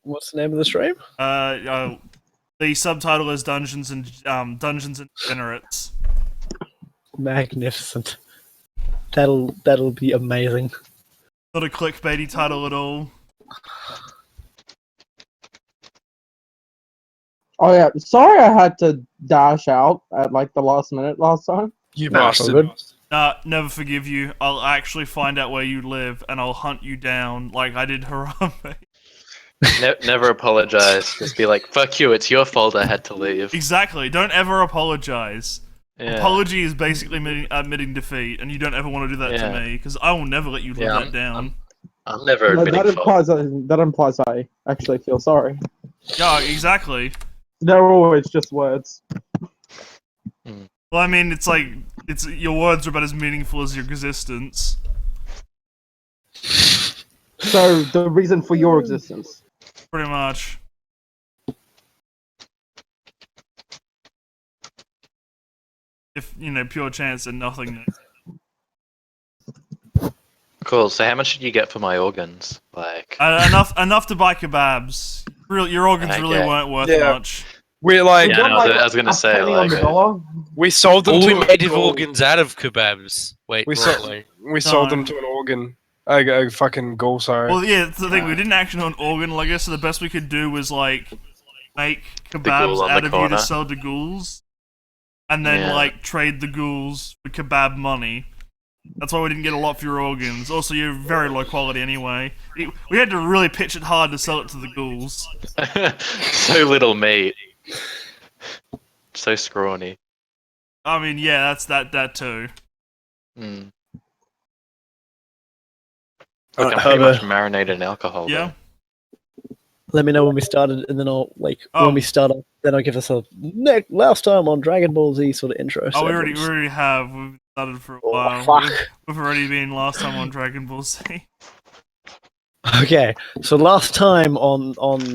What's the name of the stream? The subtitle is Dungeons and Degenerates. Magnificent. That'll be amazing. Not a clickbaity title at all. Oh yeah, sorry I had to dash out at like the last minute last time. You Nah, it's all bastard. good. Never forgive you. I'll actually find out where you live and I'll hunt you down like I did Harambe. Never apologize. Just be like, fuck you, it's your fault I had to leave. Exactly. Don't ever apologize. Yeah. Apology is basically admitting defeat, and you don't ever want to do that to me, because I will never let you live that down. I'm never No, admitting fault. that implies I actually feel sorry. Yeah, exactly. They're always just words. Well, I mean, it's like, your words are about as meaningful as your existence. So, the reason for your existence. Pretty much. If, pure chance and nothing. Cool, so how much did you get for my organs? Like Enough to buy kebabs. Your organs really weren't worth much. We're like, yeah, no, I was gonna say, like, we sold them all to we made of organs out of kebabs. Wait, we sold them to an organ. A fucking ghoul, sorry. Well, yeah, that's the thing. We didn't actually know an organ, I guess, so the best we could do was, like, make kebabs out of you to sell to ghouls. And then, like, trade the ghouls for kebab money. That's why we didn't get a lot for your organs. Also, you're very low quality anyway. We had to really pitch it hard to sell it to the ghouls. So little meat. So scrawny. I mean, yeah, that's that too. Look, Alright, I'm pretty much marinated in alcohol. Yeah. Let me know when we started, and then I'll when we start up, then I'll give us a last time on Dragon Ball Z sort of intro. Oh, we already have. We've started for a while. Fuck. We've already been last time on Dragon Ball Z. Okay, so last time on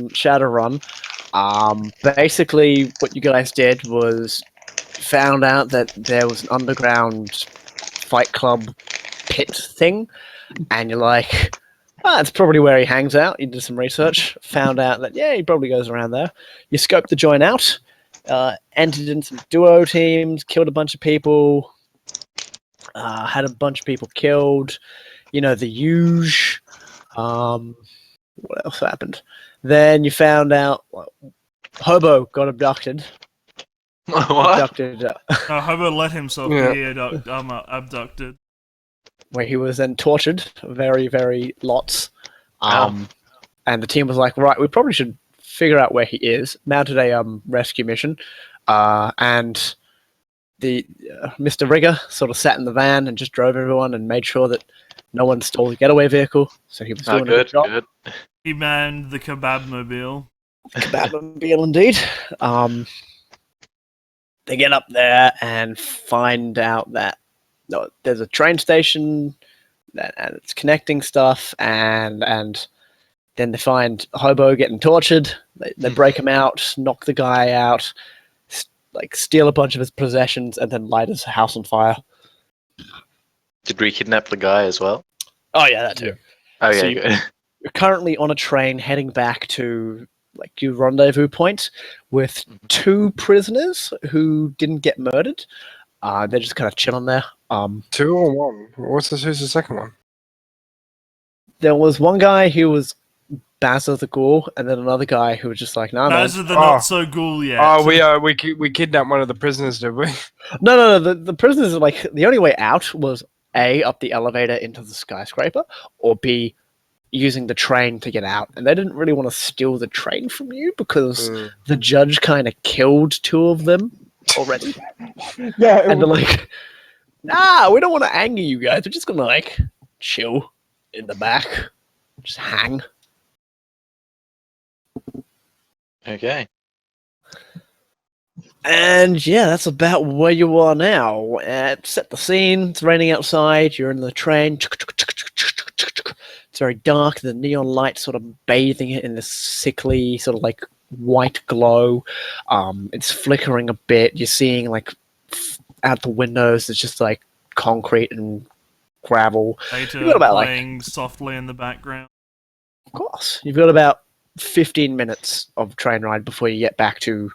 Shadowrun, basically what you guys did was found out that there was an underground fight club pit thing, and you're like, that's probably where he hangs out. You did some research, found out that, yeah, he probably goes around there. You scoped the joint out, entered in some duo teams, killed a bunch of people, had a bunch of people killed, the huge. What else happened? Then you found out Hobo got abducted. What? Abducted. Hobo let himself be abducted. Where he was then tortured very, very lots. And the team was like, right, we probably should figure out where he is. Mounted a rescue mission. And the Mr. Rigger sort of sat in the van and just drove everyone and made sure that no one stole the getaway vehicle. So he was doing a good job. Good. He manned the kebab mobile. Kebab-mobile, indeed. They get up there and find out that there's a train station and it's connecting stuff, and then they find Hobo getting tortured. They break him out, knock the guy out, steal a bunch of his possessions, and then light his house on fire. Did we kidnap the guy as well? Oh yeah, that too. Oh So yeah, good. You're currently on a train heading back to your rendezvous point with two prisoners who didn't get murdered. They're just kind of chilling there. Two or one? Who's the second one? There was one guy who was Bazza the Ghoul, and then another guy who was just like, nah, man. Bazza the not so ghoul yet. Oh, we kidnapped one of the prisoners, did we? No. The prisoners are the only way out was A, up the elevator into the skyscraper, or B, using the train to get out. And they didn't really want to steal the train from you because the judge kind of killed two of them already. Yeah. And they're like, nah, we don't want to anger you guys. We're just going to chill in the back. Just hang. Okay. And yeah, that's about where you are now. Set the scene. It's raining outside. You're in the train. It's very dark. The neon light sort of bathing it in this sickly sort of white glow. It's flickering a bit. You're seeing out the windows. It's just concrete and gravel. Later, You've got about playing softly in the background. Of course, you've got about 15 minutes of train ride before you get back to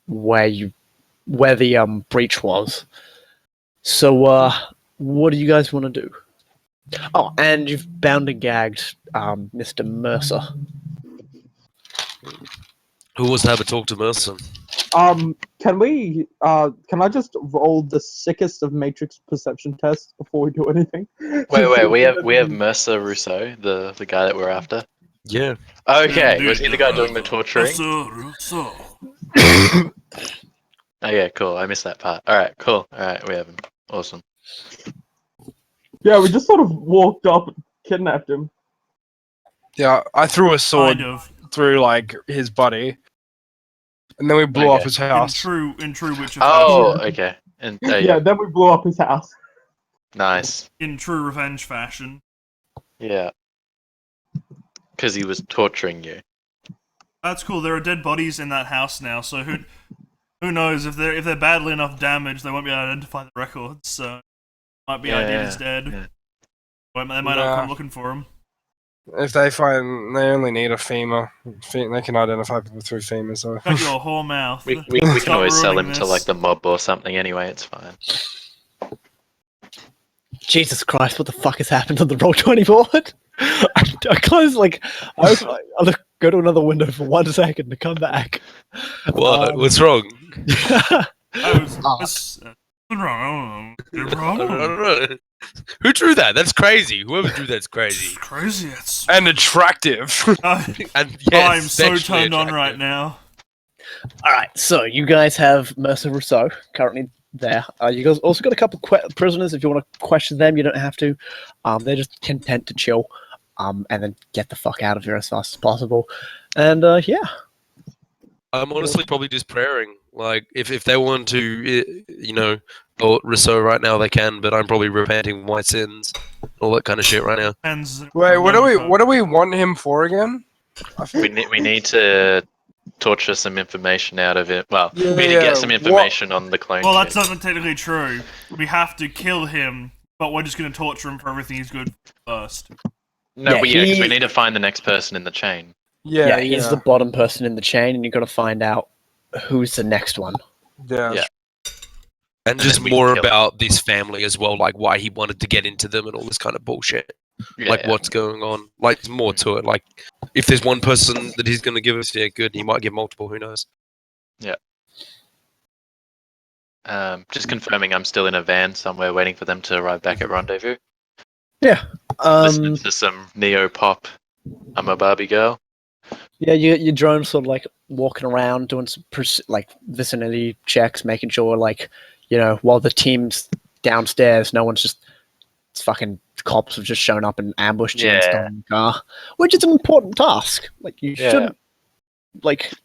where the breach was. So, what do you guys want to do? Oh, and you've bound and gagged Mr. Mercer. Who wants to have a talk to Mercer? Can I just roll the sickest of matrix perception tests before we do anything? Wait, we have Mercer Rousseau, the guy that we're after. Yeah. Okay, Yeah, was he the guy doing the torturing? Okay, cool. I missed that part. Alright, cool. Alright, we have him. Awesome. Yeah, we just sort of walked up and kidnapped him. Yeah, I threw a sword Kind of. through like his body, and then we blew Okay. up his In house. true Witcher Oh, fashion. okay. And Yeah, then we blew up his house. nice. In true revenge fashion. Yeah. Because he was torturing you. That's cool. There are dead bodies in that house now, so who knows if they're badly enough damaged, they won't be able to identify the records. So might be idea he's dead. yeah. They might not come looking for him. If they find they only need a femur, they can identify people through femurs. So. Got your whore mouth. We can Stop always sell him ruining to this. like the mob or something anyway, it's fine. Jesus Christ, what the fuck has happened on the Roll20 board? I close, I'll go to another window for 1 second to come back. What? What's wrong? What's wrong? You're I wrong. don't know. Who drew that? That's crazy. Whoever drew that's crazy. It's crazy. It's. And attractive. And yes, I'm so sexually turned on attractive. right now. Alright, so you guys have Mercer Rousseau currently there. You guys also got a couple prisoners. If you want to question them, you don't have to. They're just content to chill and then get the fuck out of here as fast as possible. And yeah. I'm honestly probably just praying. Like, if they want to, or Rousseau right now, they can. But I'm probably repenting my sins, all that kind of shit right now. Wait, what do we want him for again? We need to torture some information out of it. Well, we need to Yeah, get some information on the clone. Well, that's kid. not technically true. We have to kill him, but we're just going to torture him for everything he's good first. No, Yeah, because we need to find the next person in the chain. Yeah, he's the bottom person in the chain, and you've got to find out who's the next one. Yeah. And just we can more kill him. about this family as well, like why he wanted to get into them and all this kind of bullshit. Like what's going on. Like there's more to it. Like if there's one person that he's gonna give us, yeah, good. He might give multiple, who knows? Just confirming I'm still in a van somewhere waiting for them to arrive back at Rendezvous. Yeah. Listening to some neo-pop I'm a Barbie girl. Yeah, your drone's sort of like walking around doing some vicinity checks, making sure while the team's downstairs, no one's just fucking cops have just shown up and ambushed you and stolen the car, which is an important task. Like you shouldn't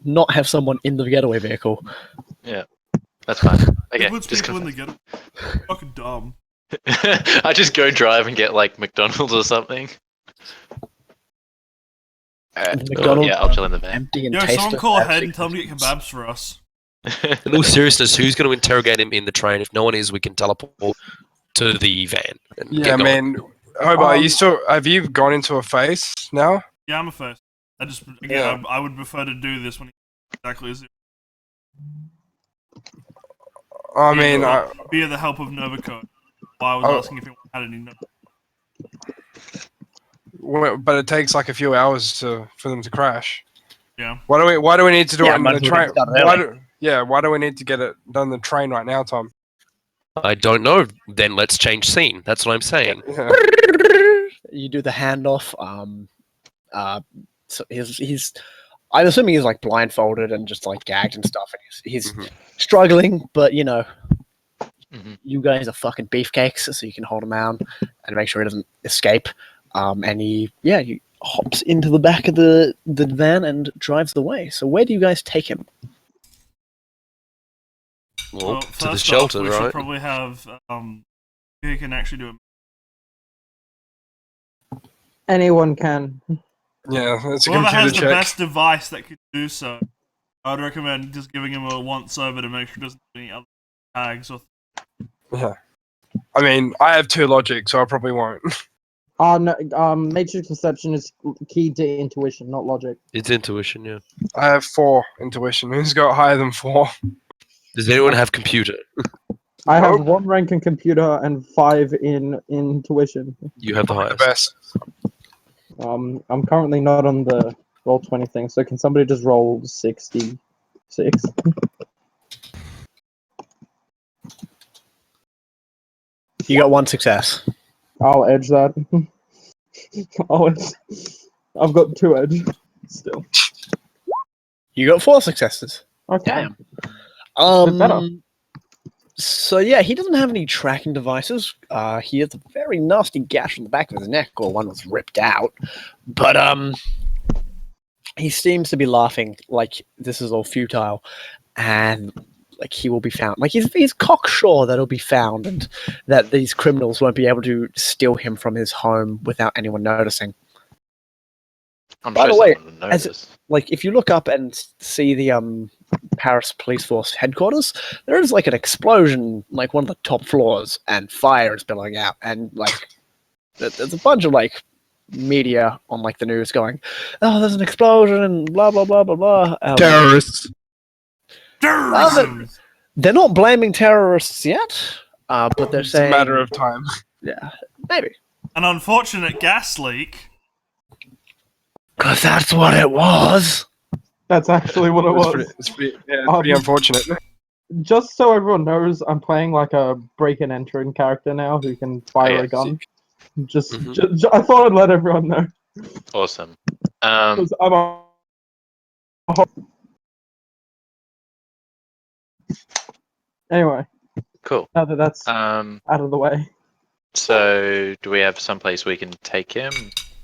not have someone in the getaway vehicle. Yeah, that's fine. Okay, What's just people in the ghetto? Fucking dumb. I just go drive and get like McDonald's or something. McDonald's, yeah, I'll chill in the van. empty and Yo, tasteless. someone call ahead and tell them to get kebabs for us. In all seriousness, who's going to interrogate him in the train? If no one is, we can teleport to the van. And Yeah, get going. man. Hobart, have you gone into a phase now? Yeah, I'm a first. I would prefer to do this when he's exactly as I mean, via the help of Novacode. I was asking if he had any notes. but it takes like a few hours for them to crash. Yeah. Why do we need to do it on might the as well train? get it done Why do we need to get it done on the train right now, Tom? I don't know. Then let's change scene. That's what I'm saying. Yeah. You do the handoff. So he's I'm assuming he's like blindfolded and just like gagged and stuff, and he's struggling, but you guys are fucking beefcakes, so you can hold him down and make sure he doesn't escape. And he hops into the back of the van and drives away. So where do you guys take him? Well, to the first off, shelter, we should right? probably have who can actually do it. Anyone can. Yeah, that's a Whoever computer has the check. best device that could do so, I'd recommend just giving him a once over to make sure he doesn't do any other tags or. Yeah. I mean, I have 2 logic, so I probably won't. No, matrix perception is keyed to intuition, not logic. It's intuition, yeah. I have 4 intuition. Who's got higher than 4? Does anyone have computer? I have Nope. 1 rank in computer and 5 in intuition. You have the The highest. best. I'm currently not on the roll 20 thing, so can somebody just roll 66? You got 1 success. I'll edge that. I've got 2 edge still. You got 4 successes. Okay. Damn. better. So yeah, he doesn't have any tracking devices. He has a very nasty gash on the back of his neck, or one was ripped out. But he seems to be laughing like this is all futile, and like he will be found. Like he's cocksure that he'll be found, and that these criminals won't be able to steal him from his home without anyone noticing. By the way, like if you look up and see the Paris police force headquarters, there is like an explosion, like one of the top floors, and fire is billowing out, and like there's a bunch of like media on like the news going, "Oh, there's an explosion," and blah blah blah blah blah. Terrorists. They're not blaming terrorists yet, but they're saying It's a matter of time. Yeah, maybe. An unfortunate gas leak. Because that's what it was. That's actually what it was. It's pretty unfortunate. Just so everyone knows, I'm playing like a break and entering character now who can fire a gun. Just, I thought I'd let everyone know. Awesome. 'Cause I'm Anyway. Cool. Now that that's out of the way. So, do we have someplace we can take him?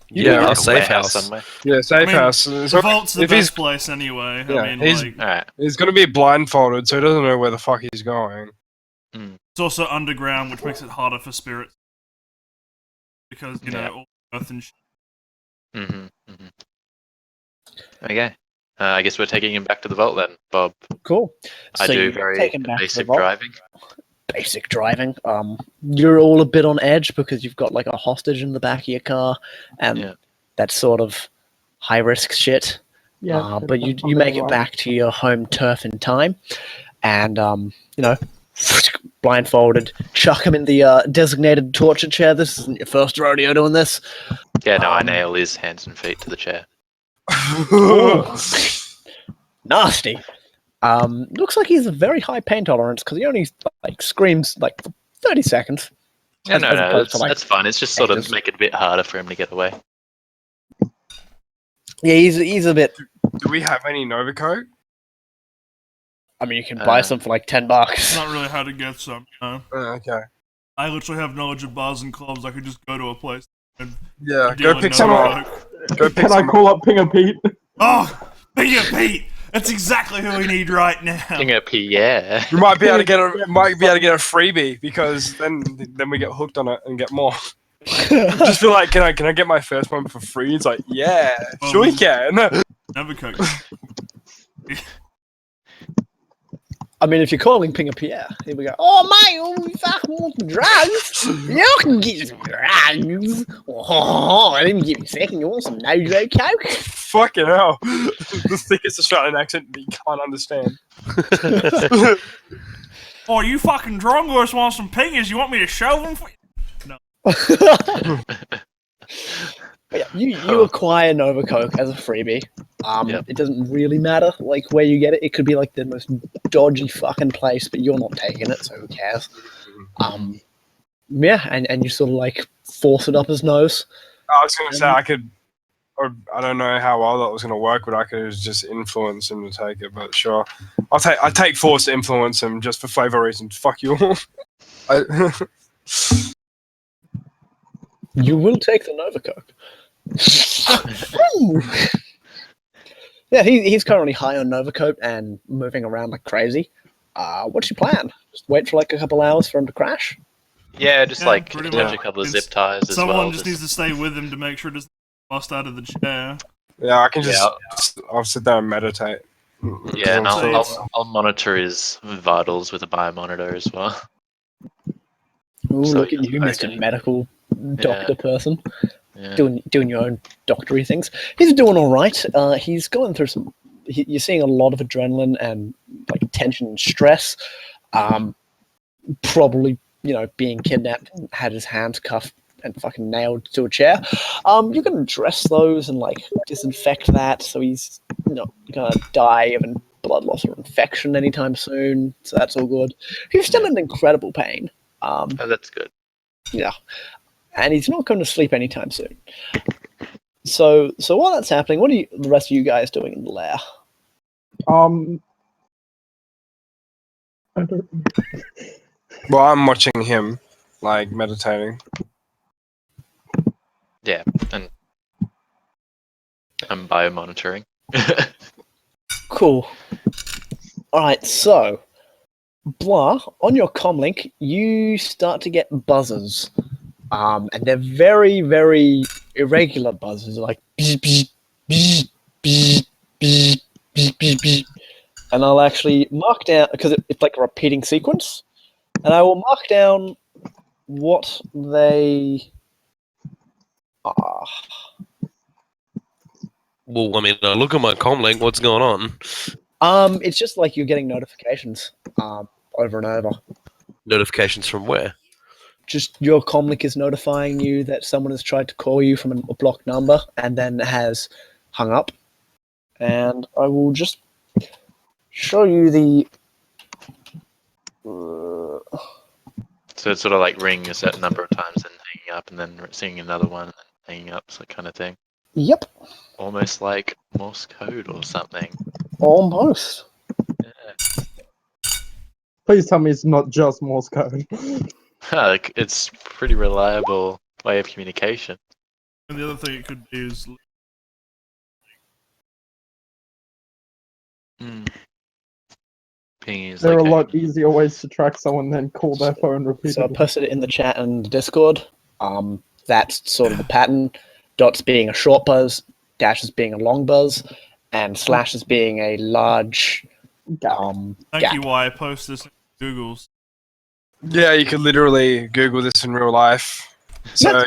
Yeah, Like a safe house. somewhere? Yeah, safe house. The vault's the if he's- best place anyway. Yeah, I mean, he's- like, Alright. He's going to be blindfolded, so he doesn't know where the fuck he's going. it's also underground, which makes it harder for spirits. Because, you know, all earth and shit. Okay. I guess we're taking him back to the vault then, Bob. Cool. I So do you very take him back to the basic vault. driving. Basic driving. You're all a bit on edge because you've got like a hostage in the back of your car, and that sort of high risk shit. Yeah. But you make it back to your home turf in time, and you know, blindfolded, chuck him in the designated torture chair. This isn't your first rodeo doing this. Yeah, no, I nail his hands and feet to the chair. Nasty. Looks like he has a very high pain tolerance because he only like screams like for 30 seconds. Yeah, as opposed to, like, that's fine. It's just sort ages. of make it a bit harder for him to get away. Yeah, he's a bit. Do we have any Novicoke? I mean, you can buy some for like $10. It's not really how to get some, you know? Okay. I literally have knowledge of bars and clubs. I could just go to a place and Yeah, deal go in pick some up. Novicoke. Go pick Can I some call up Pinger Pete? Oh, Pinger Pete! That's exactly who we need right now. King of Pierre. You might be able to get a freebie because then we get hooked on it and get more. Just feel like, can I get my first one for free? It's like, yeah, sure you can. Novicoke. I mean, if you're calling Pinger Pierre, here we go. Oh, mate, you fucking want some drugs? You can get some drugs. Oh, I didn't give you a second. You want some Nojo Coke? Fucking hell. The thickest Australian accent that you can't understand. Oh, are you fucking drunk or just want some pingers? You want me to show them for you? No. But yeah, you acquire Nova Coke as a freebie. It doesn't really matter like where you get it. It could be like the most dodgy fucking place, but you're not taking it, so who cares? Yeah, and you sort of like force it up his nose. I was gonna say I could, or I don't know how well that was gonna work, but I could just influence him to take it. But sure, I take force to influence him just for flavor reasons. Fuck you all. You will take the Nova Coke. Yeah, he's currently high on Nova Coke and moving around like crazy. What's your plan? Just wait for like a couple hours for him to crash? Yeah, just like pretty attach well. a couple of zip ties as Someone well. just needs to stay with him to make sure it doesn't bust out of the chair. Yeah, I can just. I'll sit there and meditate. Yeah, and I'll monitor his vitals with a biomonitor as well. Ooh, So look he at you, doesn't Mr. Medical doctor person, Yeah. doing your own doctory things. He's doing all right. He's going through some. You're seeing a lot of adrenaline and like tension and stress. Probably, being kidnapped, had his hands cuffed and fucking nailed to a chair. You can address those and like disinfect that, so he's not gonna die of blood loss or infection anytime soon. So that's all good. He's still in incredible pain. Oh, that's good. Yeah, and he's not going to sleep anytime soon. So while that's happening, what are the rest of you guys doing in the lair? I don't. Well, I'm watching him, like meditating. Yeah, and I'm biomonitoring. Cool. Alright, so Blah, on your comlink, you start to get buzzes. And they're very, very irregular buzzes, like bzz, bzz, bzz, bzz, bzz, bzz, bzz, bzz. And I'll actually mark down, because it's like a repeating sequence, and I will mark down what they are. Well, I mean, look at my comlink. What's going on? It's just like you're getting notifications over and over. Notifications from where? Just your comlink is notifying you that someone has tried to call you from a blocked number and then has hung up. And I will just show you the. So it's sort of like ringing a certain number of times and hanging up, and then singing another one and then hanging up, so kind of thing. Yep. Almost like Morse code or something. Almost. Yeah. Please tell me it's not just Morse code. Like, it's pretty reliable way of communication. And the other thing it could be is Ping is There are like a lot easier ways to track someone than call their phone So I repeatedly. posted it in the chat and the Discord. That's sort of the pattern. Dots being a short buzz, dashes being a long buzz, and slashes being a large Thank gap. you, why I post this in Google's. Yeah, you could literally Google this in real life. So Yeah,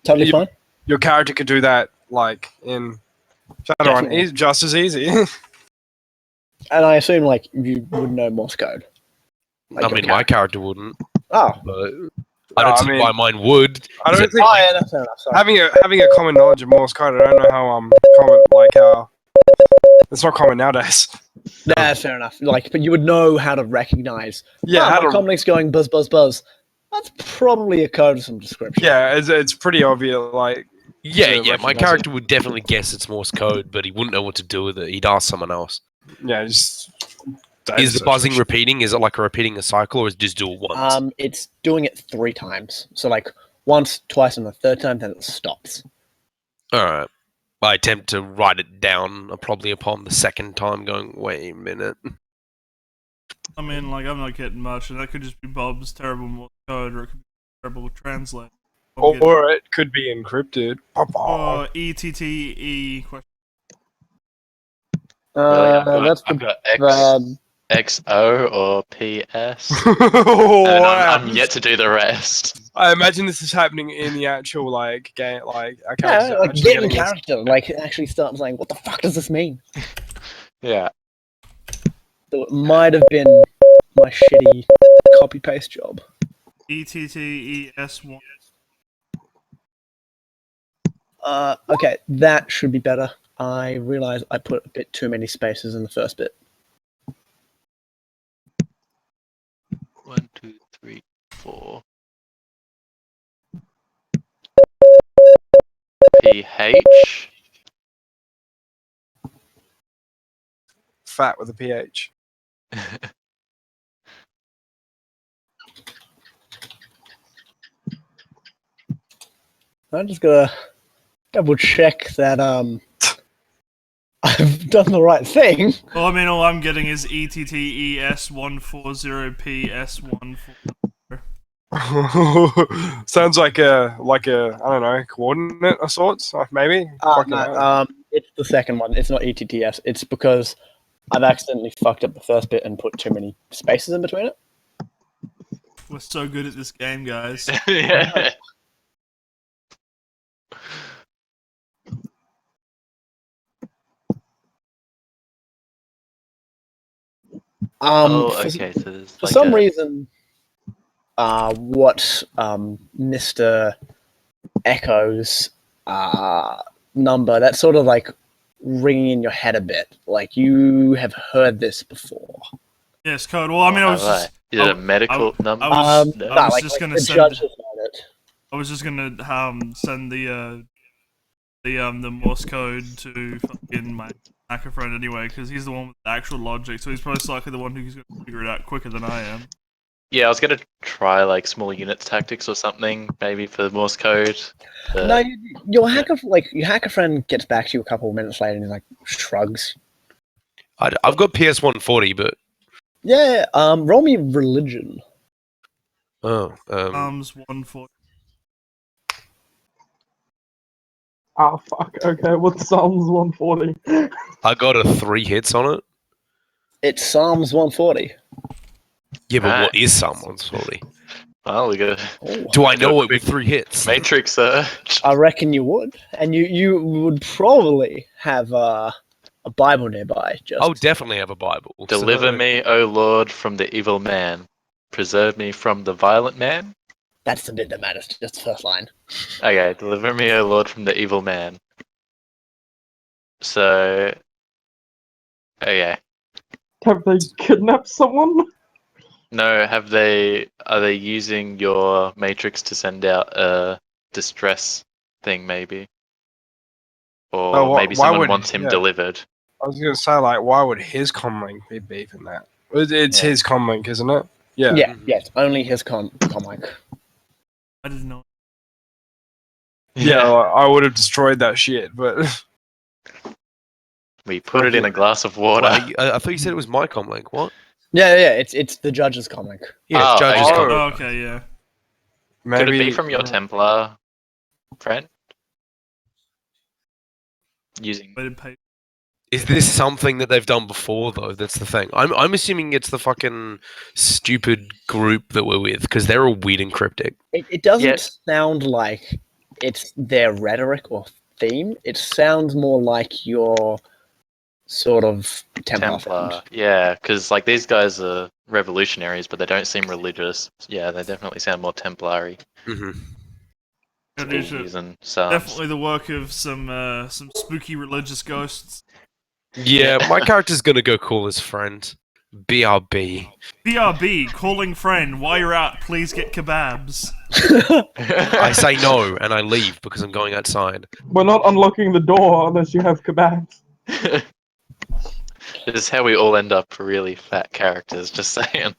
totally fine. your character could do that, like in Shadowrun. Definitely. It's just as easy. And I assume like you would know Morse code. Like, I mean, my character wouldn't. Oh. But I don't I see mean, why mine would. I don't think Oh, yeah, that's fair enough. Sorry. having a common knowledge of Morse code. I don't know how common, like how it's not common nowadays. Yeah, that's fair enough. Like, but you would know how to recognize. Yeah, how my to. comlink's going buzz, buzz, buzz. That's probably a code of some description. Yeah, it's pretty obvious. Like Yeah, to yeah. My recognize character would definitely guess it's Morse code, but he wouldn't know what to do with it. He'd ask someone else. Yeah, just. Is the buzzing repeating? Is it like repeating a cycle, or is it just do it once? It's doing it 3 times. So like once, twice, and the third time, then it stops. All right. I attempt to write it down, probably upon the second time, going, wait a minute. I mean, like, I'm not getting much, and that could just be Bob's terrible Morse code, or it could be terrible translate. Or it could be encrypted. Or ETTE question. Really, That's I've got X, bad. XO or PS. Oh, And wow. I'm yet to do the rest. I imagine this is happening in the actual like game. Like, I Yeah, can't. like getting character. Like actually start saying, "What the fuck does this mean?" Yeah. So it might have been my shitty copy paste job. ETTES1. Okay, that should be better. I realize I put a bit too many spaces in the first bit. 1, 2, 3, 4. PH. Fat with a PH. I'm just gonna double check that I've done the right thing. Well, I mean, all I'm getting is ETTES140PS14. Sounds like a I don't know, coordinate of sorts, maybe. No, it's the second one. It's not ETTS. It's because I've accidentally fucked up the first bit and put too many spaces in between it. We're so good at this game, guys. Yeah. Okay. So there's For like some reason, what Mr. Echo's number, that's sort of like ringing in your head a bit. Like you have heard this before. Yes, code. Well, I mean, I was just. Is it a medical number? I was like just gonna the send. judge has known it. I was just gonna send the Morse code to fucking my hacker friend anyway, because he's the one with the actual logic, so he's most likely the one who's gonna figure it out quicker than I am. Yeah, I was gonna try like small units tactics or something, maybe for Morse code. No, your hacker friend gets back to you a couple of minutes later and he like shrugs. I've got PS 140, but Yeah, roll me religion. Arms 140. Oh fuck. Okay, what's Psalms 140? I got a 3 hits on it. It's Psalms 140. Yeah, but Nice. what is Psalm 140? Oh, we got Do I know it with 3 hits? Matrix search. I reckon you would, and you would probably have a Bible nearby. Just I'll definitely have a Bible. Deliver me, O Lord, from the evil man. Preserve me from the violent man. That's the bit that matters. Just the first line. Okay, deliver me, O Lord, from the evil man. So, okay. Have they kidnapped someone? No, are they using your matrix to send out a distress thing, maybe? Or Oh, maybe why someone would- wants him yeah. delivered. I was gonna say, like, why would his comlink be beeping that? It's Yeah. his comlink, isn't it? Yeah. Yeah, yes, only his comic. I didn't know. Yeah, I would have destroyed that shit, but We put it in a glass of water. I thought you said it was my comlink. What? Yeah, it's the judge's comic. Yeah, Oh, it's Judge's okay. comlink. Oh, okay, yeah. maybe Could it be from your Templar friend? Using. Waited pay. Is this something that they've done before, though? That's the thing. I'm assuming it's the fucking stupid group that we're with, because they're all weird and cryptic. It doesn't Yeah. sound like it's their rhetoric or theme. It sounds more like your sort of Templar. friend. Yeah, because like these guys are revolutionaries, but they don't seem religious. Yeah, they definitely sound more Templary. Mm-hmm. It is Using psalms. definitely the work of some spooky religious ghosts. Yeah, my character's gonna go call his friend. BRB. BRB, calling friend, while you're out, please get kebabs. I say no, and I leave because I'm going outside. We're not unlocking the door unless you have kebabs. This is how we all end up really fat characters. Just saying.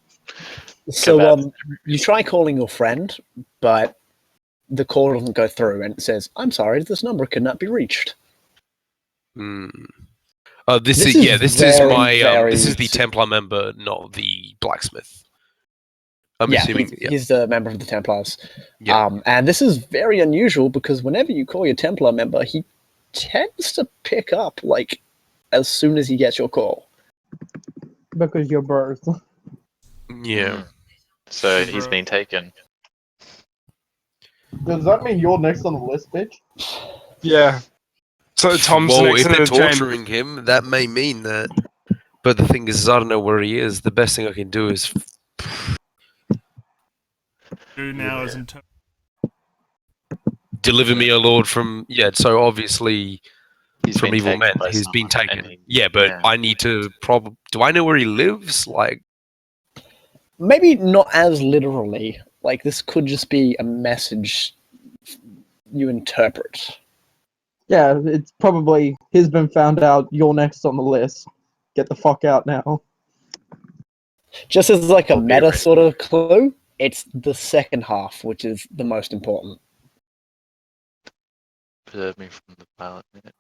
So Kebabs. you try calling your friend, but the call doesn't go through, and it says, "I'm sorry, this number cannot be reached." Hmm. This This is is my very- this is the Templar member, not the blacksmith. I'm assuming. he's the member of the Templars. Yeah. And this is very unusual because whenever you call your Templar member, he tends to pick up like as soon as he gets your call. Because you're birds. Yeah. So he's been taken. Does that mean you're next on the list, bitch? yeah. So Tom's Well, next if in they're the chain. torturing him, that may mean that. But the thing is, I don't know where he is. The best thing I can do is. Who now is in Deliver me, O Lord, from. Yeah, so obviously. He's From been evil taken men. by He's been someone, taken. and Yeah, but yeah. I need to do I know where he lives? Like, Maybe not as literally. Like this could just be a message you interpret. Yeah, it's probably he's been found out. You're next on the list. Get the fuck out now. Just as like a Okay, meta right. sort of clue, it's the second half which is the most important. Preserve me from the violent man.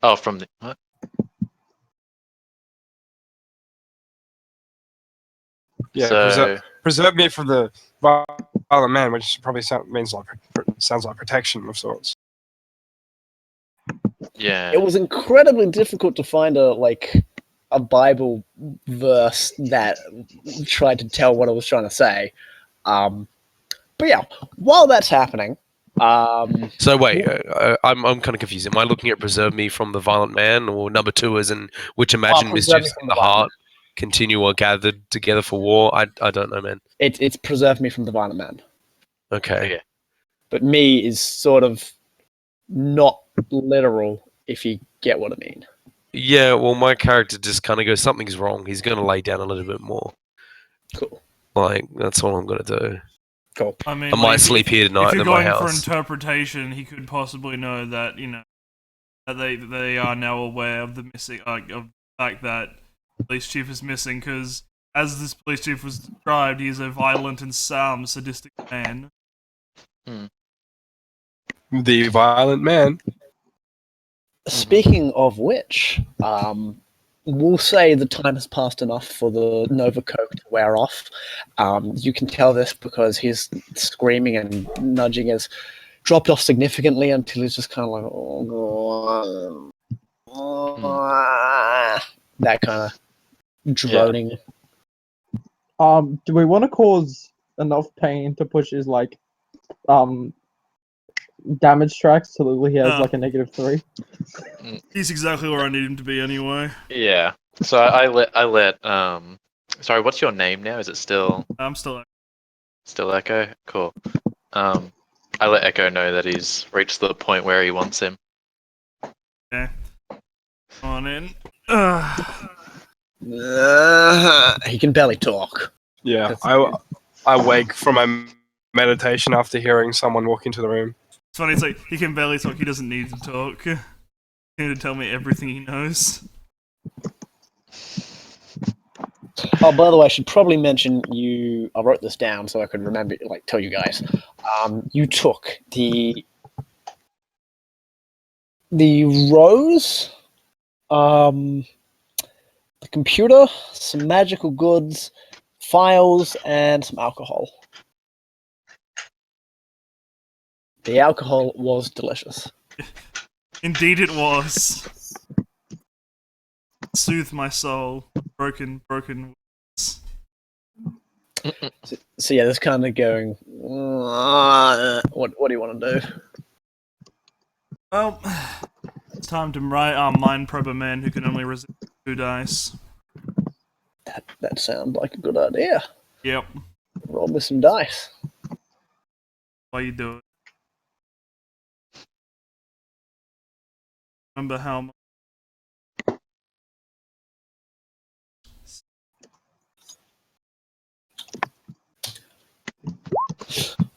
Oh, from the what? Yeah, So preserve me from the violent man, which probably sounds like protection of sorts. yeah, It was incredibly difficult to find a Bible verse that tried to tell what I was trying to say. But yeah, while that's happening, so wait, I'm kind of confused. Am I looking at preserve me from the violent man, or number 2 as in which imagine preserve me mischiefs from in the the heart? continue or gathered together for war. I don't know, man. It's preserved me from the violent man. Okay. Yeah. But me is sort of not literal, if you get what I mean. Yeah, well, my character just kind of goes, something's wrong. He's going to lay down a little bit more. Cool. Like, that's all I'm going to do. Cool. I mean, I might sleep here tonight if you're in my going for house. interpretation, he could possibly know that that they are now aware of the missing of the fact that the police chief is missing because as this police chief was described, he is a violent and sadistic man. The violent man. Speaking of which, we'll say the time has passed enough for the Nova Coke to wear off. You can tell this because his screaming and nudging has dropped off significantly until he's just kind of like, that kind of droning. Do we want to cause enough pain to push his damage tracks till he has like a -3? He's exactly where I need him to be anyway. Yeah. So I let sorry, what's your name now? Is it still I'm still Echo? Cool. I let Echo know that he's reached the point where he wants him. okay. On in. He can barely talk. Yeah, I wake from my meditation after hearing someone walk into the room. It's funny, it's like, he can barely talk, he doesn't need to talk. He need to tell me everything he knows. Oh, by the way, I should probably mention I wrote this down so I could remember, tell you guys. You took the rose, the computer, some magical goods, files, and some alcohol. The alcohol was delicious. Indeed it was. Soothe my soul. Broken words. So yeah, this kind of going, what do you want to do? Well, it's time to write our mind probe a man who can only resist 2 dice. That sounds like a good idea. Yep. Roll me some dice. Why you do it? Remember how much.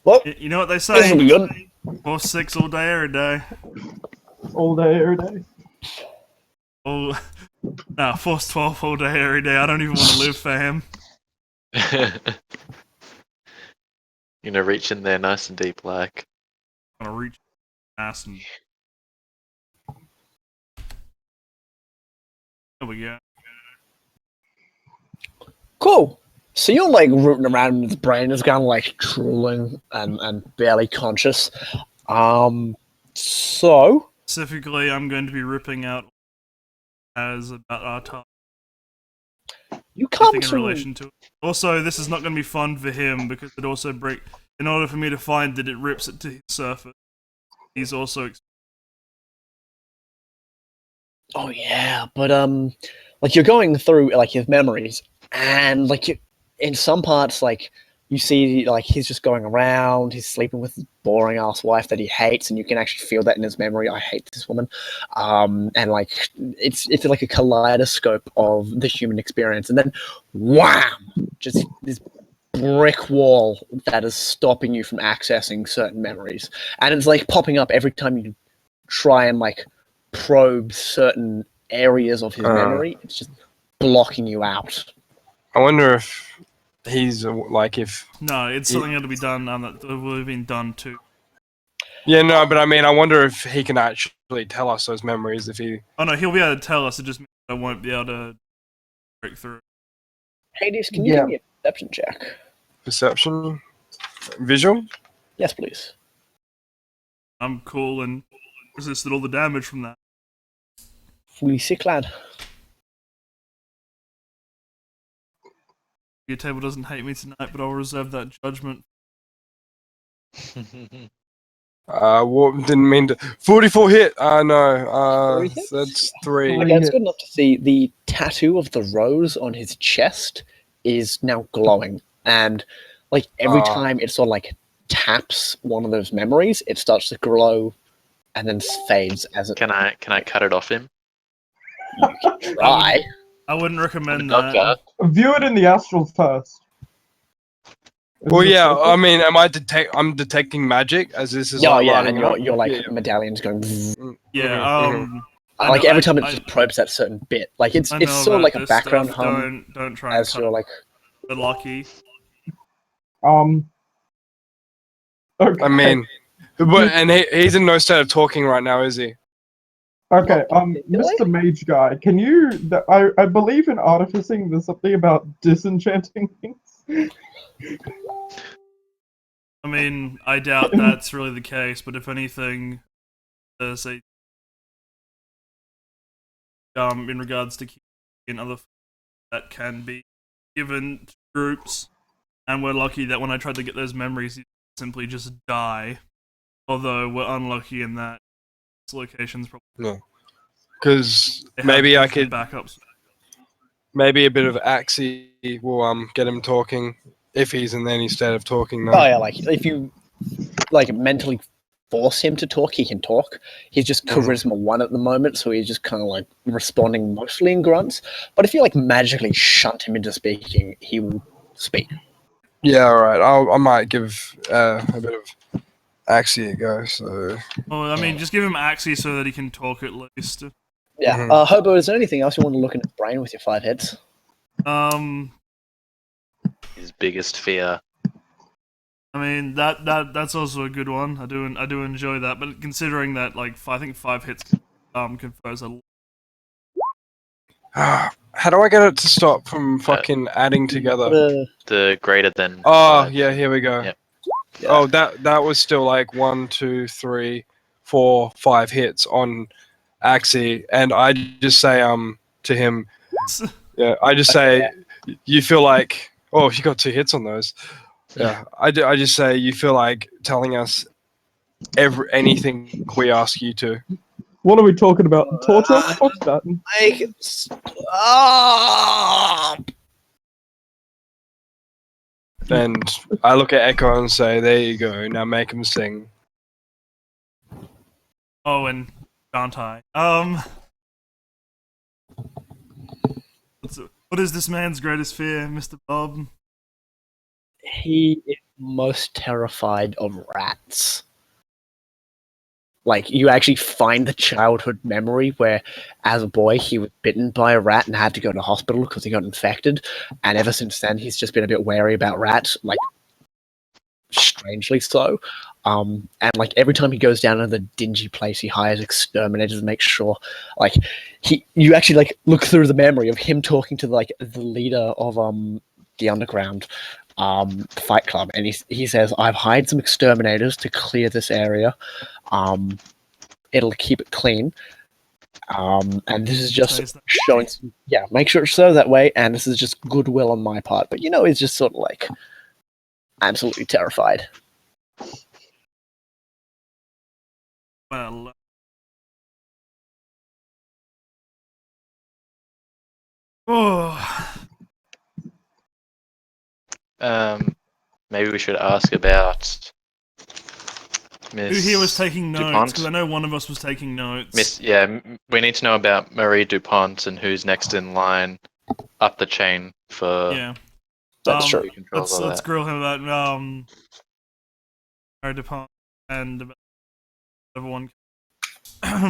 Well, You know what they this will say? be good. 4-6 all day, every day. All day, every day. Oh, nah, force 12 all day, every day. I don't even want to live, fam. Reach in there nice and deep like. I'm gonna reach ass and. There we go. Cool. So you're rooting around in his brain, is kind of drooling and barely conscious. So Specifically, I'm going to be ripping out as about our time. you come In to relation to it. Also, this is not going to be fun for him because it also in order for me to find it rips it to his surface. He's also. Oh yeah, but you're going through his memories, and in some parts you see he's just going around, he's sleeping with his boring ass wife that he hates, and you can actually feel that in his memory. I hate this woman, and it's like a kaleidoscope of the human experience, and then wham, just this brick wall that is stopping you from accessing certain memories, and it's popping up every time you try and probe certain areas of his memory. It's just blocking you out. I wonder if he's if. No, it's something that'll be done. That would have been done too. Yeah, no, but I mean, I wonder if he can actually tell us those memories if he. Oh no, he'll be able to tell us. It just means I won't be able to break through. Hades, can you give me a perception check? Perception? Visual? Yes, please. I'm cool and resisted all the damage from that. Fully sick lad. Your table doesn't hate me tonight, but I'll reserve that judgment. What didn't mean to. 44 hit. No. That's 3. Okay, it's good enough to see the tattoo of the rose on his chest is now glowing, and like every time it sort of like taps one of those memories, it starts to glow and then fades as it. Can I cut it off him? Try. I wouldn't recommend Not that. View it in the astral first. Well, yeah. I mean, I'm detecting magic as this is Oh like yeah, lighting and up. your like Yeah. medallion's going. Yeah. Like every time it I- just probes that certain bit, like it's I know sort of about like a this background stuff. hum Don't try and as cut you're like. it, Lucky. Okay. I mean, but and he's in no state of talking right now, is he? Okay, Mr. Mage Guy, can you... I believe in artificing, there's something about disenchanting things. I mean, I doubt that's really the case, but if anything, there's a in regards to keeping other that can be given to groups, and we're lucky that when I tried to get those memories, you simply just die. Although we're unlucky in that this location's probably No. Because they have maybe I infinite could, backups. maybe a bit of Axie will get him talking if he's in any state of talking now. Oh yeah, like if you like mentally force him to talk, he can talk. He's just charisma 1 at the moment, so he's just kind of like responding mostly in grunts. But if you like magically shunt him into speaking, he will speak. Yeah, all right. I might give a bit of Axie a go. So Well, I mean, just give him Axie so that he can talk at least. Yeah. Hobo, is there anything else you want to look in his brain with your 5 heads? His biggest fear. I mean that's also a good one. I do enjoy that, but considering that like I think 5 hits confers a. how do I get it to stop from fucking adding together? The greater than. Oh 5. yeah, here we go. Yep. Yeah. Oh, that was still like 1, 2, 3, 4, 5 hits on Axie, and I just say to him, yeah, I just say, you feel like, oh, you got 2 hits on those. Yeah, I just say you feel like telling us anything we ask you to. What are we talking about? Torture? Fuck that. Make it stop! And I look at Echo and say, there you go, now make him sing. Oh, and Shantai. What is this man's greatest fear, Mr. Bob? He is most terrified of rats. Like, you actually find the childhood memory where, as a boy, he was bitten by a rat and had to go to hospital because he got infected. And ever since then, he's just been a bit wary about rats, like, strangely so. And, like, every time he goes down to the dingy place, he hires exterminators to make sure, like, you actually, like, look through the memory of him talking to, like, the leader of, the underground fight club, and he says, I've hired some exterminators to clear this area. It'll keep it clean. And this is just showing, make sure it's so that way, and this is just goodwill on my part. But he's just sort of like absolutely terrified. Well, Maybe we should ask about Miss. who here was taking notes? DuPont? Because I know one of us was taking notes. We need to know about Marie DuPont and who's next in line up the chain for. Yeah, That's true. Let's grill him about Marie DuPont and about everyone.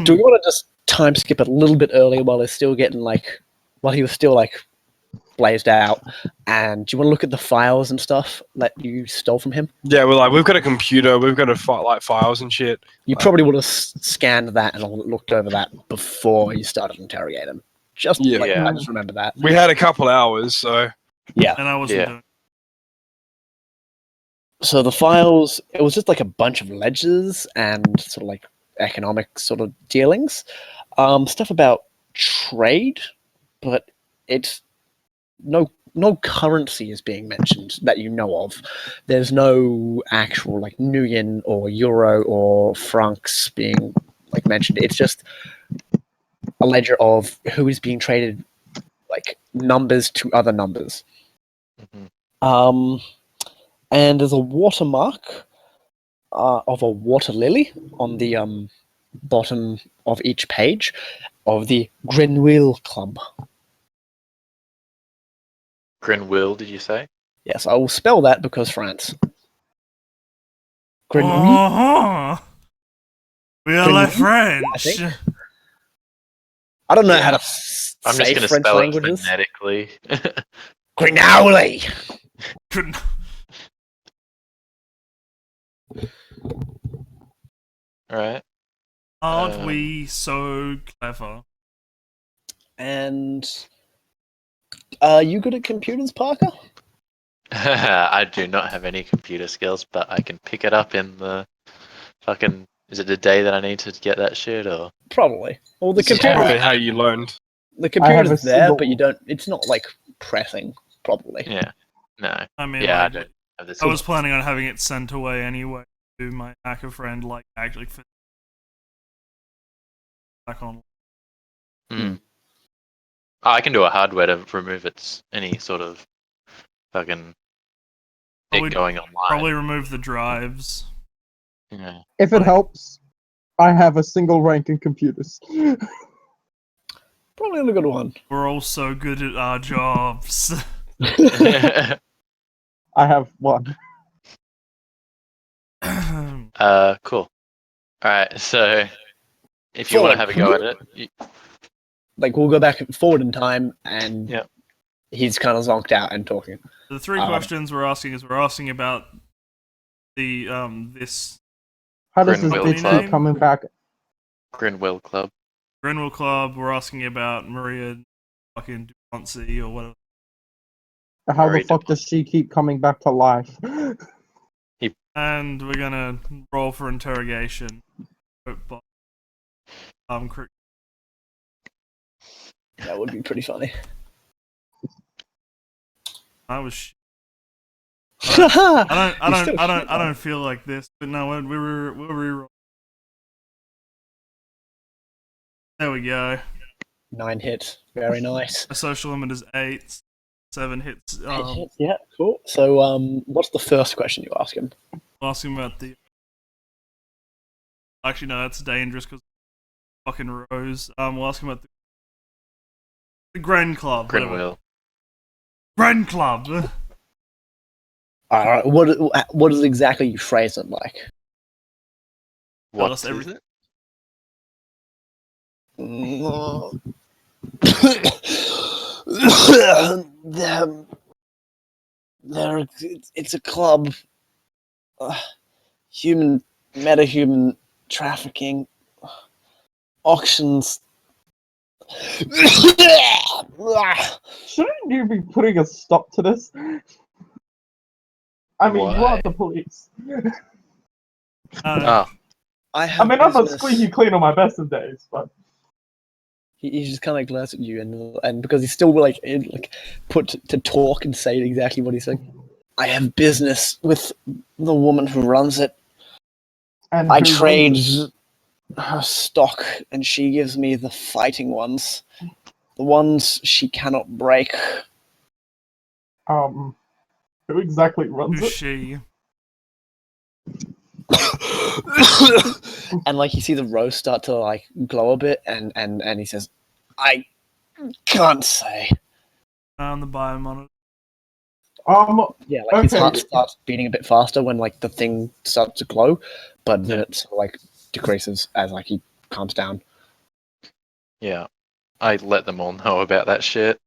Do we want to just time skip it a little bit earlier while he was still blazed out? And do you want to look at the files and stuff that you stole from him? Yeah, we've got a computer, we've got files and shit. You probably would have scanned that and looked over that before you started interrogating him. I just remember that. We had a couple hours, so yeah. And I wasn't doing. So the files, it was just like a bunch of ledgers and sort of like economic sort of dealings. Stuff about trade, but it's no currency is being mentioned that you know of. There's no actual like nuyen or euro or francs being like mentioned. It's just a ledger of who is being traded numbers to other numbers. Mhm. And there's a watermark of a water lily on the bottom of each page of the Grenouille Club. Grenouille, did you say? Yes, I will spell that because France. Grenouille. Uh-huh. We are like Grenouille, I French. think. I don't know Yeah. how to I'm say just going to French spell languages. it phonetically. Grenouille. Couldn't. Alright. Aren't we so clever? And are you good at computers, Parker? I do not have any computer skills, but I can pick it up in the fucking... Is it the day that I need to get that shit, or...? Probably. Well, the Yeah. computer, Probably how you learned. the I have computer's a there, single- but you don't. It's not like pressing properly. Yeah. No. I mean, Yeah, I like, don't have this. I was planning on having it sent away anyway to my hacker friend, like, actually fit back on. Oh, I can do a hardware to remove any sort of fucking Probably- it going online. Probably remove the drives. Yeah. If it Like- helps, I have a single rank in computers. Probably not a good one. We're all so good at our jobs. I have one. Cool. Alright, so if you want to have a go at it, Like we'll go back and forward in time, and Yeah. he's kind of zonked out and talking. The three questions we're asking about the this How does this Grenouille bitch Club. keep coming back? Grenouille Club. Grenouille Club. We're asking about Maria fucking Duponce or whatever. How the Very fuck does she keep coming back to life? And we're gonna roll for interrogation. But, That would be pretty funny. I was. I I don't feel like this, but no, we'll reroll. There we go. 9 hits. Very nice. A social limit is 8. 7 hits. 8 hits, yeah, cool. So, what's the first question you ask him? Asking about the. Actually, no, that's dangerous because fucking Rose. We'll ask him about the Gren Club. whatever. Grenouille. Gren Club. Alright, what is exactly you phrase it like? What us is everything. it? It's a club. Human, metahuman trafficking. Auctions. Shouldn't you be putting a stop to this? I mean, you Why? are the police. Oh, I mean, I'm not squeaky clean on my best of days, but he just kind of glares at you, and because he's still like put to talk and say exactly what he's saying. I have business with the woman who runs it. and I who runs trade it? her stock, and she gives me the fighting ones, the ones she cannot break. Who exactly runs Who's it? she? And like you see the rose start to like glow a bit, and he says, "I can't say." On the biomonitor. Yeah, like his Okay. heart starts beating a bit faster when like the thing starts to glow, but then it sort of, like decreases as like he calms down. yeah. I let them all know about that shit.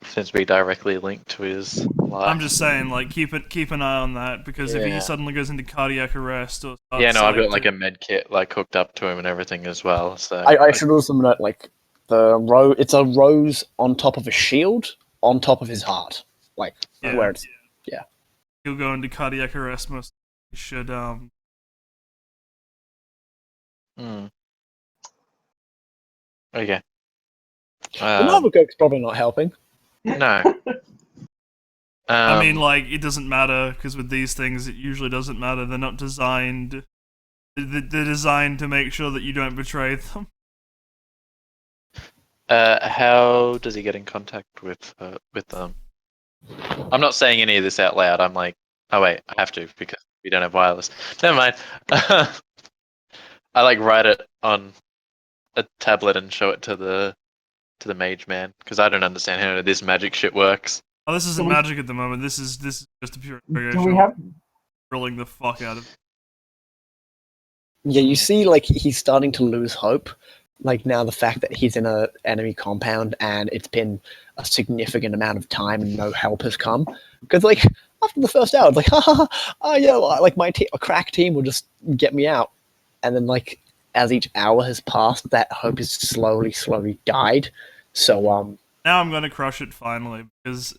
Since we directly linked to his life. I'm just saying, like, keep an eye on that because if Yeah. he suddenly goes into cardiac arrest or Yeah, no, I've got like a med kit like hooked up to him and everything as well. So I should also note like it's a rose on top of a shield on top of his heart, like Yeah. where it's he'll go into cardiac arrest. Most he should Okay. the Nova Coke's probably not helping. No. I mean, like, it doesn't matter because with these things, it usually doesn't matter. They're not designed. They're designed to make sure that you don't betray them. How does he get in contact with them? I'm not saying any of this out loud. I'm like, oh wait, I have to because we don't have wireless. Never mind. I like write it on a tablet and show it to the mage man because I don't understand how this magic shit works. Oh, this isn't magic at the moment. This is just a pure Do we have? drilling the fuck out of it. Yeah, you see, like, he's starting to lose hope. Like, now the fact that he's in a enemy compound and it's been a significant amount of time and no help has come. Because, like, after the first hour, it's like, oh, yeah, like, a crack team will just get me out. And then, like, as each hour has passed, that hope has slowly died. So, now I'm gonna crush it finally, because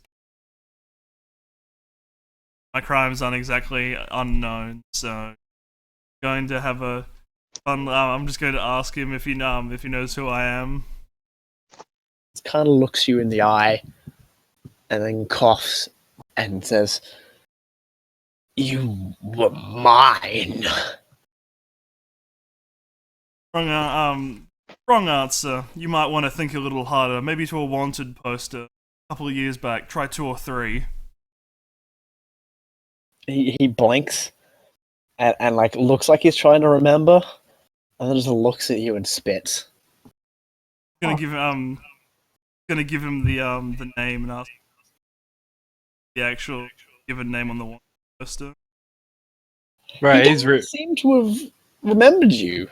my crimes aren't exactly unknown, so going to have a fun. I'm just going to ask him if he knows who I am. he kind of looks you in the eye and then coughs and says, "You were mine." Wrong answer. You might want to think a little harder. Maybe to a wanted poster a couple of years back. Try 2 or 3. He blinks and like looks like he's trying to remember, and then just looks at you and spits. Gonna give him the name and ask the actual given name on the one poster. Right, He he's doesn't seem to have remembered you.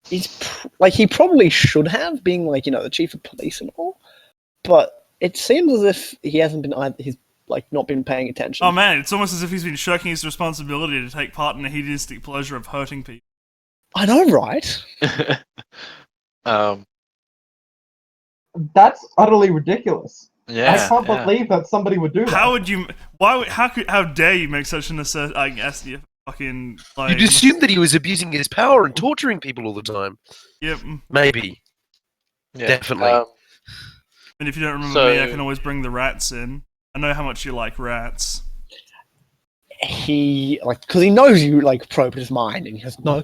He's he probably should have, being like, you know, the chief of police and all, but it seems as if he hasn't been he's like not been paying attention. Oh man, it's almost as if he's been shirking his responsibility to take part in the hedonistic pleasure of hurting people. I know, right? That's utterly ridiculous. Yeah, I can't believe that somebody would do that. How would you? How dare you make such an assertion? I guess you fucking like. You'd assume that he was abusing his power and torturing people all the time. Yep. Maybe. yeah. Definitely. And if you don't remember me, I can always bring the rats in. I know how much you like rats. He because he knows you like probe his mind, and he goes, no,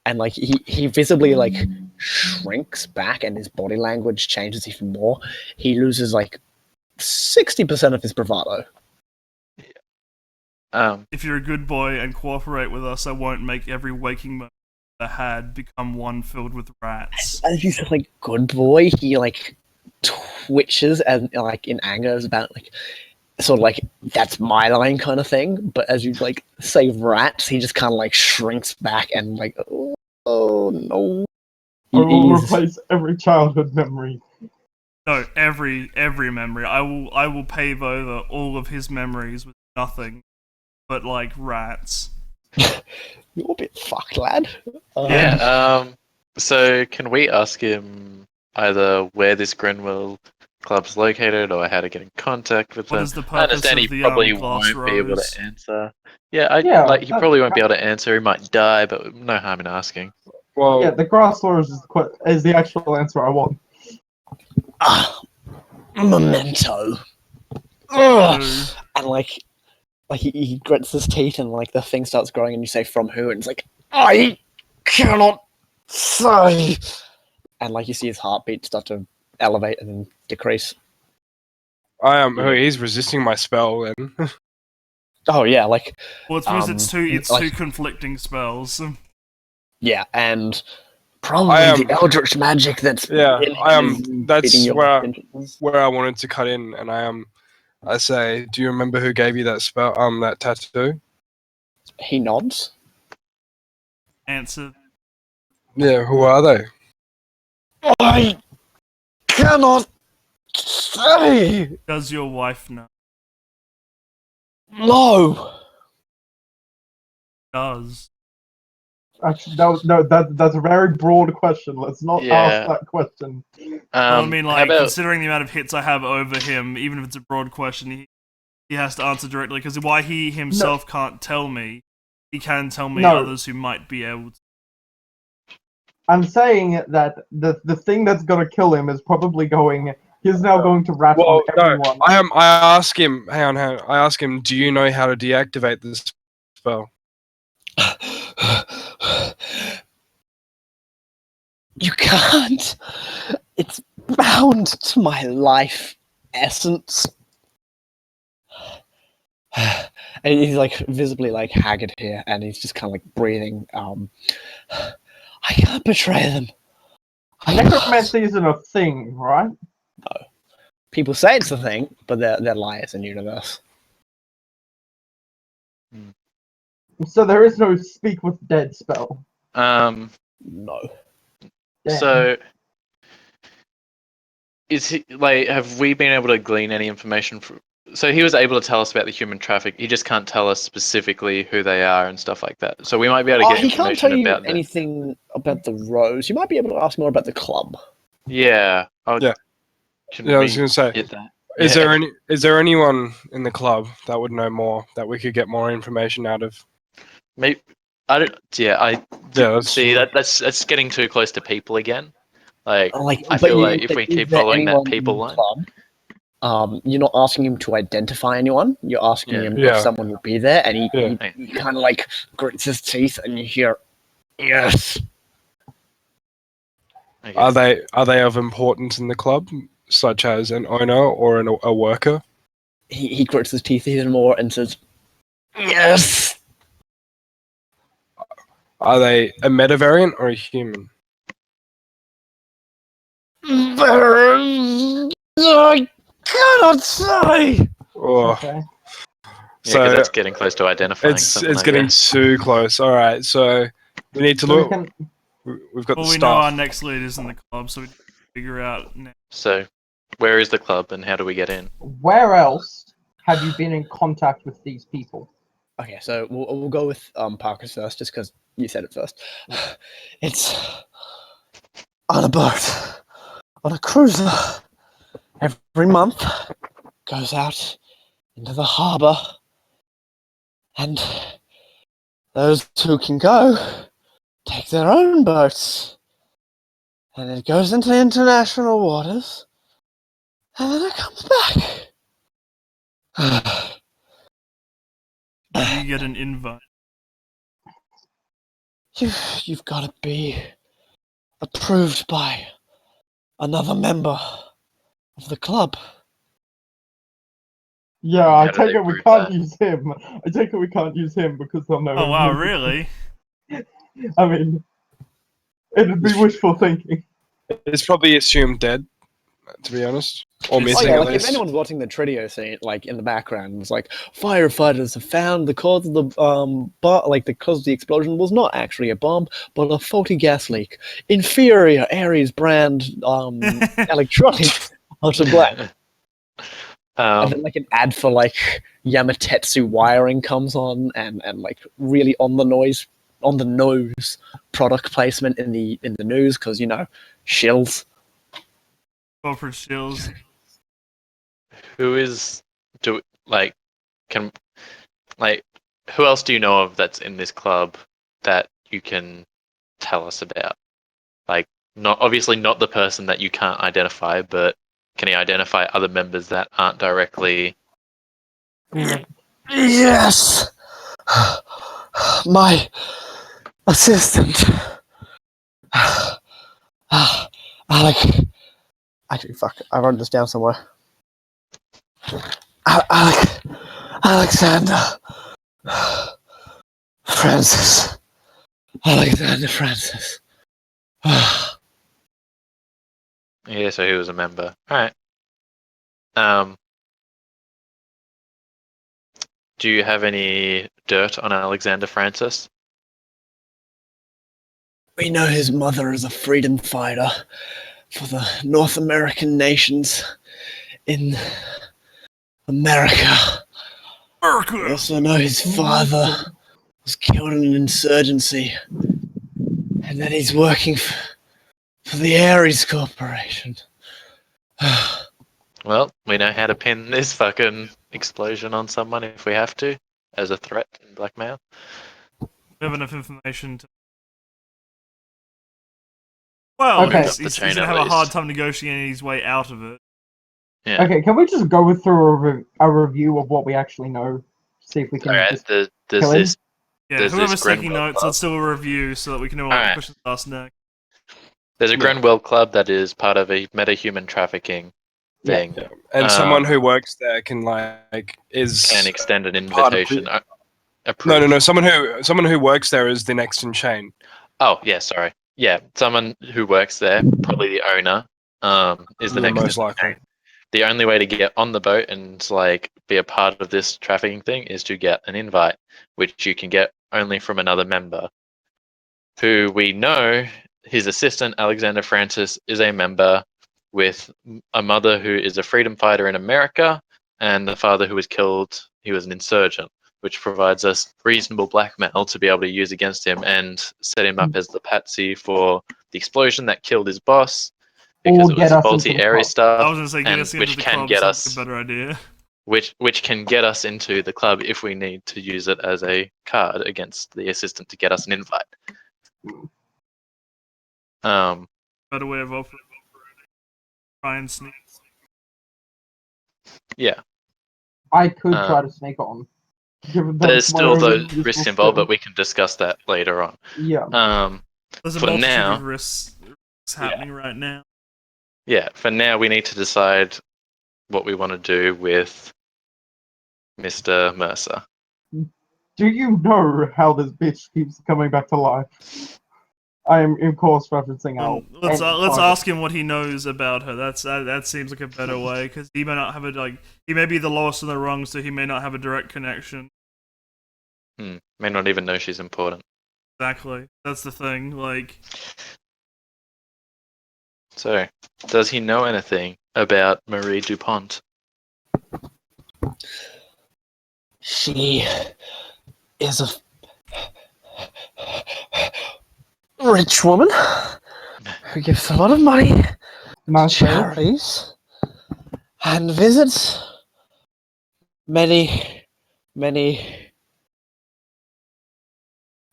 and like he visibly like shrinks back, and his body language changes even more. He loses like 60% of his bravado. If you're a good boy and cooperate with us, I won't make every waking moment I had become one filled with rats. As he's like good boy, he like twitches and like in anger about like sort of like that's my line kind of thing. But as you like say rats, he just kind of like shrinks back and like oh no. I will replace every childhood memory. No, every memory. I will pave over all of his memories with nothing but like rats. You're a bit fucked, lad. So can we ask him either where this Grenwell club's located or how to get in contact with them? What is the I purpose understand of he the probably glass won't be able rose? to answer. He probably won't be able to answer. He might die, but no harm in asking. well. Yeah, the grass rose is the actual answer I want. Memento. Ugh. And like he grits his teeth, and like the thing starts growing, and you say from who, and it's like I cannot say. And like you see his heartbeat start to elevate and then decrease. He's resisting my spell then. Oh yeah, like Well, it's because it's two conflicting spells. yeah, and probably the eldritch magic that's that's where I wanted to cut in, and I say, do you remember who gave you that spell? That tattoo. He nods. Answer. Yeah, who are they? I cannot say. Does your wife know? No. Does. Actually, that's a very broad question. Let's not ask that question. Well, I mean, like, considering the amount of hits I have over him, even if it's a broad question, he has to answer directly, because why he himself can't tell me, he can tell me others who might be able to. I'm saying that the thing that's gonna kill him is probably going. He's now going to rat on everyone. No, I ask him. Hang on. I ask him. Do you know how to deactivate this spell? You can't. It's bound to my life essence. And he's like visibly like haggard here, and he's just kind of like breathing. I can't betray them. Necromancy isn't a thing, right? No. People say it's a thing, but they're liars in universe. So there is no speak with dead spell. No. Damn. So, is he like? Have we been able to glean any information from? So he was able to tell us about the human traffic. He just can't tell us specifically who they are and stuff like that. So we might be able to get He can't tell information you about anything about the Rose. You might be able to ask more about the club. Yeah. Yeah. Can I we was going to say, get that? is there anyone in the club that would know more that we could get more information out of? Maybe I don't. Yeah, that's see that's getting too close to people again. Like I but feel you- like if we is keep there following that anyone in people the line, club? You're not asking him to identify anyone. You're asking him Yeah. if someone will be there, and he Yeah. kind of like grits his teeth, and you hear, "Yes." I Are guess. they of importance in the club, such as an owner or a worker? He grits his teeth even more and says, "Yes." Are they a meta variant or a human? I cannot say. Oh, Okay. Yeah, so because that's getting close to identifying it's someone. I getting guess. too close. All right, so we need to So we look. can. We've got Well, the we know our staff. next lead is in the club, so we need to figure out. So, where is the club and how do we get in? Where else have you been in contact with these people? Okay, so we'll go with Parker's first, just because you said it first. It's on a boat, on a cruiser. Every month, goes out into the harbour, and those who can go take their own boats, and it goes into international waters, and then it comes back. Do you get an invite? You've got to be approved by another member of the club. Yeah, How I do take they it we prove can't that? use him. I take it we can't use him because they'll know. Oh wow, really? I mean, it'd be wishful thinking. It's probably assumed dead, to be honest, or Oh, missing Oh yeah, at like if least. anyone's watching the Tritio scene, like in the background, it's like firefighters have found the cause of the the cause of the explosion was not actually a bomb, but a faulty gas leak. Inferior Ares brand electronics are to blame. And then like an ad for like Yamatetsu wiring comes on, and like really on the nose product placement in the news because shills. Corporate shills. Who is can who else do you know of that's in this club that you can tell us about? Like, not obviously not the person that you can't identify, but can you identify other members that aren't directly? Yes, my assistant. Alec. Actually, fuck. I wrote this down somewhere. Alexander Francis. Alexander Francis. Yeah, so he was a member. All right. Do you have any dirt on Alexander Francis? We know his mother is a freedom fighter for the North American nations in America. We also know his father was killed in an insurgency, and that he's working for the Ares Corporation. Well, we know how to pin this fucking explosion on someone if we have to, as a threat and blackmail. We have enough information to. Well, Okay. he's going to have a hard time negotiating his way out of it. Yeah. Okay, can we just go through a review of what we actually know? See if we can. All right. Just There's kill him? this Yeah, there's whoever's this taking Grenwell notes, Club. let's do a review so that we can know what Alright. questions to ask next. There's a Grenwell Club that is part of a meta-human trafficking thing. Yeah. And someone who works there can is Can extend an part of invitation. the- Approved. no. Someone who works there is the next in chain. Oh, yeah, sorry. Yeah, someone who works there, probably the owner, is the Yeah, next most in likely. line. The only way to get on the boat and be a part of this trafficking thing is to get an invite, which you can get only from another member, who we know his assistant Alexander Francis is a member with a mother who is a freedom fighter in America and the father who was killed. He was an insurgent, which provides us reasonable blackmail to be able to use against him and set him up as the patsy for the explosion that killed his boss, because Or it get was us into faulty the area club. stuff, I was gonna say, get and us into which the can club get sounds us like a better idea. which can get us into the club if we need to use it as a card against the assistant to get us an invite. Better way of offering. Try and sneak. Yeah. I could try to sneak on. There's still those risks involved, but we can discuss that later on. Yeah. There's a For multitude now- of risks happening right now. Yeah, for now we need to decide what we want to do with Mr. Mercer. Do you know how this bitch keeps coming back to life? I am, of course, referencing out. Let's ask him what he knows about her. That seems like a better way, because he may not have he may be the lowest in the rung, so he may not have a direct connection. May not even know she's important. Exactly, that's the thing. So, does he know anything about Marie Dupont? She is a rich woman who gives a lot of money to Nice face. charities and visits many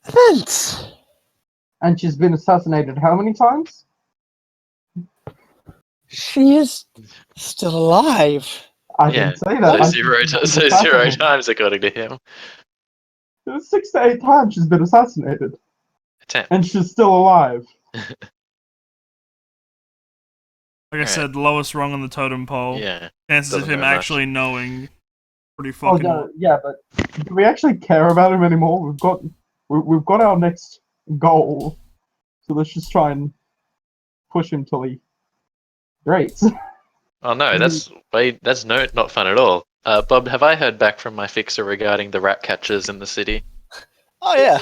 events. And she's been assassinated how many times? She is still alive. I Yeah, didn't say that. So zero times according to him. 6 to 8 times she's been assassinated. 10. And she's still alive. Like I said, lowest rung on the totem pole. Yeah. Chances of doesn't him know much. actually knowing pretty Oh fucking. no, yeah, but do we actually care about him anymore? We've got our next goal, so let's just try and push him till he breaks. Oh no, that's not fun at all. Bob, have I heard back from my fixer regarding the rat catchers in the city? Oh yeah.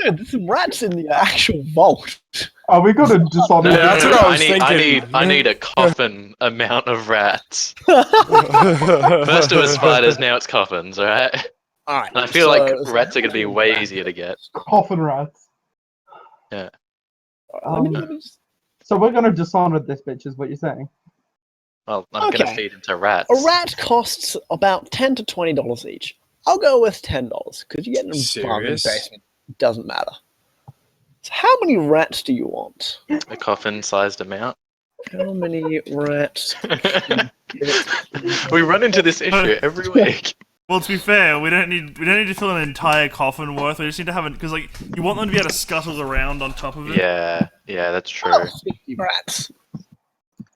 Yeah, there's some rats in the actual vault. Are we gonna dishonor? Yeah, that's what I was thinking. I need a coffin amount of rats. First it was spiders, now it's coffins, alright? Alright. And I feel like rats are going to be way easier to get. Coffin rats. Yeah. So we're gonna dishonor this bitch, is what you're saying? Well, I'm going to Okay. feed into rats. A rat costs about $10 to $20 each. I'll go with $10 because you get in a bargain Serious? basement. It doesn't matter. So how many rats do you want? A coffin-sized amount. How many rats? We run into this issue every week. Well, to be fair, we don't need to fill an entire coffin worth. We just need to have it because you want them to be able to scuttle around on top of it. Yeah, that's true. Oh, 60 rats.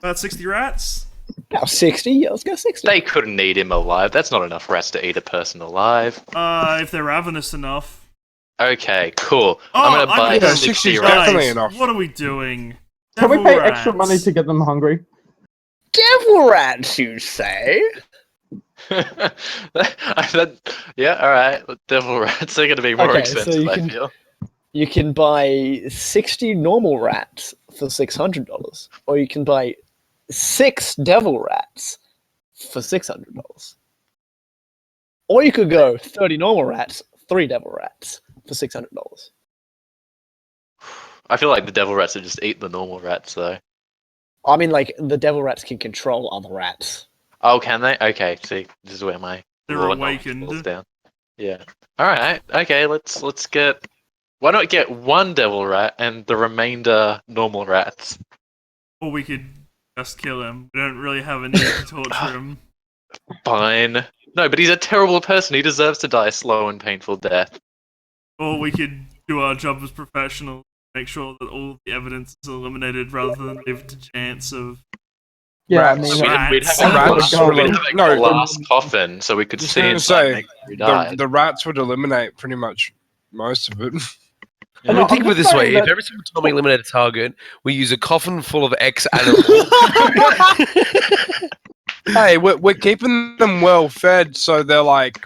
About 60 rats. About 60. Yeah, let's go 60. They couldn't eat him alive. That's not enough rats to eat a person alive. If they're ravenous enough. Okay, cool. Oh, I'm going to buy yeah, 60 60 rats. definitely Guys, enough. what are we doing? Can we Devil pay extra rats. money to get them hungry? Devil rats, you say? Yeah, alright. Devil rats are going to be more Okay, so expensive, you I can- feel. You can buy 60 normal rats for $600, or you can buy 6 devil rats for $600. Or you could go 30 normal rats, 3 devil rats for $600. I feel like the devil rats would just eat the normal rats, though. I mean, like, the devil rats can control other rats. Oh, can they? Okay, see, this is where my They're lore knowledge awakened. falls down. Yeah. Alright, okay, let's get... Why not get one devil rat and the remainder normal rats? Or we could just kill him. We don't really have a need to torture him. Fine. No, but he's a terrible person. He deserves to die a slow and painful death. Or we could do our job as professionals, make sure that all the evidence is eliminated rather than leave it to chance of. Yeah, I Rats. mean, We'd have Rats a would glass coffin so we could Just see gonna inside say, and make sure he died. the rats would eliminate pretty much most of it. I No, mean, think I'm of it just this way: saying if that- every single time we eliminate a target, we use a coffin full of X animal. Hey, we're keeping them well fed, so they're like,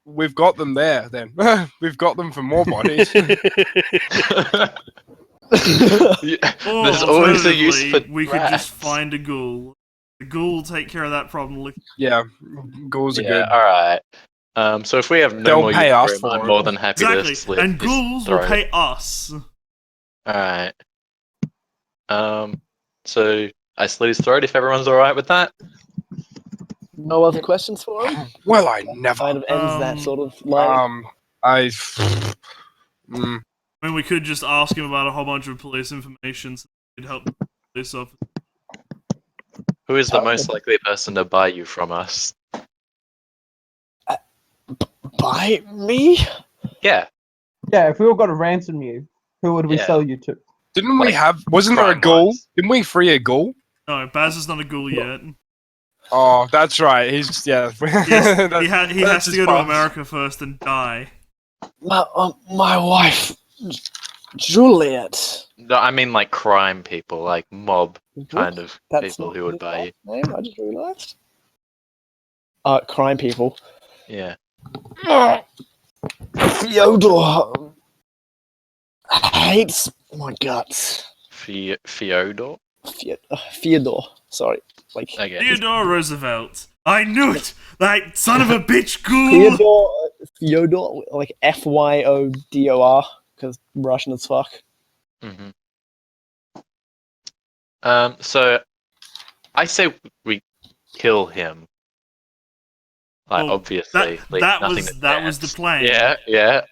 we've got them there. Then we've got them for more bodies. Yeah, Or there's always a use for alternatively, we could rats. just find a ghoul. The ghoul will take care of that problem. Yeah, ghouls are Yeah, good. alright. So if we have no They'll more pay use us for him, for I'm it. more than happy Exactly, to slit and his ghouls will throat. pay us. Alright. So I slit his throat if everyone's alright with that. No other questions for him? Well, I never. Kind of ends that Um, sort of line. I. I mean, we could just ask him about a whole bunch of police information so it could help the police officer. Who is the Oh. most likely person to buy you from us? By me? Yeah. Yeah, if we all got to ransom you, who would we Yeah. sell you to? Didn't we Like, have? Wasn't there a ghoul? crime-wise. Didn't we free a ghoul? No, Baz is not a ghoul yet. Oh, that's right. He's yeah. Yes, he has that's to his go to path. America first and die. My wife, Juliet. No, I mean like crime people, like mob kind of That's people not who would his buy you. last name, I just realised. Crime people. Yeah. Fyodor hates my guts. Fyodor? Fyodor. Sorry. Like Okay. Theodore Roosevelt. I knew it! That son of a bitch ghoul! Fyodor, like Fyodor, because Russian as fuck. hmm So I say we kill him. Like Well, obviously, leave that nothing was to that was the chance. plan. Yeah.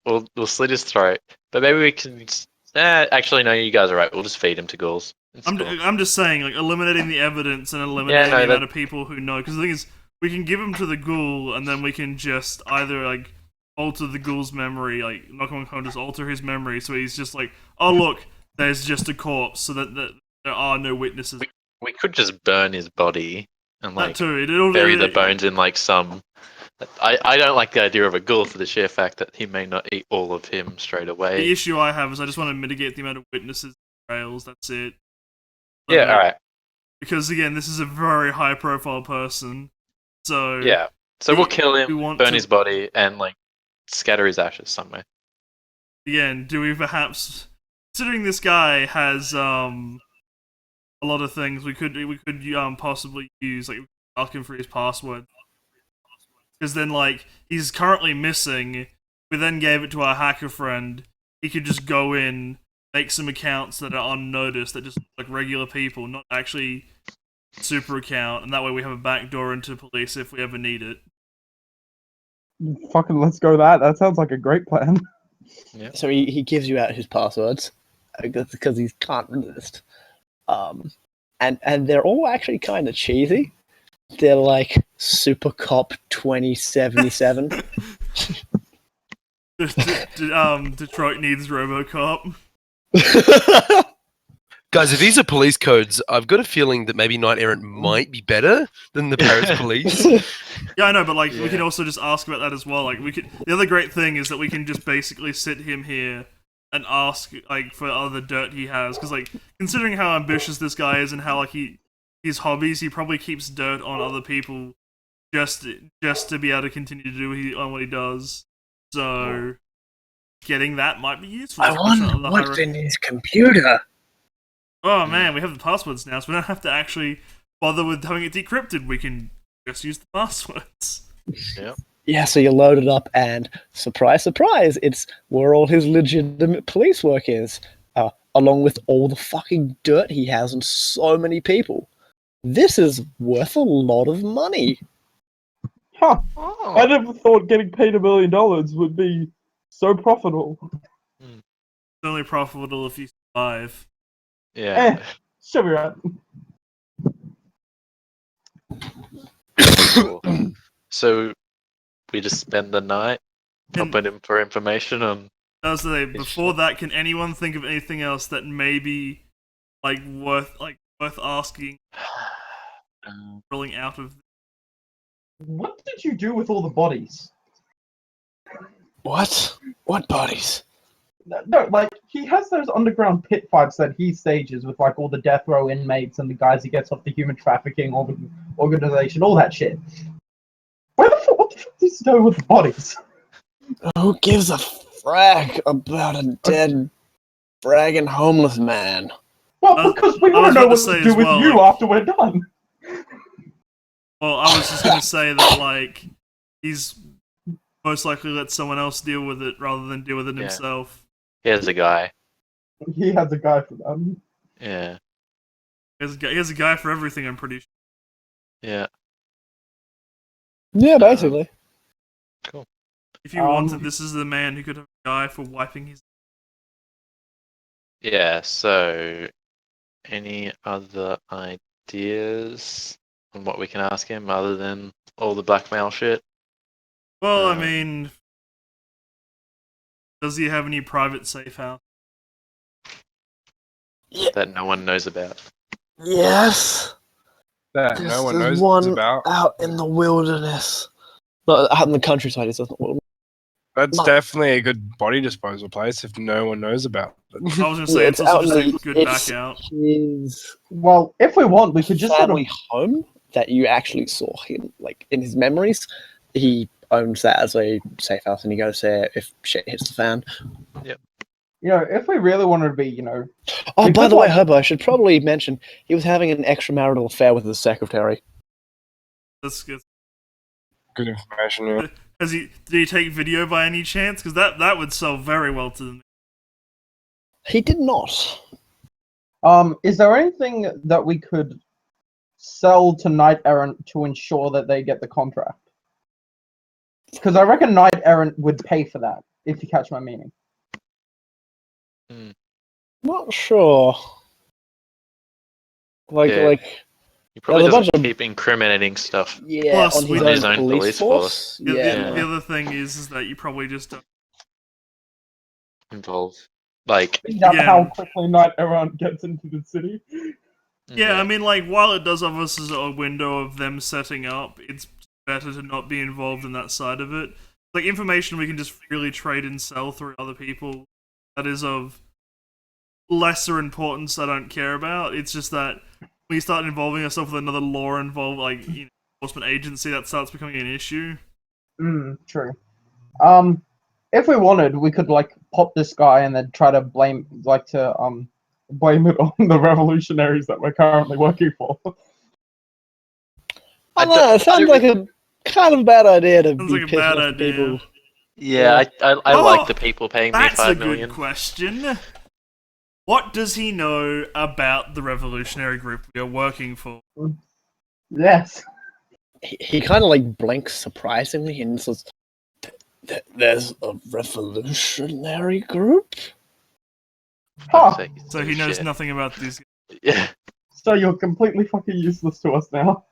We'll slit his throat, but maybe we can. Actually, no. You guys are right. We'll just feed him to ghouls. It's cool. I'm just saying, like, eliminating the evidence and eliminating no, the amount that- of people who know. Because the thing is, we can give him to the ghoul, and then we can just either, like, alter the ghoul's memory, like, knock on just alter his memory, so he's just like, oh, look, there's just a corpse, so that there are no witnesses. We could just burn his body and That like too. bury the bones in like some. I don't like the idea of a ghoul for the sheer fact that he may not eat all of him straight away. The issue I have is I just want to mitigate the amount of witnesses and trails. That's it. Yeah, all right. Because again, this is a very high-profile person, so Yeah. So we'll kill we him, want burn to- his body, and like scatter his ashes somewhere. Again, do we perhaps, considering this guy has a lot of things, we could possibly use, like, ask him for his password. Because then, like, he's currently missing. We then gave it to our hacker friend. He could just go in, make some accounts that are unnoticed, that just look like regular people, not actually super account, and that way we have a backdoor into police if we ever need it. Fucking let's go that. That sounds like a great plan. So he gives you out his passwords because he can't resist. And they're all actually kind of cheesy. They're like Super Cop 2077. Detroit needs RoboCop. Guys, if these are police codes, I've got a feeling that maybe Knight Errant might be better than the Paris police. Yeah, I know, but like we Yeah. can also just ask about that as well. Like we could. The other great thing is that we can just basically sit him here and ask like for other dirt he has, because like considering how ambitious this guy is and how like his hobbies, he probably keeps dirt on other people just to be able to continue to do on what he does. So getting that might be useful. I especially wonder on the what's high- in his computer. Oh man, we have the passwords now, so we don't have to actually bother with having it decrypted. We can just use the passwords. Yeah, so you load it up, and surprise, surprise, it's where all his legitimate police work is, along with all the fucking dirt he has on so many people. This is worth a lot of money. Huh. Oh. I never thought getting paid $1 million would be so profitable. It's only profitable if you survive. Yeah. Should be right. Cool. So we just spend the night open him for information on. Before that, can anyone think of anything else that may be worth asking? Rolling out of. What did you do with all the bodies? What? What bodies? No, like, he has those underground pit fights that he stages with, like, all the death row inmates and the guys he gets off the human trafficking organization, all that shit. What the fuck does he do with the bodies? Who gives a frag about a dead, bragging homeless man? Well, because we want to know what to do with you after we're done. Well, I was just gonna say that, he's most likely let someone else deal with it rather than deal with it himself. He has a guy. He has a guy for them. Yeah. He has a guy for everything, I'm pretty sure. Yeah. Yeah, basically. Cool. If you wanted, this is the man who could have a guy for wiping his... Yeah, so... Any other ideas on what we can ask him other than all the blackmail shit? Well, I mean... Does he have any private safe house? That no one knows about. Yes. That no one knows one about. Out in the wilderness. Not out in the countryside, it's not wilderness. That's definitely a good body disposal place if no one knows about it. I was gonna say, it's also just a good back out. Well, if we want, we could just family home that you actually saw him, in his memories. He owns that as a safe house, and he goes there if shit hits the fan. Yep. If we really wanted to be, Oh, by the way, Herbo, I should probably mention he was having an extramarital affair with his secretary. That's good. Good information, yeah. Did he take video by any chance? Because that would sell very well to them. He did not. Is there anything that we could sell to Knight Errant to ensure that they get the contract? Because I reckon Knight Errant would pay for that, if you catch my meaning. Not sure. He probably doesn't keep incriminating stuff. Yeah, Plus, on his own police force. The other thing is that you probably just don't involve. How quickly Knight Errant gets into the city. Yeah, I mean, while it does offer us a window of them setting up, it's better to not be involved in that side of it. Information we can just freely trade and sell through other people that is of lesser importance I don't care about. It's just that when you start involving yourself with another law-involved, enforcement agency, that starts becoming an issue. True. If we wanted, we could, pop this guy and then try to blame it on the revolutionaries that we're currently working for. I don't know, it sounds like a kind of bad idea to be pissing off people. Yeah, I like the people paying me $5 million. That's a good question. What does he know about the revolutionary group we are working for? Yes. He kind of blinks surprisingly and says, "There's a revolutionary group?" Huh. So he knows nothing about these guys. Yeah. So you're completely fucking useless to us now.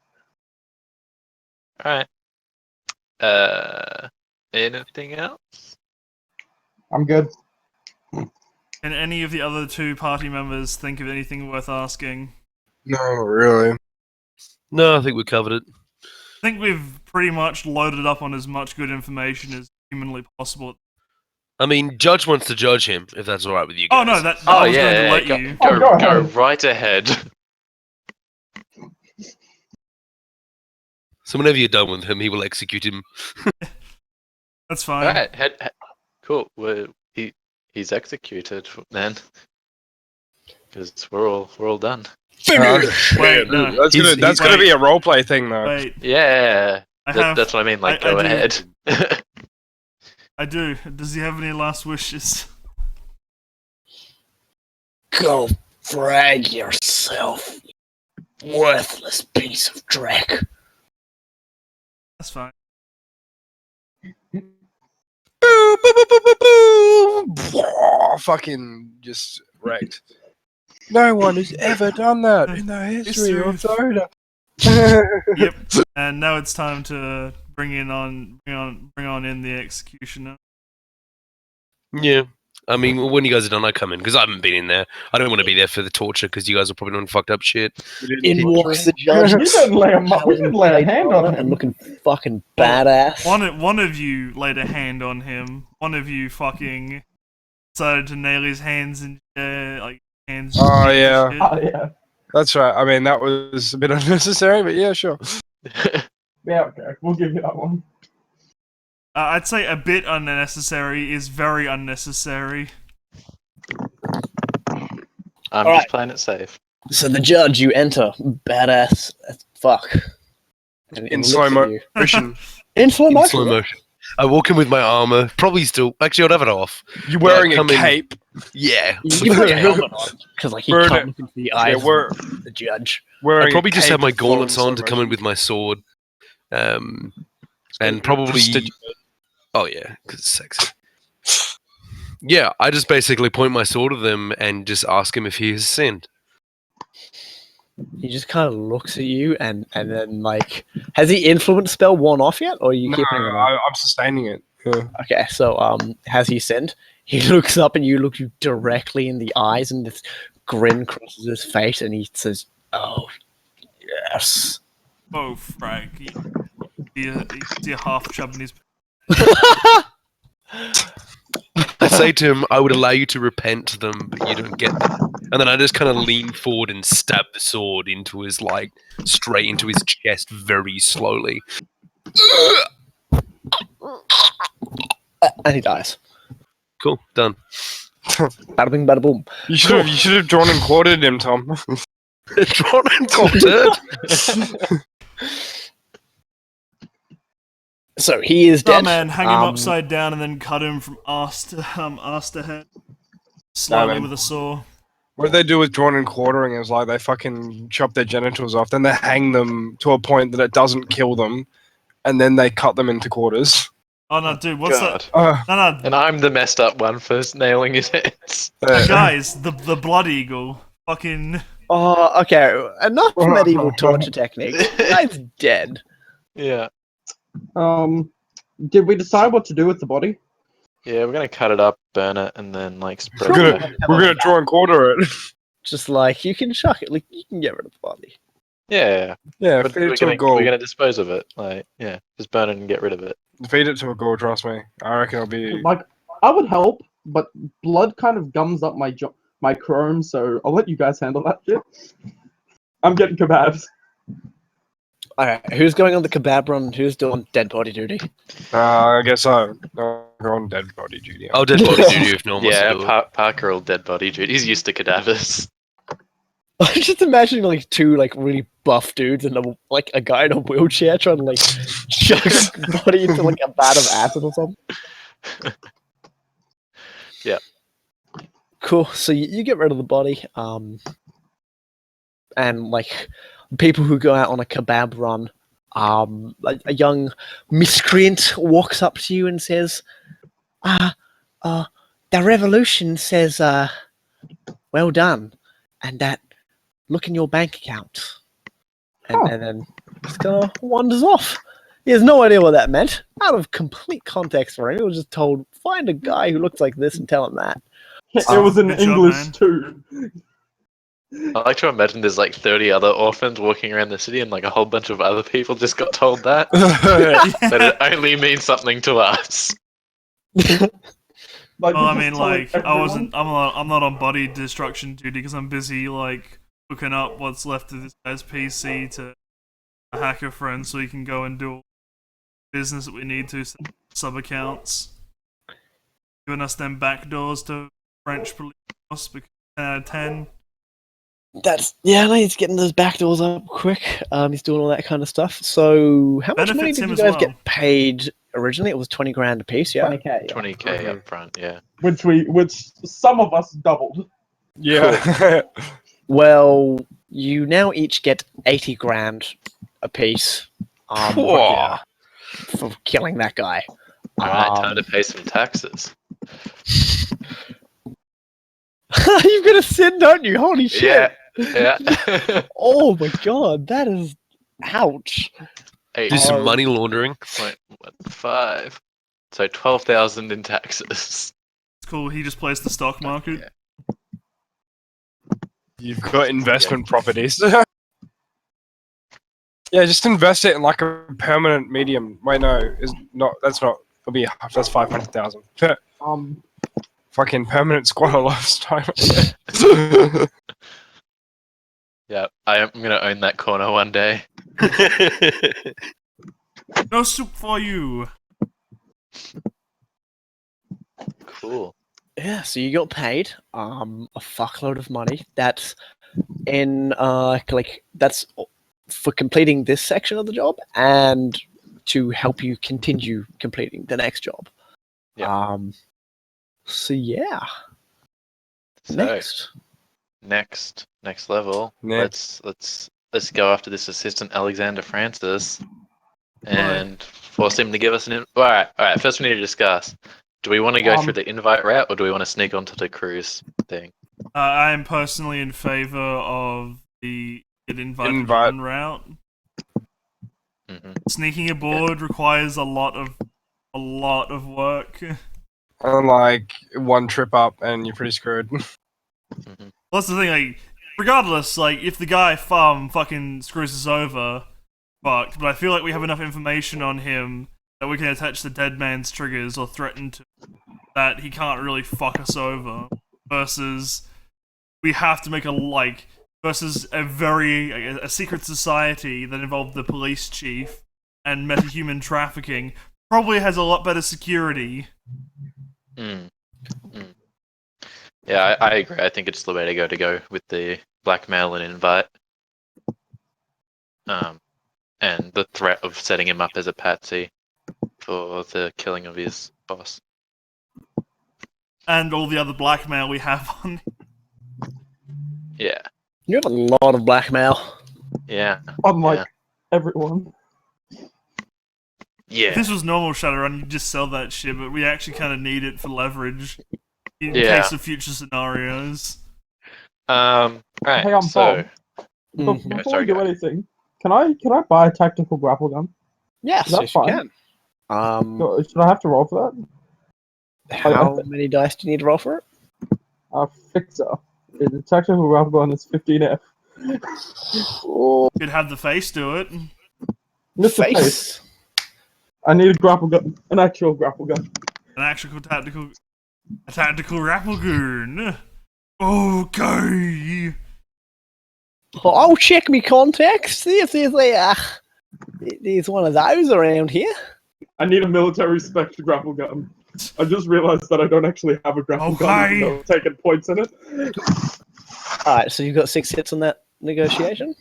Alright. Anything else? I'm good. Can any of the other two party members think of anything worth asking? No, really. No, I think we covered it. I think we've pretty much loaded up on as much good information as humanly possible. I mean, Judge wants to judge him, if that's alright with you guys. Oh no, that I was going to let you. Go right ahead. So whenever you're done with him, he will execute him. That's fine. Alright, cool. He's executed then, because we're all done. Finish! Wait, no. That's gonna be a roleplay thing, though. Wait. Yeah, that's what I mean. Go ahead. I do. Does he have any last wishes? Go frag yourself, worthless piece of dreck. That's fine. Boo, boo, boo, boo, boo, boo. Fucking just wrecked. No one has ever done that in the history of Soda. Yep. And now it's time to bring on in the executioner. Yeah. I mean, when you guys are done, I come in because I haven't been in there. I don't want to be there for the torture because you guys are probably doing fucked up shit. In walks the judge. You didn't lay a hand on and him. looking fucking Well, badass. One of you laid a hand on him. One of you fucking decided to nail his hands in like hands. Oh, and yeah. shit. Oh yeah. That's right. I mean, that was a bit unnecessary, but yeah, sure. Yeah, okay. We'll give you that one. I'd say a bit unnecessary is very unnecessary. I'm All just right. playing it safe. So the judge, you enter, badass as fuck. And In looks slow at you. motion. In slow In motion. slow motion. I walk in with my armor, probably still. Actually, I'd have it off. You're wearing a come in- cape. Yeah. You put your helmet on because like he Burn can't it. look into the Yeah, eyes we're of the judge. wearing I'd probably a just cape have my and follow gauntlets in on slow to come in motion. with my sword. And You're probably. prestigious. Oh, yeah, because it's sexy. Yeah, I just basically point my sword at them and just ask him if he has sinned. He just kind of looks at you and then like, has the influence spell worn off yet, or are you No, keeping it on? I'm sustaining it. Yeah. Okay, so has he sinned? He looks up and you look you directly in the eyes, and this grin crosses his face, and he says, "Oh, yes." Oh, Frank. You see a half chub in his. I say to him, I would allow you to repent to them, but you don't get them. And then I just kind of lean forward and stab the sword into his, like, straight into his chest very slowly. And he dies. Cool, done. Bada bing, bada boom. You should have drawn and quartered him, Tom. Drawn and quartered. So he is dead. Oh man, hang him upside down and then cut him from arse to head. Slowly man. with a saw. What they do with drawn and quartering is like they fucking chop their genitals off, then they hang them to a point that it doesn't kill them, and then they cut them into quarters. Oh no, dude, what's God. that? No, And I'm the messed up one for nailing his hands. guys, the blood eagle. Fucking. Oh, okay. Enough medieval torture techniques. The guy's dead. Yeah. Did we decide what to do with the body? Yeah, we're gonna cut it up, burn it, and then like spread We're it. gonna draw and quarter it. Just like you can chuck it, like you can get rid of the body. Yeah. Yeah, But feed we're it to a gonna, ghoul. we're gonna dispose of it. Like, yeah, just burn it and get rid of it. Feed it to a ghoul, trust me. I reckon it'll be. Like, I would help, but blood kind of gums up my chrome, so I'll let you guys handle that shit. I'm getting kebabs. Alright, who's going on the kebab run? Who's doing dead body duty? I guess I'll go on dead body duty. I'll dead body duty if no one wants Yeah, to do it. Parker will dead body dude. He's used to cadavers. I'm just imagining like two like really buff dudes and a guy in a wheelchair trying to like chuck his body into like a vat of acid or something. Yeah. Cool. So you get rid of the body, and like people who go out on a kebab run, a young miscreant walks up to you and says, the revolution says, well done, and that look in your bank account. And then just kind of wanders off. He has no idea what that meant. Out of complete context for him. He was just told, find a guy who looks like this and tell him that. It was in Good job, English man. too. I like to imagine there's like 30 other orphans walking around the city, and like a whole bunch of other people just got told that. But it only means something to us. Like, Well, I just mean, telling like, everyone. I'm not on body destruction duty because I'm busy, like, hooking up what's left of this guy's PC to a hacker friend so he can go and do all the business that we need to, sub accounts. Giving us them backdoors to French police because 10 out of 10. I know he's getting those back doors up quick. He's doing all that kind of stuff. So how much money Benefits did him you as guys well. get paid originally? It was 20 grand a piece, yeah? 20k. 20k up front, yeah. Which some of us doubled. Yeah. Well, you now each get 80 grand a piece Whoa. for killing that guy. Alright, time to pay some taxes. You've got a sin, don't you? Holy shit. Yeah. Yeah. Oh my god, that is... Ouch. Eight Do some money laundering. point five. So 12,000 in taxes. It's cool. He just plays the stock market. Yeah. You've got investment properties. Yeah, just invest it in like a permanent medium. Wait, no, is not. That's not. It'll be that's 500,000. Fucking permanent squatter lifestyle. Yeah, I'm gonna own that corner one day. No soup for you. Cool. Yeah, so you got paid a fuckload of money. That's in that's for completing this section of the job and to help you continue completing the next job. Yeah. So yeah. So, Next. next level. Next. Let's go after this assistant Alexander Francis and force him to give us an. All right. First, we need to discuss. Do we want to go through the invite route, or do we want to sneak onto the cruise thing? I am personally in favor of the invite route. Mm-hmm. Sneaking aboard requires a lot of work. And like one trip up, and you're pretty screwed. Mm-hmm. Well, that's the thing. Like, regardless, like if the guy fucking screws us over, fucked. But I feel like we have enough information on him that we can attach the dead man's triggers or threaten to that he can't really fuck us over. Versus, we have to make versus a secret society that involved the police chief and metahuman trafficking probably has a lot better security. Yeah, I agree. I think it's the way to go with the blackmail and invite. And the threat of setting him up as a patsy for the killing of his boss. And all the other blackmail we have on. Yeah. You have a lot of blackmail. Yeah. Unlike everyone. Yeah. If this was normal Shadowrun, you'd just sell that shit, but we actually kind of need it for leverage in Yeah. case of future scenarios. Right. Hey, I'm so. Bob. Before sorry, we do go. anything, can I buy a tactical grapple gun? Yes, Is that yes you fine? can. Should I have to roll for that? How many dice do you need to roll for it? Fixer. The tactical grapple gun is 15F. Could have the face do it. Mr. Face. Face. I need a grapple gun. An actual grapple gun. An actual tactical grapple gun. Okay. I'll check me contacts, see if there's one of those around here. I need a military spec grapple gun. I just realized that I don't actually have a grapple gun, even though I've taken points in it. Alright, so you've got 6 hits on that negotiation?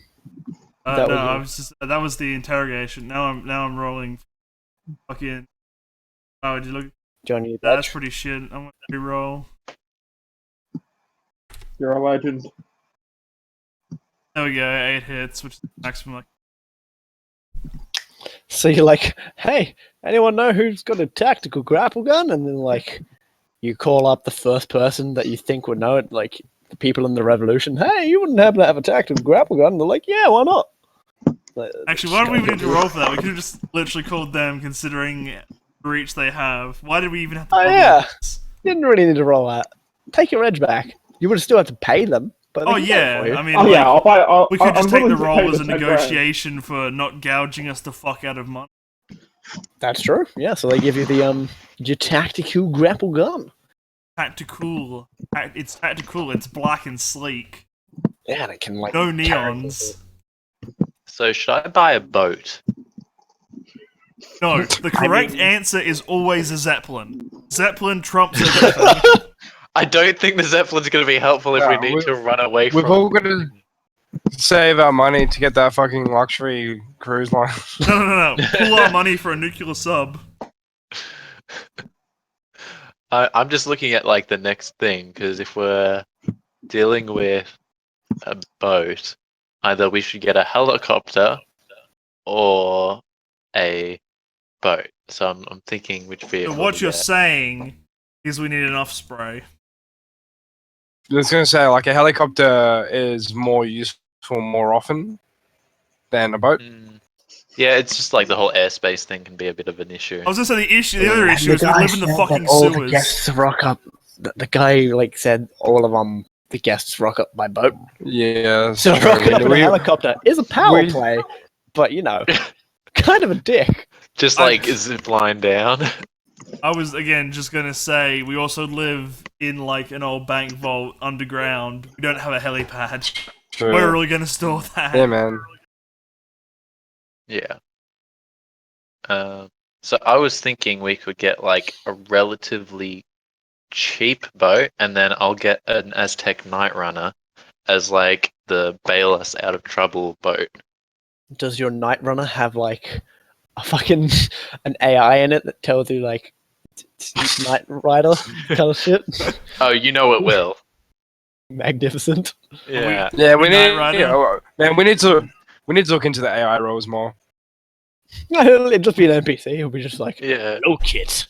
That was the interrogation. Now I'm rolling. Fucking. Oh, did you look? John, you That's pretty shit. I'm gonna re-roll. You're a legend. There we go. 8 hits, which is maximum. So you're like, hey, anyone know who's got a tactical grapple gun? And then you call up the first person that you think would know it, like the people in the revolution. Hey, you wouldn't happen to have a tactical grapple gun? And they're like, yeah, why not? Actually, why do we even need to roll for that? We could have just literally called them, considering the reach they have. Why did we even have to? Oh yeah, you didn't really need to roll that. Take your edge back. You would still have to pay them. But I mean, we could just take the roll as a negotiation for not gouging us the fuck out of money. That's true. Yeah, so they give you the your tactical grapple gun. Tactical. It's tactical. It's black and sleek. Yeah, and it can no neons. So should I buy a boat? No, the correct answer is always a Zeppelin. Zeppelin trumps everything. I don't think the Zeppelin's going to be helpful if we need to run away from. We've all got to save our money to get that fucking luxury cruise line. No. Pull our money for a nuclear sub. I'm just looking at the next thing, because if we're dealing with a boat, either we should get a helicopter or a boat. So I'm thinking which vehicle. So what you're saying is we need an off spray. I was going to say, a helicopter is more useful more often than a boat. Yeah, it's just the whole airspace thing can be a bit of an issue. I was going to say the other issue is we live in the fucking sewers. The guests rock up the guy like said all of the guests rock up by boat. Yeah. So sorry, rocking up in a helicopter is a power we- play, but kind of a dick. Just like zip line down. I was again just gonna say we also live in like an old bank vault underground. We don't have a helipad. True. Where are we gonna store that? Yeah, man. Yeah. So I was thinking we could get like a relatively cheap boat, and then I'll get an Aztec Night Runner as like the bail us out of trouble boat. Does your Night Runner have like a fucking an AI in it that tells you like it's Night Rider kind of shit? Oh, you know it will. Magnificent. Yeah. Yeah, we Night need. Rider? Yeah, man, we need to look into the AI roles more. It'll just be an NPC. It'll be just like, Yeah. no kit.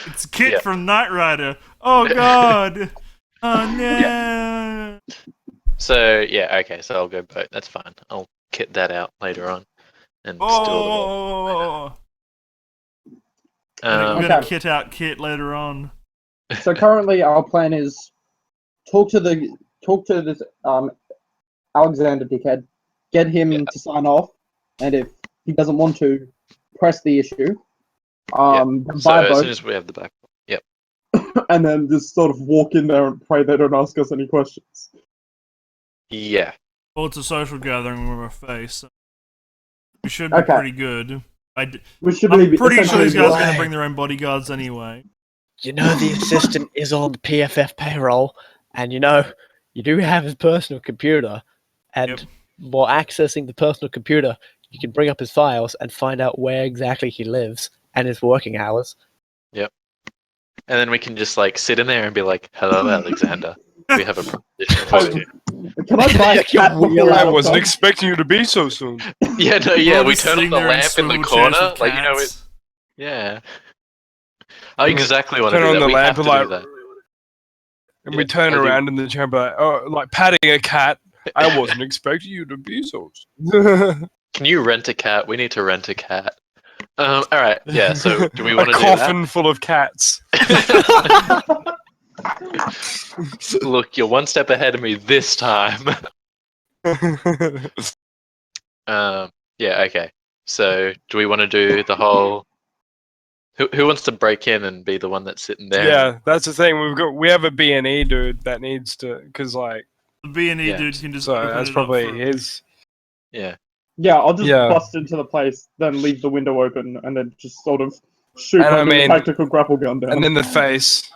It's Kit Yeah. from Knight Rider. Oh god. Oh no. So yeah, okay. So I'll go boat. That's fine. I'll kit that out later on and steal the boat. Oh. I'm Um, gonna kit out Kit later on. So currently, our plan is talk to this Alexander dickhead, get him to sign off, and if he doesn't want to, press the issue. So Buy a as boat, soon as we have the back. Yep. and then just sort of walk in there and pray they don't ask us any questions. Yeah. Well, it's a social gathering with a face. So we should be Okay. pretty good. We should I'm be pretty sure essentially these guys are Right. going to bring their own bodyguards anyway. The assistant is on the PFF payroll, and you do have his personal computer, and Yep. while accessing the personal computer, you can bring up his files and find out where exactly he lives and his working hours. And then we can just like sit in there and be like, "Hello, Alexander. We have a proposition for you." Can I buy a Like your cat before wheel I I walk wasn't on? expecting you to be so soon. Yeah, no, We're yeah. all We just turn on sitting the there lamp in the swivel chairs corner, with like you know it. cats. Yeah. I exactly want to Turn do on that. the We lamp have and to like, do that. and Yeah, we turn I do. around in the chair, and be like, oh, like patting a cat. I wasn't expecting you to be so soon. Can you rent a cat? We need to rent a cat. All right. Yeah. So do we want a to do coffin full of cats. that? Look, you're one step ahead of me this time. Yeah. Okay. So do we want to do the whole? Who wants to break in and be the one that's sitting there? Yeah, that's the thing. We have a B&E dude that needs to, because like, The B&E Yeah. dude can just so open that's it probably up for his. Yeah. Yeah, I'll just Yeah. bust into the place, then leave the window open, and then just sort of shoot And I like a mean- tactical grapple gun down. And then the face.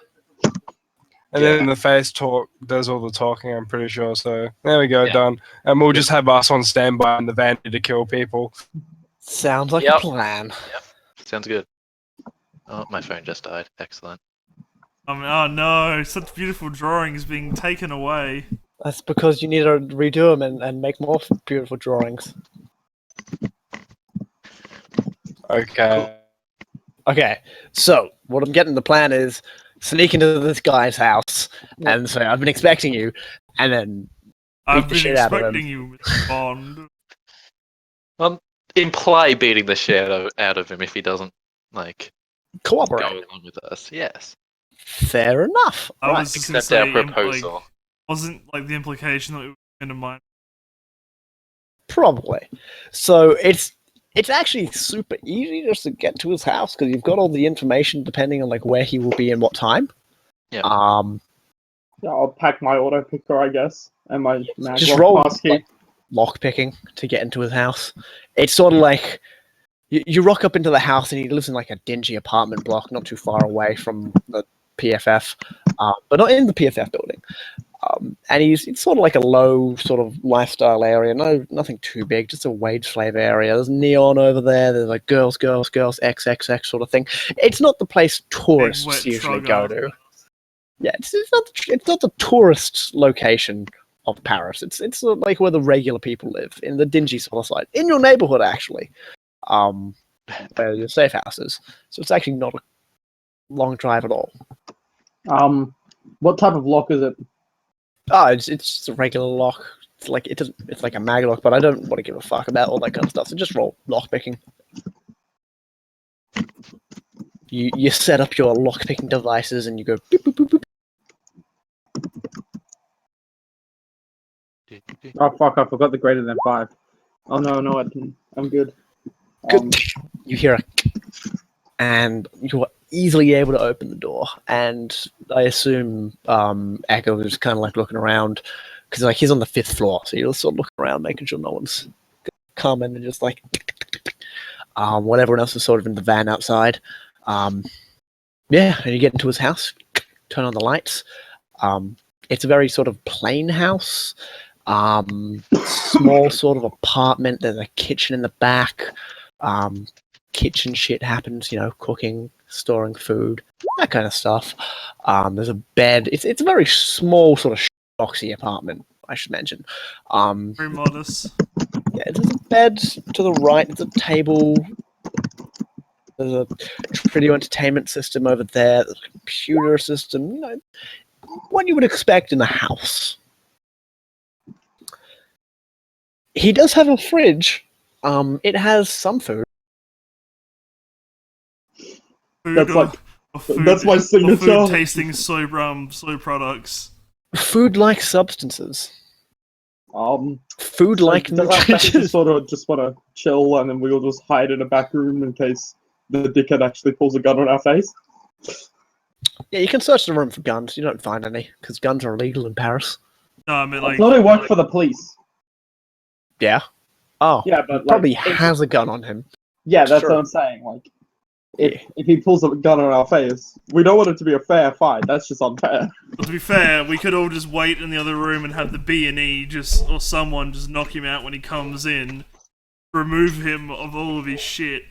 And Yeah. then the face does all the talking, I'm pretty sure. So there we go, Yeah. done. And we'll just have us on standby in the van to kill people. Sounds like Yep. a plan. Sounds good. Oh, my phone just died. Excellent. oh no, such beautiful drawings being taken away. That's because you need to redo them and make more beautiful drawings. Okay. Okay, so what I'm getting the plan is sneak into this guy's house and say, I've been expecting you, and then I've Beat the been shit out of him. expecting you, Mr. Bond. Imply beating the shit out of him if he doesn't like go cooperate. along with us. Yes. Fair enough. I Right. was just gonna Accept our say, proposal. wasn't like the implication that we were going to mind. Probably. So it's actually super easy just to get to his house because you've got all the information depending on like where he will be and what time. Yeah. Yeah, I'll pack my auto picker, I guess, and my Just maglock roll pass key. like, lock picking to get into his house. It's sort of like you rock up into the house and he lives in like a dingy apartment block not too far away from the PFF, but not in the PFF building. And it's sort of like a low sort of lifestyle area. Nothing too big, just a wage slave area. There's neon over there. There's like girls, XXX sort of thing. It's not the place tourists wet usually shrug go up. to. Yeah, it's not the tourist location of Paris. It's sort of like where the regular people live, in the dingy sort of side, in your neighborhood actually, where your safe house is. So it's actually not a long drive at all. What type of lock is it? Oh, it's just a regular lock. It's like it's like a mag lock, but I don't want to give a fuck about all that kind of stuff. So just roll lock picking. you set up your lockpicking devices and you go boop, boop, boop, boop. Oh fuck! I forgot the greater than 5. Oh no, I didn't. I'm good. Good. You hear and you're easily able to open the door. And I assume Echo is kind of like looking around because like he's on the 5th floor, so you're sort of looking around, making sure no one's coming, and just like when everyone else is sort of in the van outside. Yeah, and you get into his house, turn on the lights. It's a very sort of plain house. Small sort of apartment. There's a kitchen in the back. Kitchen shit happens, cooking, storing food, that kind of stuff. There's a bed. It's a very small sort of boxy apartment, I should mention. Very modest. Yeah, there's a bed to the right. There's a table. There's a video entertainment system over there. There's a computer system. What you would expect in a house. He does have a fridge. It has some food. That's my signature. Food tasting soy products. Food-like substances. Food-like Just nutrition. sort of just want to chill, and then we'll just hide in a back room in case the dickhead actually pulls a gun on our face. Yeah, you can search the room for guns. You don't find any because guns are illegal in Paris. No, I mean I thought it worked for the police. Yeah. Oh. Yeah, but Probably has a gun on him. Yeah, that's Sure. what I'm saying. Like, if he pulls a gun on our face, we don't want it to be a fair fight. That's just unfair. Well, to be fair, we could all just wait in the other room and have the B&E or someone just knock him out when he comes in, remove him of all of his shit,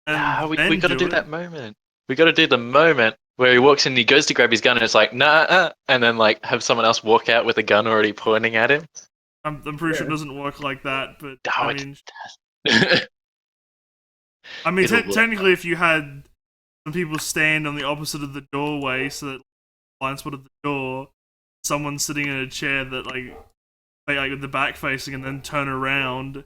and we then gotta do that moment. We gotta do the moment where he walks in and he goes to grab his gun and it's like, nah, and then like have someone else walk out with a gun already pointing at him. I'm pretty sure it doesn't work like that, but Oh, I mean, technically, if you had some people stand on the opposite of the doorway, so that blind spot of the door, someone sitting in a chair that like with the back facing, and then turn around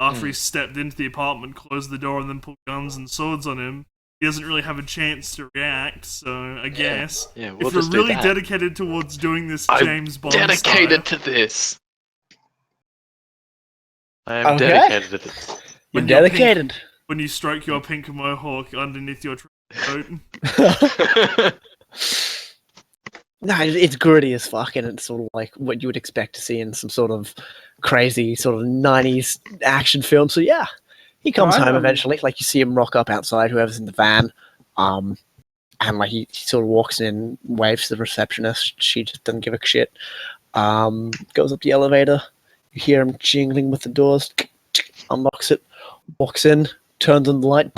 after he's stepped into the apartment, close the door, and then pull guns and swords on him, he doesn't really have a chance to react. So I guess we'll if you're just really do that. dedicated towards doing this James Bond Dedicated style, to this. I am Okay. dedicated to this. You're When you're dedicated. when you stroke your pink mohawk underneath your coat. No, it's gritty as fuck, and it's sort of like what you would expect to see in some sort of crazy sort of 90s action film. So yeah, he comes home eventually. Like you see him rock up outside, whoever's in the van, and like he sort of walks in, waves to the receptionist. She just doesn't give a shit. Goes up the elevator. You hear him jingling with the doors. Unlocks it, walks in, turns on the light,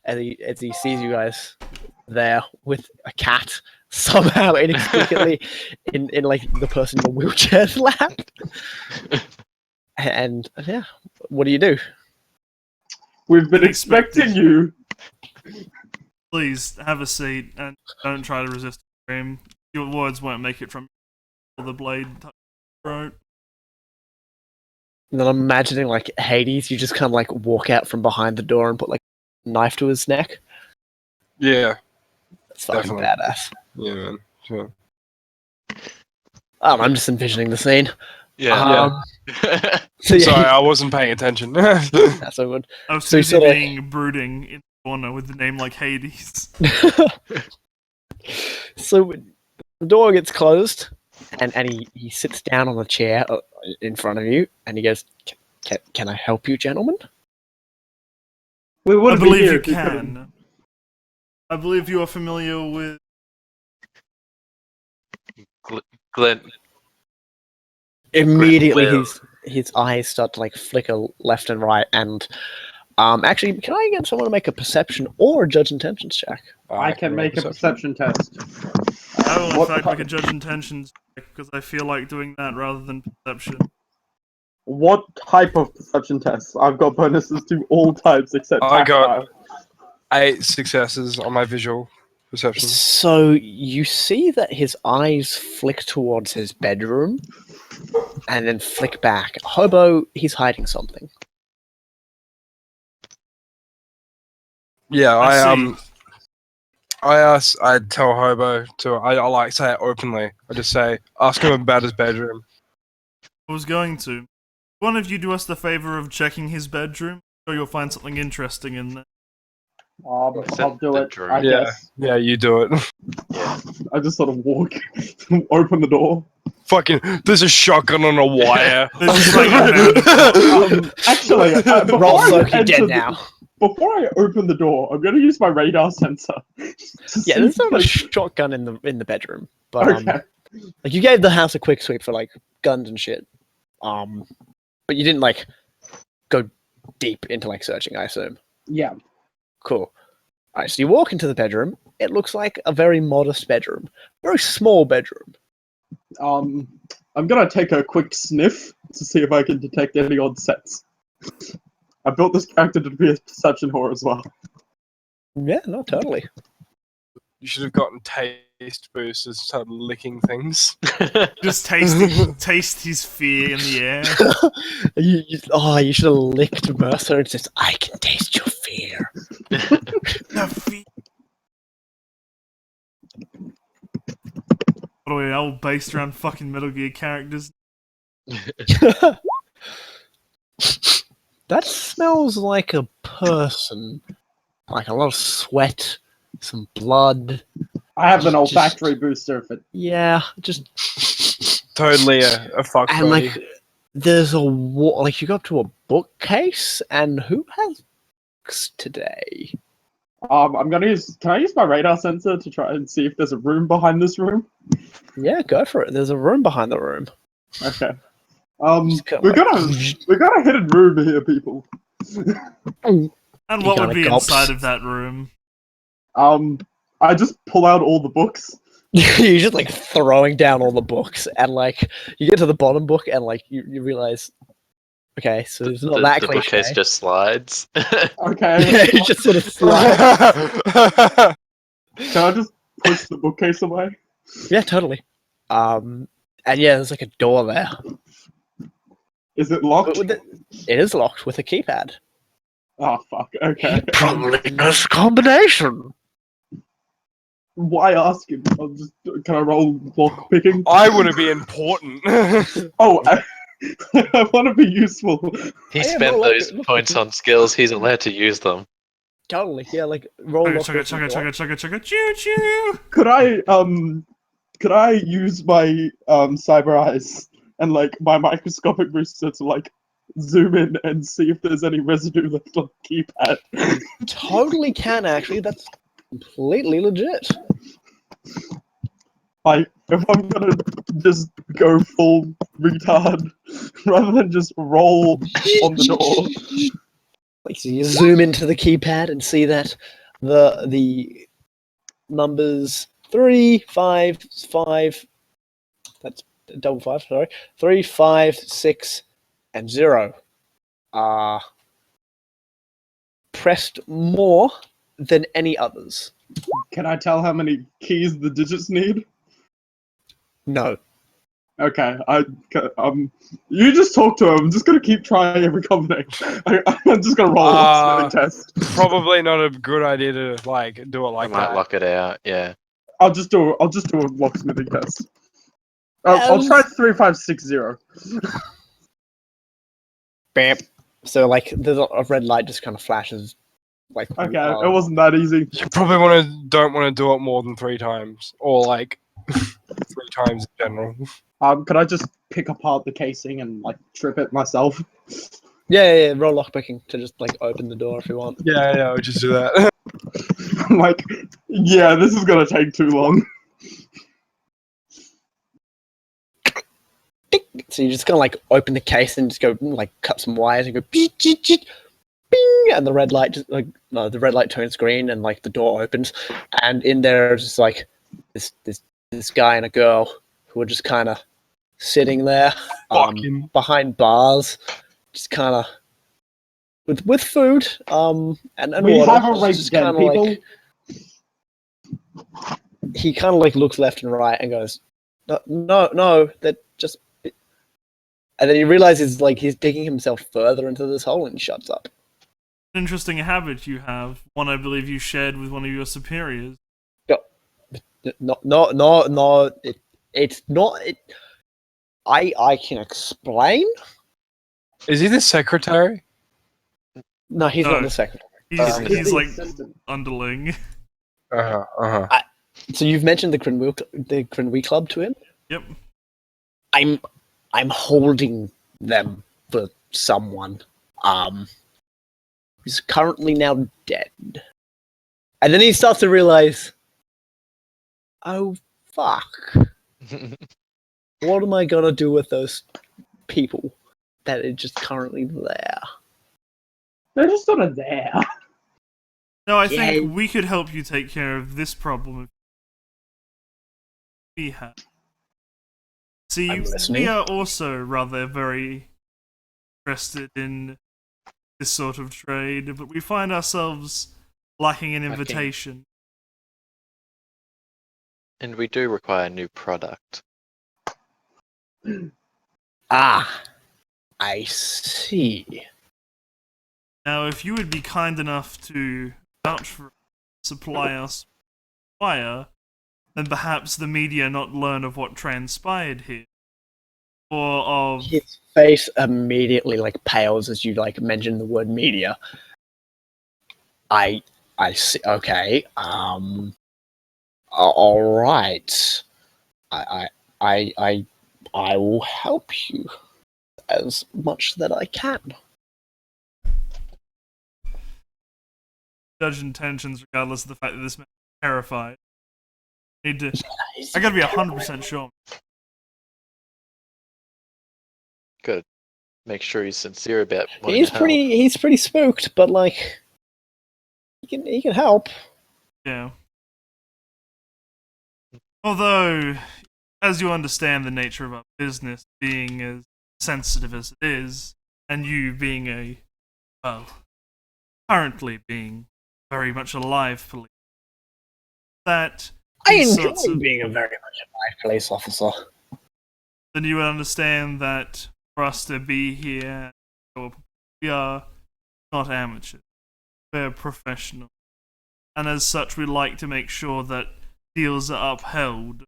as he sees you guys there with a cat somehow inexplicably in like the person in the wheelchair's lap. And yeah, what do you do? We've been expecting you. Please have a seat and don't try to resist the scream. Your words won't make it from the blade touch your throat. And then I'm imagining like Hades, you just kind of like walk out from behind the door and put like a knife to his neck. Yeah. That's fucking Definitely. badass. Yeah, man. Sure. I'm just envisioning the scene. Yeah. So, yeah, Sorry, I wasn't paying attention. that's so good. I was So you busy sort of like- being brooding in the corner with the name like Hades. So the door gets closed, and he sits down on a chair in front of you, and he goes, "Can I help you, gentlemen?" We I wouldn't be believe here you if we couldn't. can. I believe you are familiar with. Glenn. Immediately, Well- his eyes start to like flicker left and right, and actually, can I get someone to make a perception or a judge intentions check? I can make a perception test. I will in What fact type- make a judge intentions check because I feel like doing that rather than perception. What type of perception tests? I've got bonuses to all types except I got- tactile. 8 successes on my visual perception. So you see that his eyes flick towards his bedroom, and then flick back. Hobo, he's hiding something. Yeah, I I see. I tell Hobo to, I like say it openly. I just say, ask him about his bedroom. I was going to. One of you do us the favor of checking his bedroom, or you'll find something interesting in there. Is I'll it do the it. dream? I guess. Yeah, you do it. Yeah. I just sort of walk, open the door. Fucking, there's a shotgun on a wire. There's just like a man. Actually, Roll Soak, you're dead now. Before I open the door, I'm going to use my radar sensor. Yeah, there's not a shotgun in the bedroom, but Okay. like you gave the house a quick sweep for like guns and shit, but you didn't like go deep into like searching, I assume. Yeah. Cool. Alright, so you walk into the bedroom. It looks like a very modest bedroom, very small bedroom. I'm gonna take a quick sniff to see if I can detect any odd scents. I built this character to be a perception whore as well. Yeah, no, totally. You should have gotten taste boosters and started licking things. Just taste his fear in the air. You should have licked Mercer and says, "I can taste your fear." The fear. By the way, all based around fucking Metal Gear characters. That smells like a person. Like a lot of sweat, some blood. I have an olfactory booster if it. Yeah, just Totally a fuck and buddy. like there's a like you go up to a bookcase, and who has books today? I'm gonna use. Can I use my radar sensor to try and see if there's a room behind this room? Yeah, go for it. There's a room behind the room. Okay. Just kinda We like- got a hidden room here, people. And You what would kinda be gulps. inside of that room? I just pull out all the books. You're just like throwing down all the books, and like you get to the bottom book, and like you realize, okay, so it's not that the cliche. bookcase just slides. Okay. Yeah, you just sort of slide. Can I just push the bookcase away? Yeah, totally. And yeah, there's like a door there. Is it But locked? with it is locked with a keypad. Oh fuck. Okay. Probably this combination. Why ask him? Can I roll lock picking? I want to be important. Oh, I want to be useful. He I am spent not those like it. points on skills. He's allowed to use them. Totally. Yeah, like roll. Chugga chugga chugga chugga chugga choo choo. Could I use my cyber eyes and like my microscopic booster to like zoom in and see if there's any residue left on the keypad? Totally can actually. That's completely legit. Like, if I'm gonna just go full retard rather than just roll on the door. Like, so you zoom into the keypad and see that the numbers 3, 5, 5. That's double 5. Sorry, 3, 5, 6, and 0 are pressed more than any others. Can I tell how many keys the digits need? No. Okay, you just talk to him. I'm just gonna keep trying every combination. I'm just gonna roll a locksmithing test. Probably not a good idea to like do it I like might that. lock it out. Yeah. I'll just do a locksmithing test. I'll try 3560. Bam. So like, there's a red light just kind of flashes. Like, Okay, it wasn't that easy. You probably don't want to do it more than 3 times, or like 3 times in general. Could I just pick apart the casing and like trip it myself? Yeah. Roll lockpicking to just like open the door if you want. Yeah, I'll just do that. I'm like, yeah, this is gonna take too long. So you're just gonna like open the case and just go like cut some wires and go bing, and the red light just like the red light turns green and like the door opens, and in there is just like this guy and a girl who are just kind of sitting there Fucking. behind bars, just kind of with food and We water. have a It's race just then, kinda people. like, he kind of like looks left and right and goes, no, that just. And then he realizes like he's digging himself further into this hole and he shuts up. Interesting habit you have. One I believe you shared with one of your superiors. No. It's not. I can explain. Is he the secretary? No, he's No. not the secretary. He's the like assistant. underling. So you've mentioned the Grinwee Club to him. Yep. I'm holding them for someone. Who's currently now dead. And then he starts to realize, oh fuck. What am I gonna do with those people that are just currently there? They're just sort of there. No, I think we could help you take care of this problem we have. See, I'm listening. we are also rather very interested in this sort of trade, but we find ourselves lacking an invitation. And we do require a new product. Ah, I see. Now, if you would be kind enough to vouch for supply us fire, then perhaps the media not learn of what transpired here. Or of... His face immediately pales as you mention the word media. I see. Okay. All right. I will help you as much that I can. Judge intentions, regardless of the fact that this man is terrified. I gotta be 100% sure. Good. Make sure he's sincere about wanting He's to help. he's pretty spooked, but he can help. Yeah. Although, as you understand the nature of our business being as sensitive as it is, and you being currently being very much alive police, that I these enjoy sorts of- being a very much alive police officer. then you would understand that for us to be here, we are not amateurs. We're professional. And as such, we like to make sure that deals are upheld.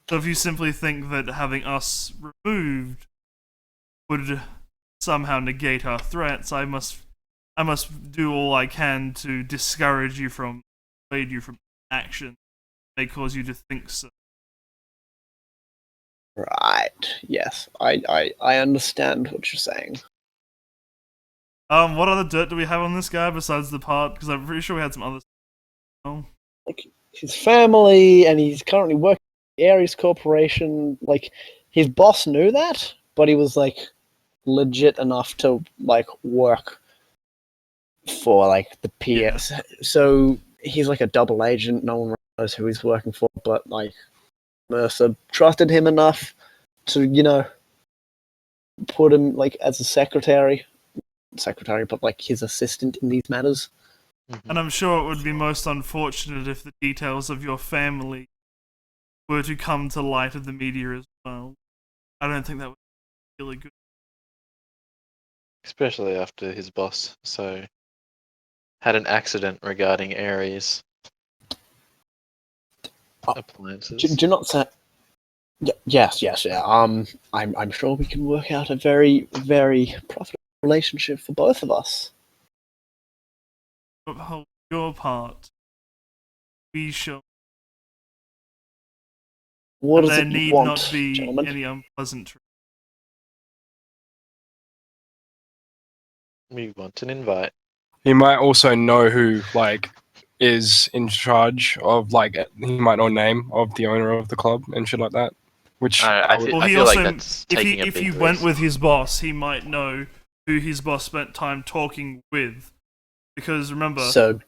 So if you simply think that having us removed would somehow negate our threats, I must do all I can to discourage you from, dissuade you from action that may cause you to think so. Right. Yes. I understand what you're saying. What other dirt do we have on this guy besides the part? Because I'm pretty sure we had some other. Oh. His family, and he's currently working at the Ares Corporation. His boss knew that, but he was legit enough to work for the PS. Yeah. So he's a double agent. No one knows who he's working for, but Mercer trusted him enough to put him as a secretary, but his assistant in these matters. And I'm sure it would be most unfortunate if the details of your family were to come to light of the media as well. I don't think that would be really good. Especially after his boss had an accident regarding Ares appliances. Do not say. Yes. Yeah. I'm sure we can work out a very, very profitable relationship for both of us. Uphold your part. We shall. What does there it need want, not be gentlemen? any unpleasantry. We want an invite. He might also know who is in charge of he might know name of the owner of the club and shit like that. Which I Well, he feel also, like that's taking a if big he risk. went with his boss, he might know who his boss spent time talking with. Because remember, So, do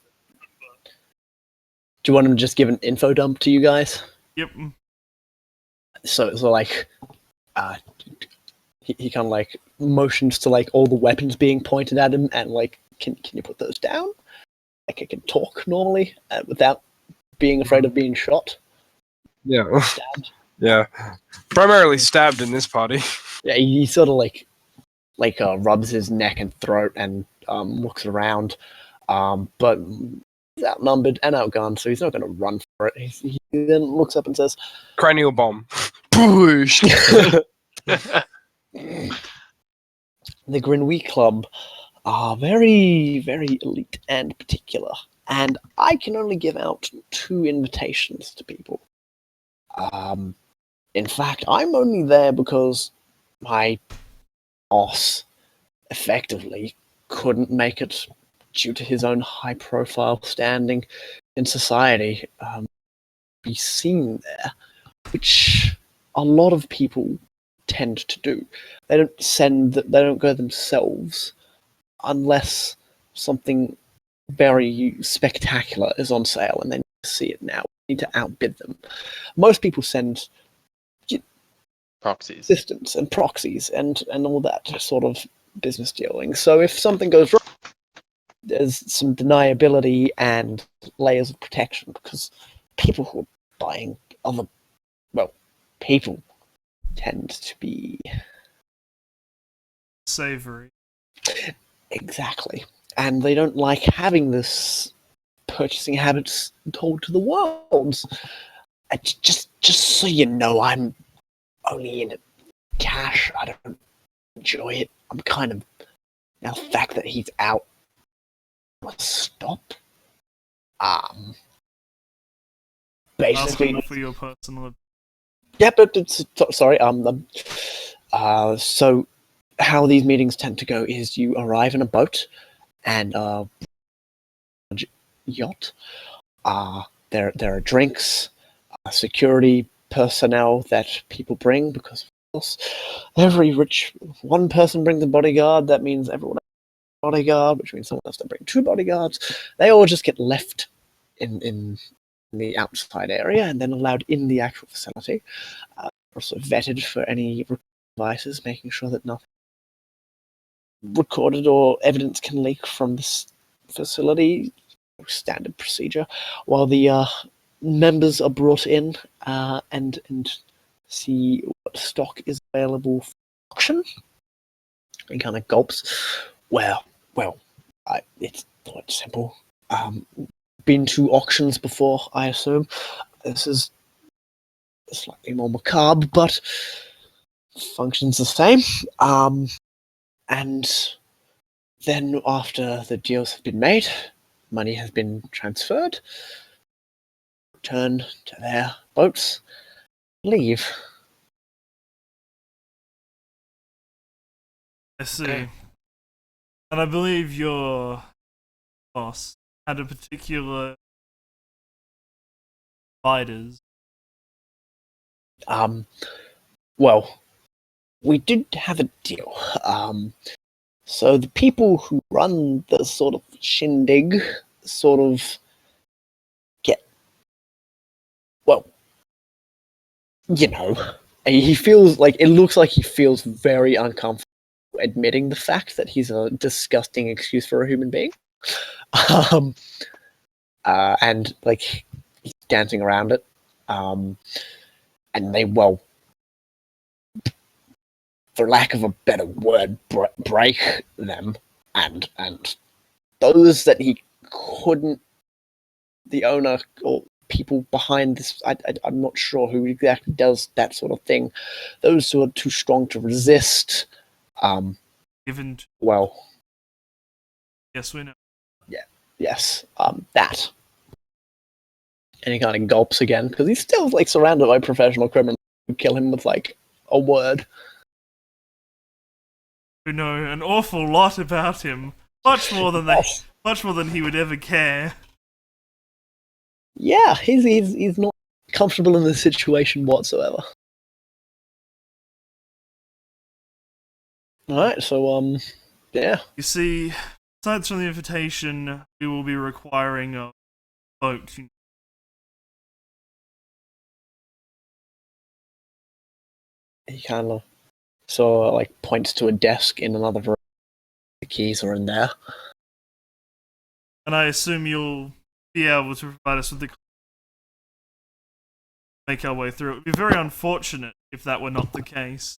you want him to just give an info dump to you guys? yep, So he kind of motions to all the weapons being pointed at him, and can you put those down? I can talk normally without being afraid of being shot. Yeah. Stabbed. Yeah. Primarily stabbed in this party. Yeah, he sort of rubs his neck and throat and looks around, but outnumbered and outgunned, so he's not going to run for it. He then looks up and says, Cranial bomb. Push. "The Grinwee Club are very, very elite and particular, and I can only give out 2 invitations to people. In fact, I'm only there because my boss effectively couldn't make it due to his own high-profile standing in society. Be seen there, which a lot of people tend to do. They don't go themselves unless something very spectacular is on sale and they need to see it now. They need to outbid them. Most people send proxies, assistants and proxies and all that sort of business dealing. So if something goes wrong, there's some deniability and layers of protection, because people who are buying people tend to be savory. Exactly. And they don't like having this purchasing habits told to the world. Just so you know, I'm only in it cash. I don't enjoy it. I'm kind of, now the fact that he's out must stop. Basically, asking for your personal. Yeah, but sorry. So how these meetings tend to go is you arrive in a boat and yacht. There are drinks, security personnel that people bring, because of course every rich one person brings a bodyguard. That means everyone has a bodyguard, which means someone has to bring 2 bodyguards. They all just get left in the outside area and then allowed in the actual facility. Also vetted for any devices, making sure that nothing recorded or evidence can leak from this facility. Standard procedure. While the members are brought in and see what stock is available for auction. He kind of gulps. Well, it's quite simple. Been to auctions before, I assume. This is slightly more macabre, but functions the same. And then after the deals have been made, money has been transferred, return to their boats, leave. I see. Okay. And I believe your boss had a particular fighters. Well, we did have a deal. So the people who run the sort of shindig sort of get, well, he feels like, it looks like he feels very uncomfortable admitting the fact that he's a disgusting excuse for a human being. And like he's dancing around it. And they, well, for lack of a better word, break them, and those that he couldn't, the owner or people behind this, I'm not sure who exactly does that sort of thing. Those who are too strong to resist. Well, Yes, we know. yes, that. And he kind of gulps again, because he's still like surrounded by professional criminals who kill him with like a word. We know an awful lot about him. Much more than he would ever care. Yeah, he's not comfortable in this situation whatsoever. Alright, so yeah. You see, aside from the invitation, we will be requiring a vote. He kind of like points to a desk in another room. The keys are in there. And I assume you'll be able to provide us with the make our way through. It would be very unfortunate if that were not the case.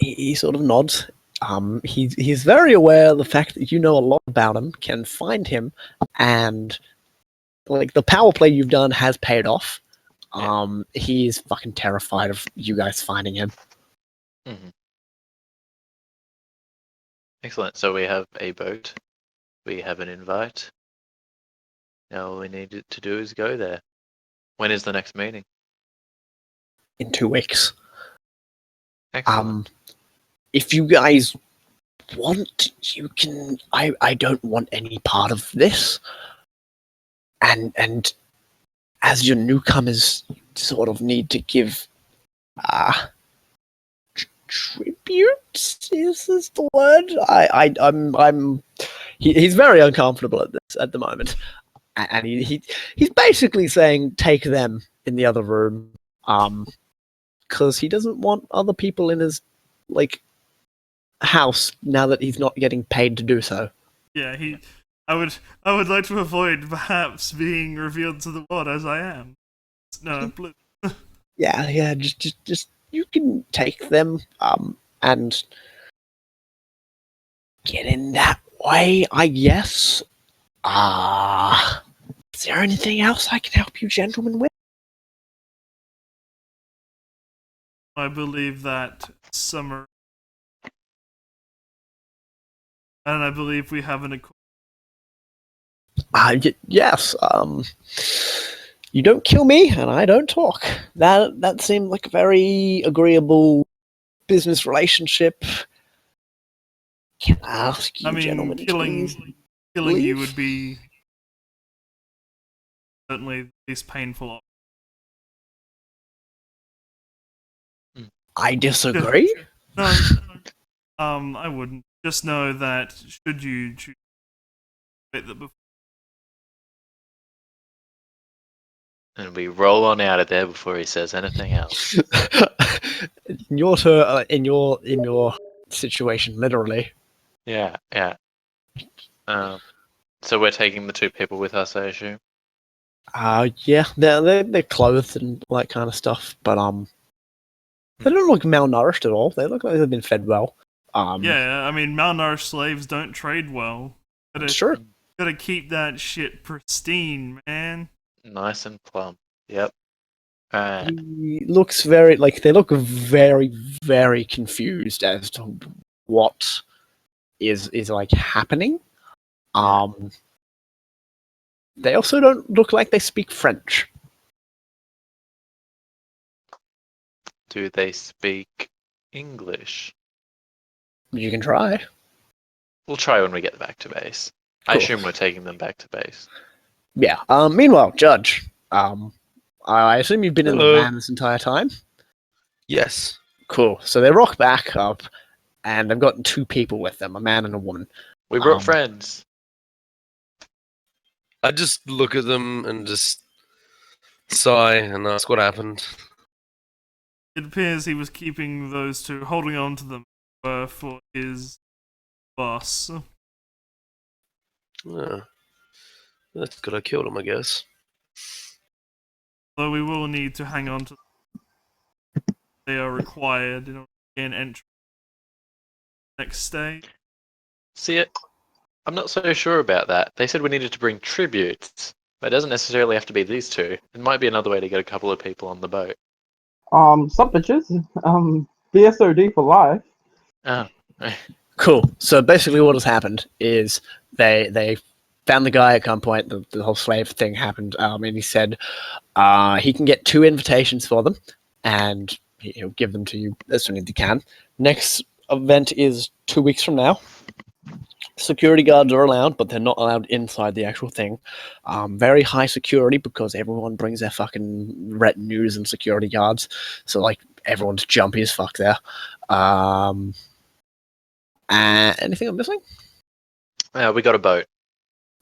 He sort of nods. He's very aware of the fact that you know a lot about him, can find him, and like the power play you've done has paid off. He is fucking terrified of you guys finding him. Mm-hmm. Excellent. So we have a boat. We have an invite. Now all we need to do is go there. When is the next meeting? In 2 weeks. Excellent. If you guys want, you can. I don't want any part of this. And as your newcomers, you sort of need to give tribute. Is this the word? He's very uncomfortable at the moment, and he's basically saying take them in the other room, because he doesn't want other people in his house now that he's not getting paid to do so. Yeah, I would like to avoid perhaps being revealed to the world as I am. No, blue. Yeah, just you can take them, and get in that way, I guess. Is there anything else I can help you gentlemen with? I believe that summer, and I believe we have an accord. Yes. You don't kill me, and I don't talk. That seemed like a very agreeable business relationship. Can I ask you, gentlemen, killing leave? you would be certainly the least painful. I disagree. No, I wouldn't. Just know that should you choose that before. And we roll on out of there before he says anything else. in your situation, literally. Yeah. So we're taking the 2 people with us, I assume. Yeah, they're clothed and all that kind of stuff, but they don't look malnourished at all. They look like they've been fed well. Yeah, malnourished slaves don't trade well. Sure. Gotta keep that shit pristine, man. Nice and plump. Yep. He looks they look very, very confused as to what is happening. They also don't look like they speak French. Do they speak English? You can try. We'll try when we get back to base. Cool. I assume we're taking them back to base. Yeah. Meanwhile, Judge, I assume you've been in the van this entire time? Yes. Cool. So they rock back up, and they've got 2 people with them, a man and a woman. We brought friends. I just look at them and just sigh and ask what happened. It appears he was keeping those 2, holding on to them for his boss. Yeah. That's good. I killed him, I guess. Though we will need to hang on to them. They are required in order to gain entry. Next day. See, I'm not so sure about that. They said we needed to bring tributes. But it doesn't necessarily have to be these 2. It might be another way to get a couple of people on the boat. Sup bitches. BSOD for life. Oh. Cool. So basically what has happened is they found the guy at gunpoint, the whole slave thing happened, and he said he can get 2 invitations for them, and he'll give them to you as soon as he can. Next event is 2 weeks from now. Security guards are allowed, but they're not allowed inside the actual thing. Very high security because everyone brings their fucking retinues and security guards. So, everyone's jumpy as fuck there. Anything I'm missing? We got a boat.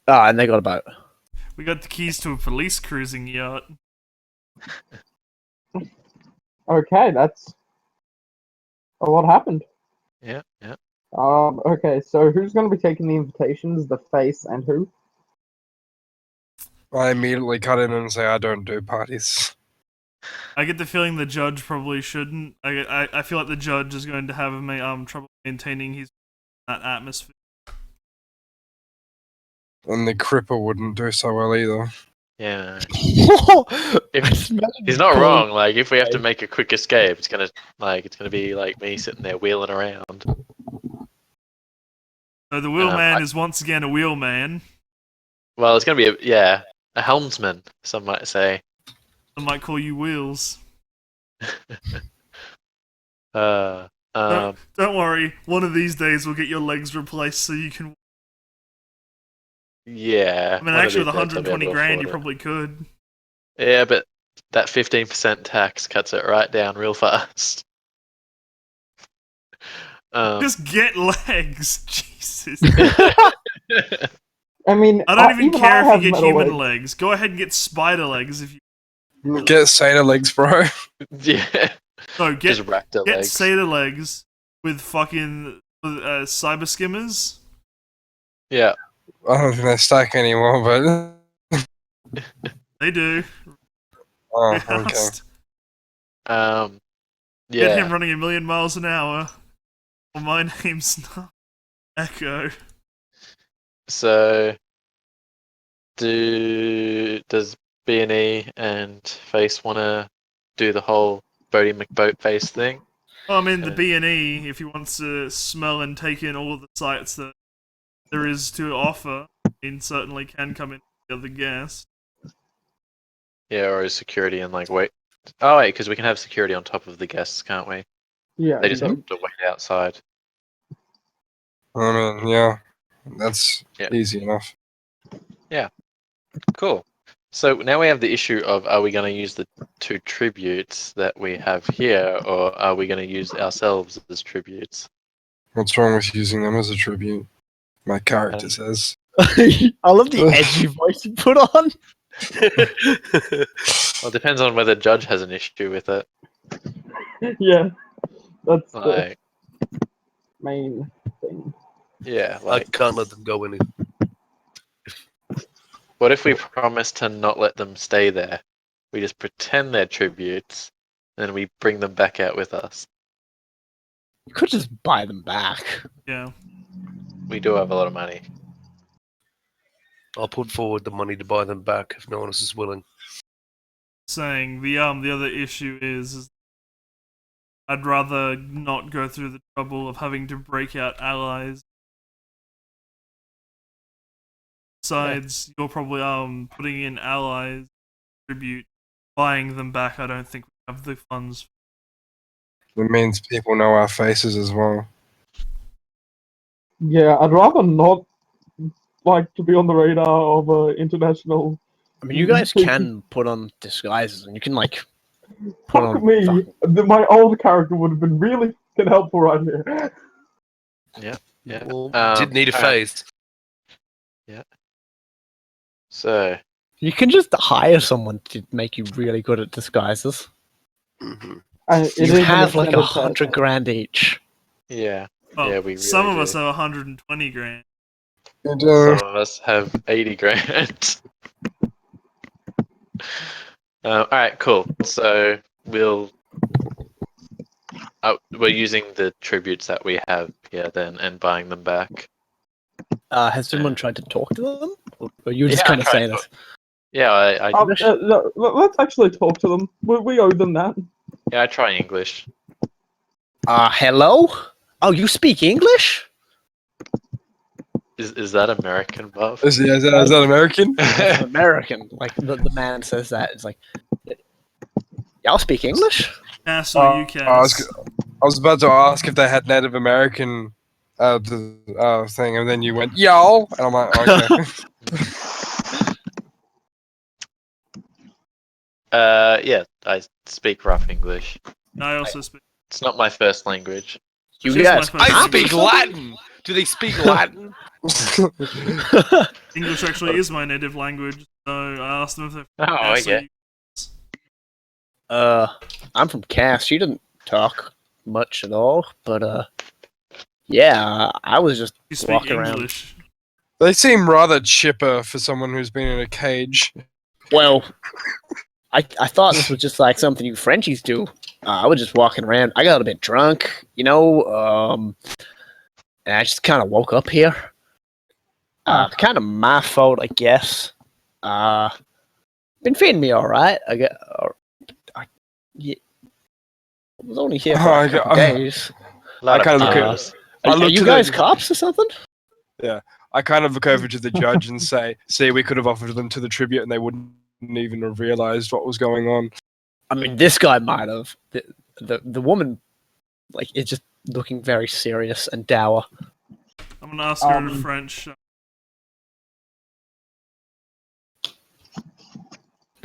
And they got a boat. We got the keys to a police cruising yacht. Okay, that's what happened. Yeah. Okay, so who's going to be taking the invitations? The face and who? I immediately cut in and say I don't do parties. I get the feeling the judge probably shouldn't. I feel like the judge is going to have trouble maintaining that atmosphere. And the Cripper wouldn't do so well either. Yeah. I just imagine He's not calling- wrong. Like, if we have to make a quick escape, it's gonna be like me sitting there wheeling around. So the wheelman I- is once again a wheelman. Well, it's gonna be a helmsman. Some might say. I might call you Wheels. Uh, Don't worry. One of these days we'll get your legs replaced so you can. yeah. I mean, one of actually, with these days I'll be 120 able to grand, you afford it. probably could. Yeah, but that 15% tax cuts it right down real fast. Just get legs. Jesus. I mean, I don't even care if have you get metal human legs. Go ahead and get spider legs if you. Get Santa legs, bro. yeah. No, Just raptor get legs. Seder legs with fucking cyber skimmers. Yeah. I don't think they stack anymore, but They do. oh, okay. Fast. Yeah. Get him running a million miles an hour. Well, my name's not Echo. So, does B&E and Face want to do the whole Bodie McBoatface thing? Well, I mean, the B&E, if he wants to smell and take in all of the sights that there is to offer, he certainly can come in with the other guest. Yeah, or is security and like wait? Oh wait, because we can have security on top of the guests, can't we? Yeah, They just have to wait outside. I mean, yeah, that's Yeah. easy enough. Cool. So now we have the issue of, are we going to use the two tributes that we have here, or are we going to use ourselves as tributes? What's wrong with using them as a tribute? My character says. I love the edgy voice you put on. Well, it depends on whether Judge has an issue with it. yeah, that's the Like, main thing. yeah, I like, can't let them go in. what if we promise to not let them stay there? We just pretend they're tributes, and then we bring them back out with us. You could just buy them back. Yeah. We do have a lot of money. I'll put forward the money to buy them back if no one else is willing. Saying the other issue is I'd rather not go through the trouble of having to break out allies. Besides, you're probably putting in allies tribute, buying them back. I don't think we have the funds. It means people know our faces as well. Yeah, I'd rather not like to be on the radar of international. I mean, you guys can put on disguises, and you can like put Fuck on. me. My old character would have been really fucking helpful right here. Yeah. Well, did need a alright. phase. So, You can just hire someone to make you really good at disguises. Mm-hmm. It You is an have like extended test. $100 grand each. yeah. Oh, Yeah, we some really of us do. have 120 grand. And, Some of us have 80 grand. Alright, cool. So, we're using the tributes that we have here then and buying them back. Has someone tried to talk to them? Or you were just Yeah, kind I of tried saying to. this? Yeah, I No, let's actually talk to them. We owe them that. yeah, I try English. Hello? Oh, you speak English? Is that American, Buff? is that American? It's American. Like, the man says that. It's like, y'all speak English? Cass or you, I Cass? was about to ask if they had Native American thing, and then you went y'all, and I'm like, okay. Yeah, I speak rough English. I also speak. It's not my first language. You She's guys my first I language. speak Latin. Do they speak Latin? English actually is my native language, so I asked them if they're Oh, Cass or okay. you. I'm from Cass. She didn't talk much at all, but yeah, I was just You speak walking around. English. They seem rather chipper for someone who's been in a cage. Well, I thought this was just like something you Frenchies do. I was just walking around. I got a bit drunk, and I just kind of woke up here. Kind of my fault, I guess. Been feeding me all right. Yeah, I was only here for Oh, a couple days. Lot I kind of look Uh, at. I Are look you to guys the. cops or something? I kind of look over to the judge and say, "See, we could have offered them to the tribute, and they wouldn't even have realized what was going on." I mean, this guy might have. The woman, like, is just looking very serious and dour. I'm gonna ask her in French.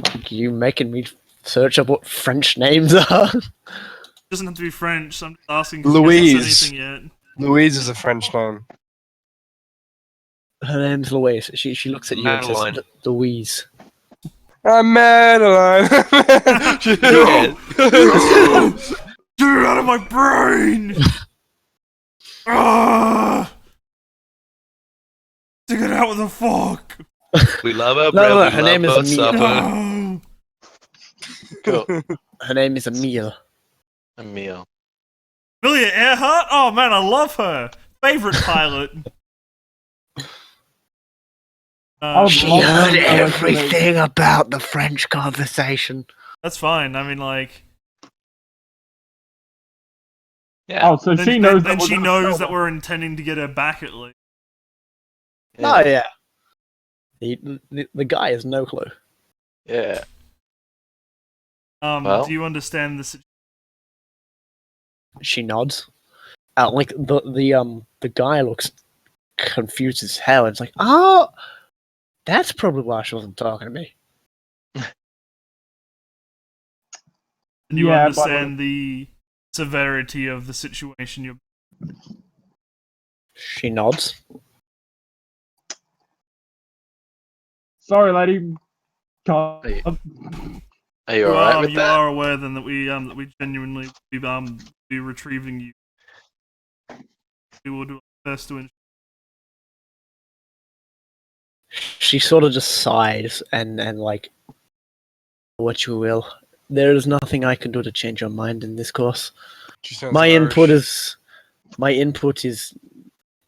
Like, you making me search up what French names are? Doesn't have to be French. So I'm just asking. 'Cause Louise. She hasn't said anything yet. Louise is a French name. Her name's Louise. She looks at you and Madeline. says, Louise. I'm Madeline. Get it out of my brain! Ah! Take it out with the fork! We love our No, bread. no, we her love name is our Amelia. supper. No! Cool. Her name is Emile. Emil. Amelia Earhart? Oh man, I love her! Favorite pilot. She love heard some everything about the French conversation. That's fine. I mean, like, Yeah. Oh, so she knows that she we're knows that we're intending to get her back at least. Oh, yeah. The guy has no clue. Yeah. Well. Do you understand the situation? She nods. Like, the guy looks confused as hell. It's like, oh, that's probably why she wasn't talking to me. Do you Yeah, understand the severity of the situation you're... She nods. Sorry, lady. Can't. Are you alright with you that? are aware then that we genuinely be retrieving you. We will do our best to ensure. She sort of just sighs and like, what you will. There is nothing I can do to change your mind in this course. She sounds My Irish. input is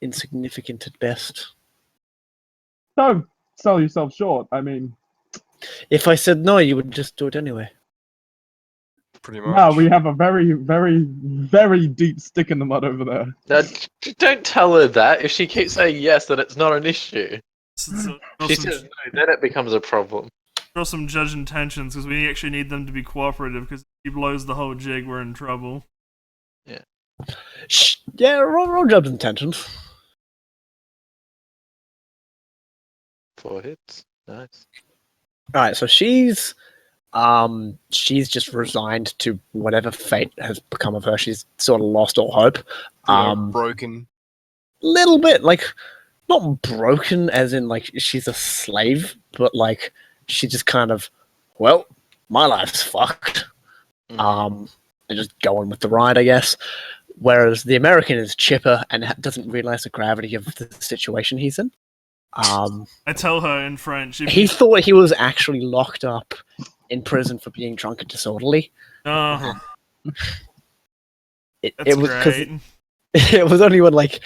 insignificant at best. Don't sell yourself short. I mean, If I said no, you would just do it anyway. Pretty much. no, we have a very, very, very deep stick in the mud over there. No, don't tell her that. If she keeps saying yes, then it's not an issue. So, She says no, then it becomes a problem. draw some judge intentions because we actually need them to be cooperative because if he blows the whole jig, we're in trouble. Yeah, roll jobs intentions. 4 hits. Nice. All right, so she's just resigned to whatever fate has become of her. She's sort of lost all hope. Broken. Little bit, like, not broken as in like she's a slave, but like she just kind of, well, my life's fucked. And just going with the ride, I guess. Whereas the American is chipper and doesn't realize the gravity of the situation he's in. I tell her in French. He thought he was actually locked up in prison for being drunk and disorderly. That's It was because great. it was only when like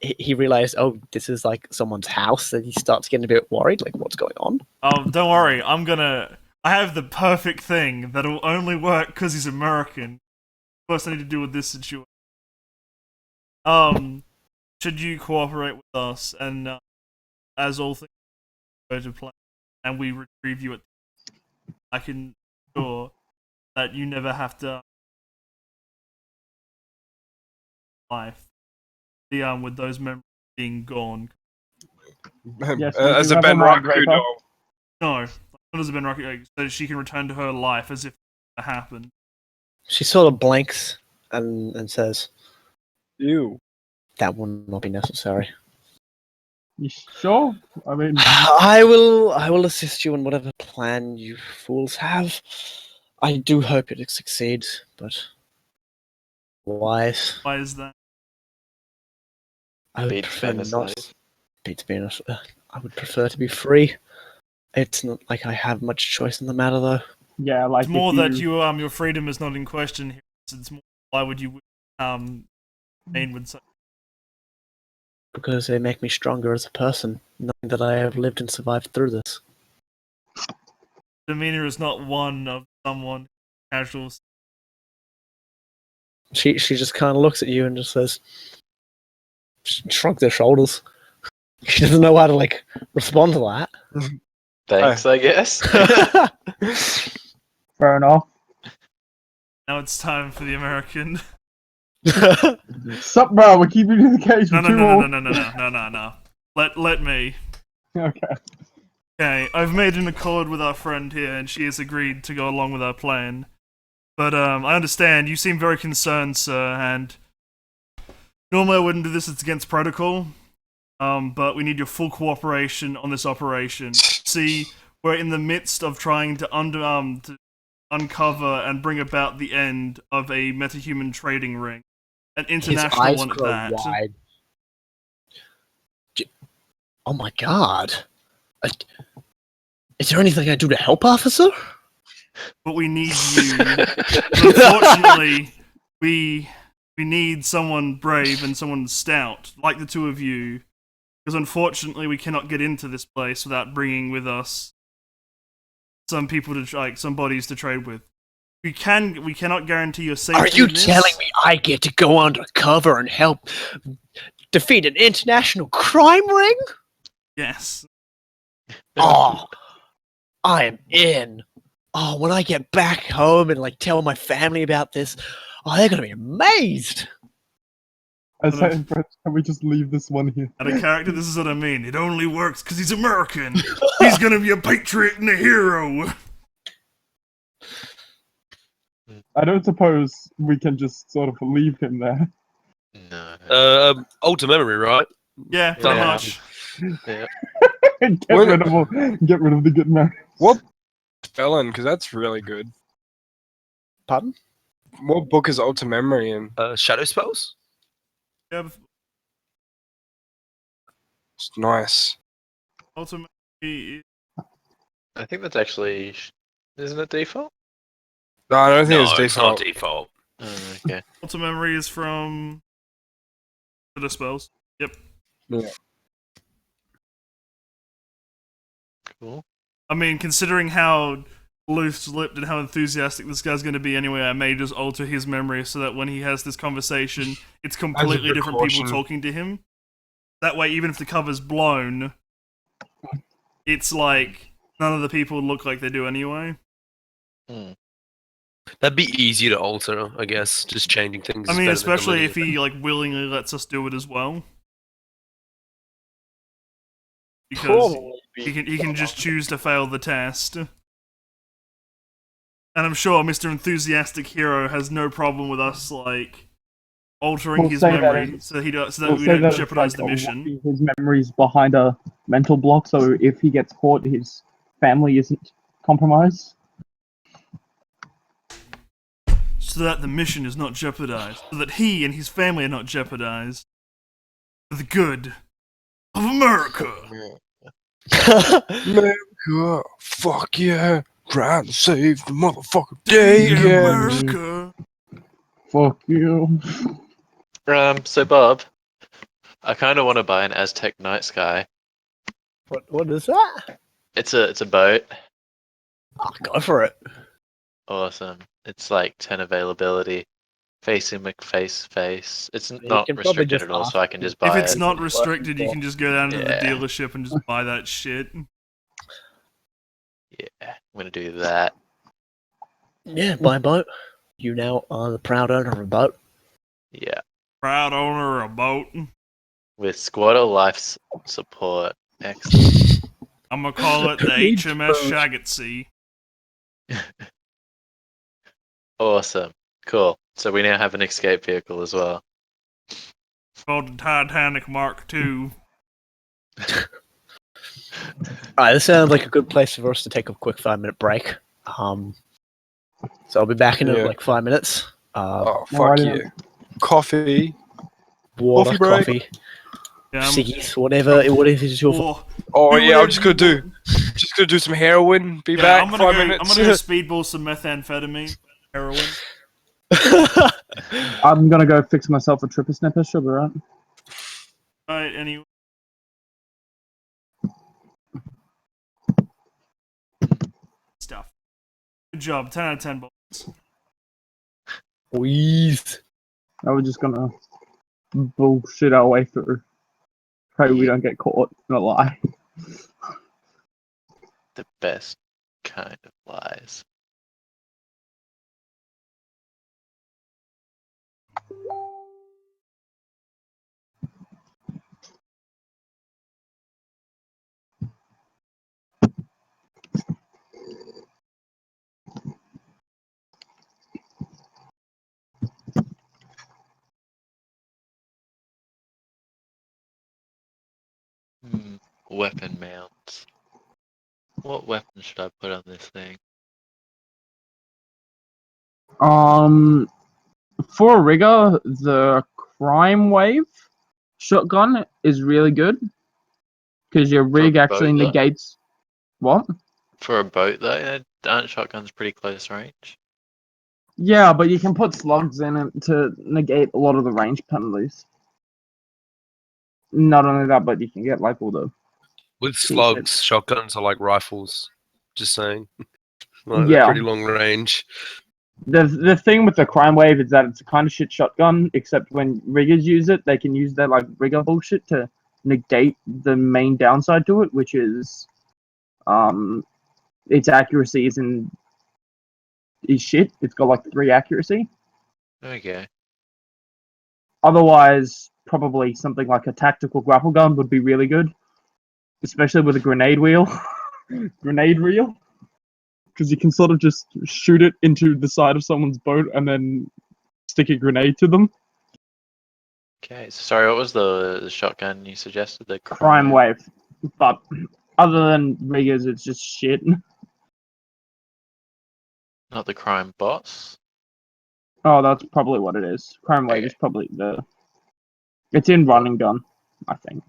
he realized, oh, this is like someone's house, that he starts getting a bit worried, like what's going on. Oh, don't worry. I have the perfect thing that'll only work because he's American. First, I need to deal with this situation. Should you cooperate with us and as all things go to plan, and we retrieve you I can ensure that you never have to life. With those memories being gone. Yes, As we a do have Ben a mind Rock raper. doll. No, not as a Ben Rocky, so she can return to her life as if it happened. She sort of blinks and says, Ew. that will not be necessary. You sure? I mean, I will assist you in whatever plan you fools have. I do hope it succeeds, but wise. Why is that? I would Beats prefer being a not. slave. Beats being a. I would prefer to be free. It's not like I have much choice in the matter, though. yeah, like It's more if that your freedom is not in question here. It's more why would you remain with such? Because they make me stronger as a person, knowing that I have lived and survived through this. demeanor is not one of someone casual. She just kind of looks at you and just says, shrugs her shoulders. She doesn't know how to like respond to that. Thanks, I guess. Fair enough. Now it's time for the American. Sup, bro? We're keeping you in the cage No, for no, too no, long. no. Let me. Okay. Okay, I've made an accord with our friend here, and she has agreed to go along with our plan. But I understand you seem very concerned, sir, and normally I wouldn't do this. It's against protocol. But we need your full cooperation on this operation. See, we're in the midst of trying to uncover and bring about the end of a metahuman trading ring, an international His eyes one at grow that. wide. Oh my god! Is there anything I do to help, officer? But we need you. Unfortunately, we need someone brave and someone stout, like the two of you. Because unfortunately, we cannot get into this place without bringing with us some people some bodies to trade with. We cannot guarantee your safety. Are you in this. telling me I get to go undercover and help defeat an international crime ring? Yes. Oh, I am in. Oh, when I get back home and like tell my family about this, oh, they're gonna be amazed. I say in French, can we just leave this one here? Out of character, this is what I mean. It only works because he's American. He's gonna be a patriot and a hero. I don't suppose we can just sort of leave him there. No. Alter memory, right? Yeah, pretty Yeah. much. Yeah. Get rid of the good man. What spelling? Because that's really good. Pardon? What book is Alter Memory in? Shadow spells. Yeah, It's nice. ultimately, I think that's actually. Isn't it default? No, I don't think No, it's it's not default. default. Oh, okay. Ultimate Memory is from the spells. Yep. Yeah. Cool. I mean, considering how loose-lipped and how enthusiastic this guy's going to be anyway, I may just alter his memory so that when he has this conversation, it's completely different people precaution. talking to him. That way, even if the cover's blown, it's like none of the people look like they do anyway. Hmm. That'd be easier to alter, I guess. Just changing things. I is mean, better than especially if deleting he like willingly lets us do it as well. Because he can just choose to fail the test. And I'm sure Mr. Enthusiastic Hero has no problem with us like altering We'll his say that memory it's- so that We'll we say don't that it's jeopardize like the mission. locking his memories behind a mental block, so if he gets caught, his family isn't compromised. So that the mission is not jeopardized. So that he and his family are not jeopardized. For the good of America. America, fuck yeah. Trying to save the motherfucking day Yeah, again. America. Fuck you. So Bob, I kind of want to buy an Aztec Night Sky. What is that? It's a boat. Oh, go for it. Awesome. It's like 10 availability. Facing face. It's You not can probably restricted just at all, ask so I can just If buy it's it. not restricted, you can just go down to the Yeah. dealership and just buy that shit. Yeah, I'm gonna do that. Yeah, buy a boat. You now are the proud owner of a boat. Yeah, Proud owner of a boat. with squatter life support. Excellent. I'm gonna call it the Needs HMS boat. Shagatsea. Awesome. Cool. So we now have an escape vehicle as well. Called the Titanic Mark II. Alright, this sounds like a good place for us to take a quick 5-minute break. So I'll be back in Yeah. like 5 minutes. Oh, fuck Alrighty yeah. then. Coffee. Water, coffee break. coffee, Yeah, ciggies, whatever it is your oh, Oh you yeah, I'm weird- just gonna do some heroin. Be yeah, back I'm 5 gonna minutes. go speedball some methamphetamine, heroin. I'm gonna go fix myself a tripper snapper, should be right. Alright, anyway. Stuff. Good job. 10 out of 10 balls. Please. Now we're just gonna bullshit our way through. Pray we don't get caught. Not lie. The best kind of lies. Weapon mounts. What weapon should I put on this thing? For a rigger, the crime wave shotgun is really good because your rig boat, actually though? negates. What? For a boat, though, aren't shotguns pretty close range? Yeah, but you can put slugs in it to negate a lot of the range penalties. Not only that, but you can get like all the With slugs, shotguns are like rifles. Just saying. They're Yeah. pretty long range. The thing with the crime wave is that it's a kind of shit shotgun, except when riggers use it, they can use their like rigger bullshit to negate the main downside to it, which is its accuracy is shit. It's got like 3 accuracy. Okay. Otherwise, probably something like a tactical grapple gun would be really good, especially with a grenade wheel, grenade reel, because you can sort of just shoot it into the side of someone's boat and then stick a grenade to them. Okay, so sorry, what was the shotgun you suggested? The Crime wave. But other than riggers, it's just shit. Not the crime boss? Oh, that's probably what it is. Crime wave is probably the... It's in running gun, I think.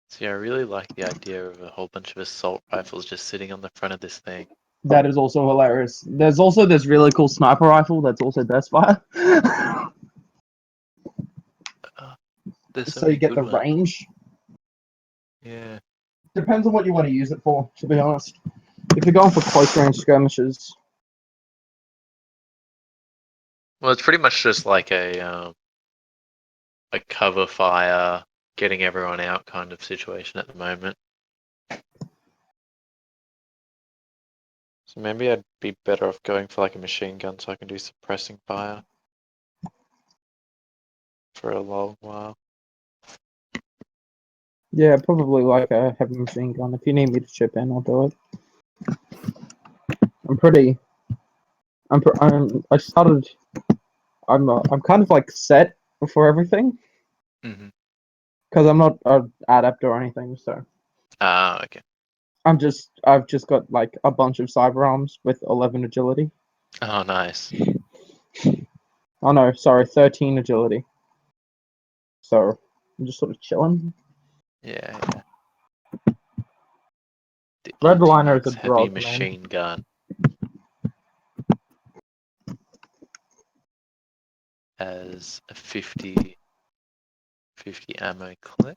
See, I really like the idea of a whole bunch of assault rifles just sitting on the front of this thing. That is also hilarious. There's also this really cool sniper rifle that's also best fire. There's so you get the good ones. range. Yeah. Depends on what you want to use it for, to be honest. If you're going for close range skirmishes. Well, it's pretty much just like a cover fire, getting everyone out kind of situation at the moment. So maybe I'd be better off going for like a machine gun so I can do suppressing fire for a long while. Yeah, probably like a heavy machine gun. If you need me to chip in, I'll do it. I'm kind of like set for everything. Mm-hmm. Because I'm not an adept or anything, so. Okay. I've just got like a bunch of cyber arms with 11 agility. Oh, nice. Oh no, sorry, 13 agility. So I'm just sort of chilling. Yeah. The Redliner is a heavy drug, machine gun. As a 50 ammo clip.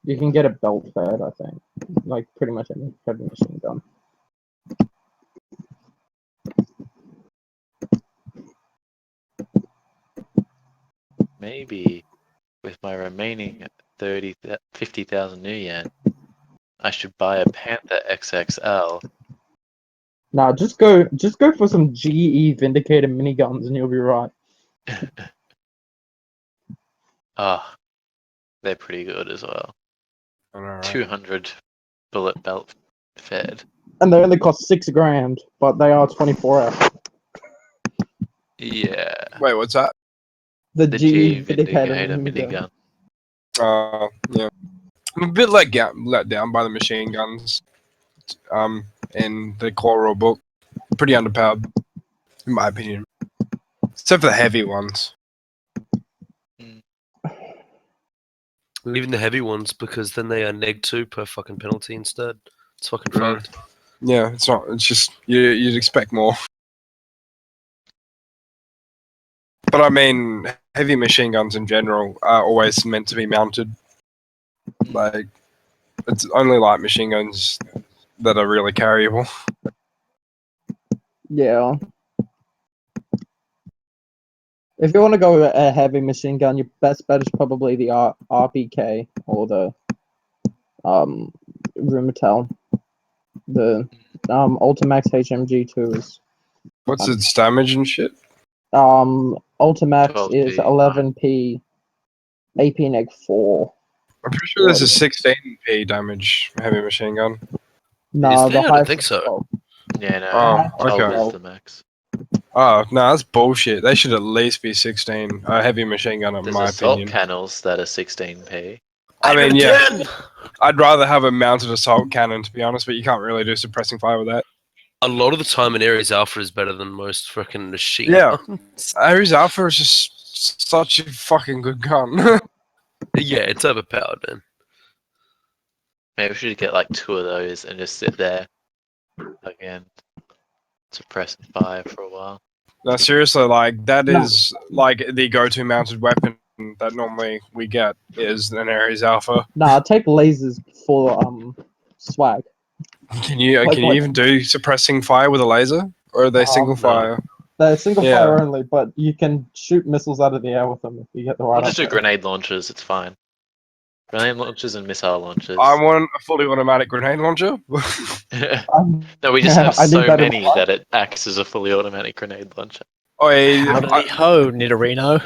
You can get a belt fed, I think. Like pretty much any heavy machine gun. Maybe with my remaining 50,000 new yen, I should buy a Panther XXL. Nah, just go for some GE Vindicator miniguns and you'll be right. They're pretty good as well. I know, right? 200 bullet belt fed. And they only cost $6,000, but they are 24 hours. Yeah. Wait, what's that? The The GE Vindicator minigun. minigun. Yeah. I'm a bit let down by the machine guns. in the core rule book. Pretty underpowered, in my opinion. Except for the heavy ones. Even the heavy ones, because then they are -2 per fucking penalty instead. It's fucking fucked. Yeah, it's not. It's just you'd expect more. But I mean, heavy machine guns in general are always meant to be mounted. Like, it's only light machine guns that are really carryable. Yeah. If you want to go with a heavy machine gun, your best bet is probably the RPK or the Rumetel. The Ultimax HMG2 What's its damage and shit? Ultimax 12p. is 11p, AP neg 4. I'm pretty sure there's a 16p damage heavy machine gun. No, Is there? the I don't highest think is so. 12. Yeah, no. Oh, 12 okay. is the max. Oh, no, that's bullshit. They should at least be 16. A heavy machine gun, in There's my assault opinion. cannons that are 16p. I mean, yeah. 10! I'd rather have a mounted assault cannon, to be honest, but you can't really do suppressing fire with that. A lot of the time in Ares Alpha is better than most freaking machine Yeah. guns. Ares Alpha is just such a fucking good gun. Yeah, it's overpowered, man. Maybe we should get like 2 of those and just sit there again, suppressing fire for a while. No, seriously, like, that is, like, the go-to mounted weapon that normally we get is an Ares Alpha. Nah, take lasers for swag. Can you Like, even do suppressing fire with a laser? Or are they single no. fire? They're single Yeah. fire only, but you can shoot missiles out of the air with them if you get the right. We'll just do upgrade. grenade launchers, it's fine. Grenade launchers and missile launchers. I want a fully automatic grenade launcher. No, we just have I need so that in many my life. that it acts as a fully automatic grenade launcher. Howdy ho, Nidorino.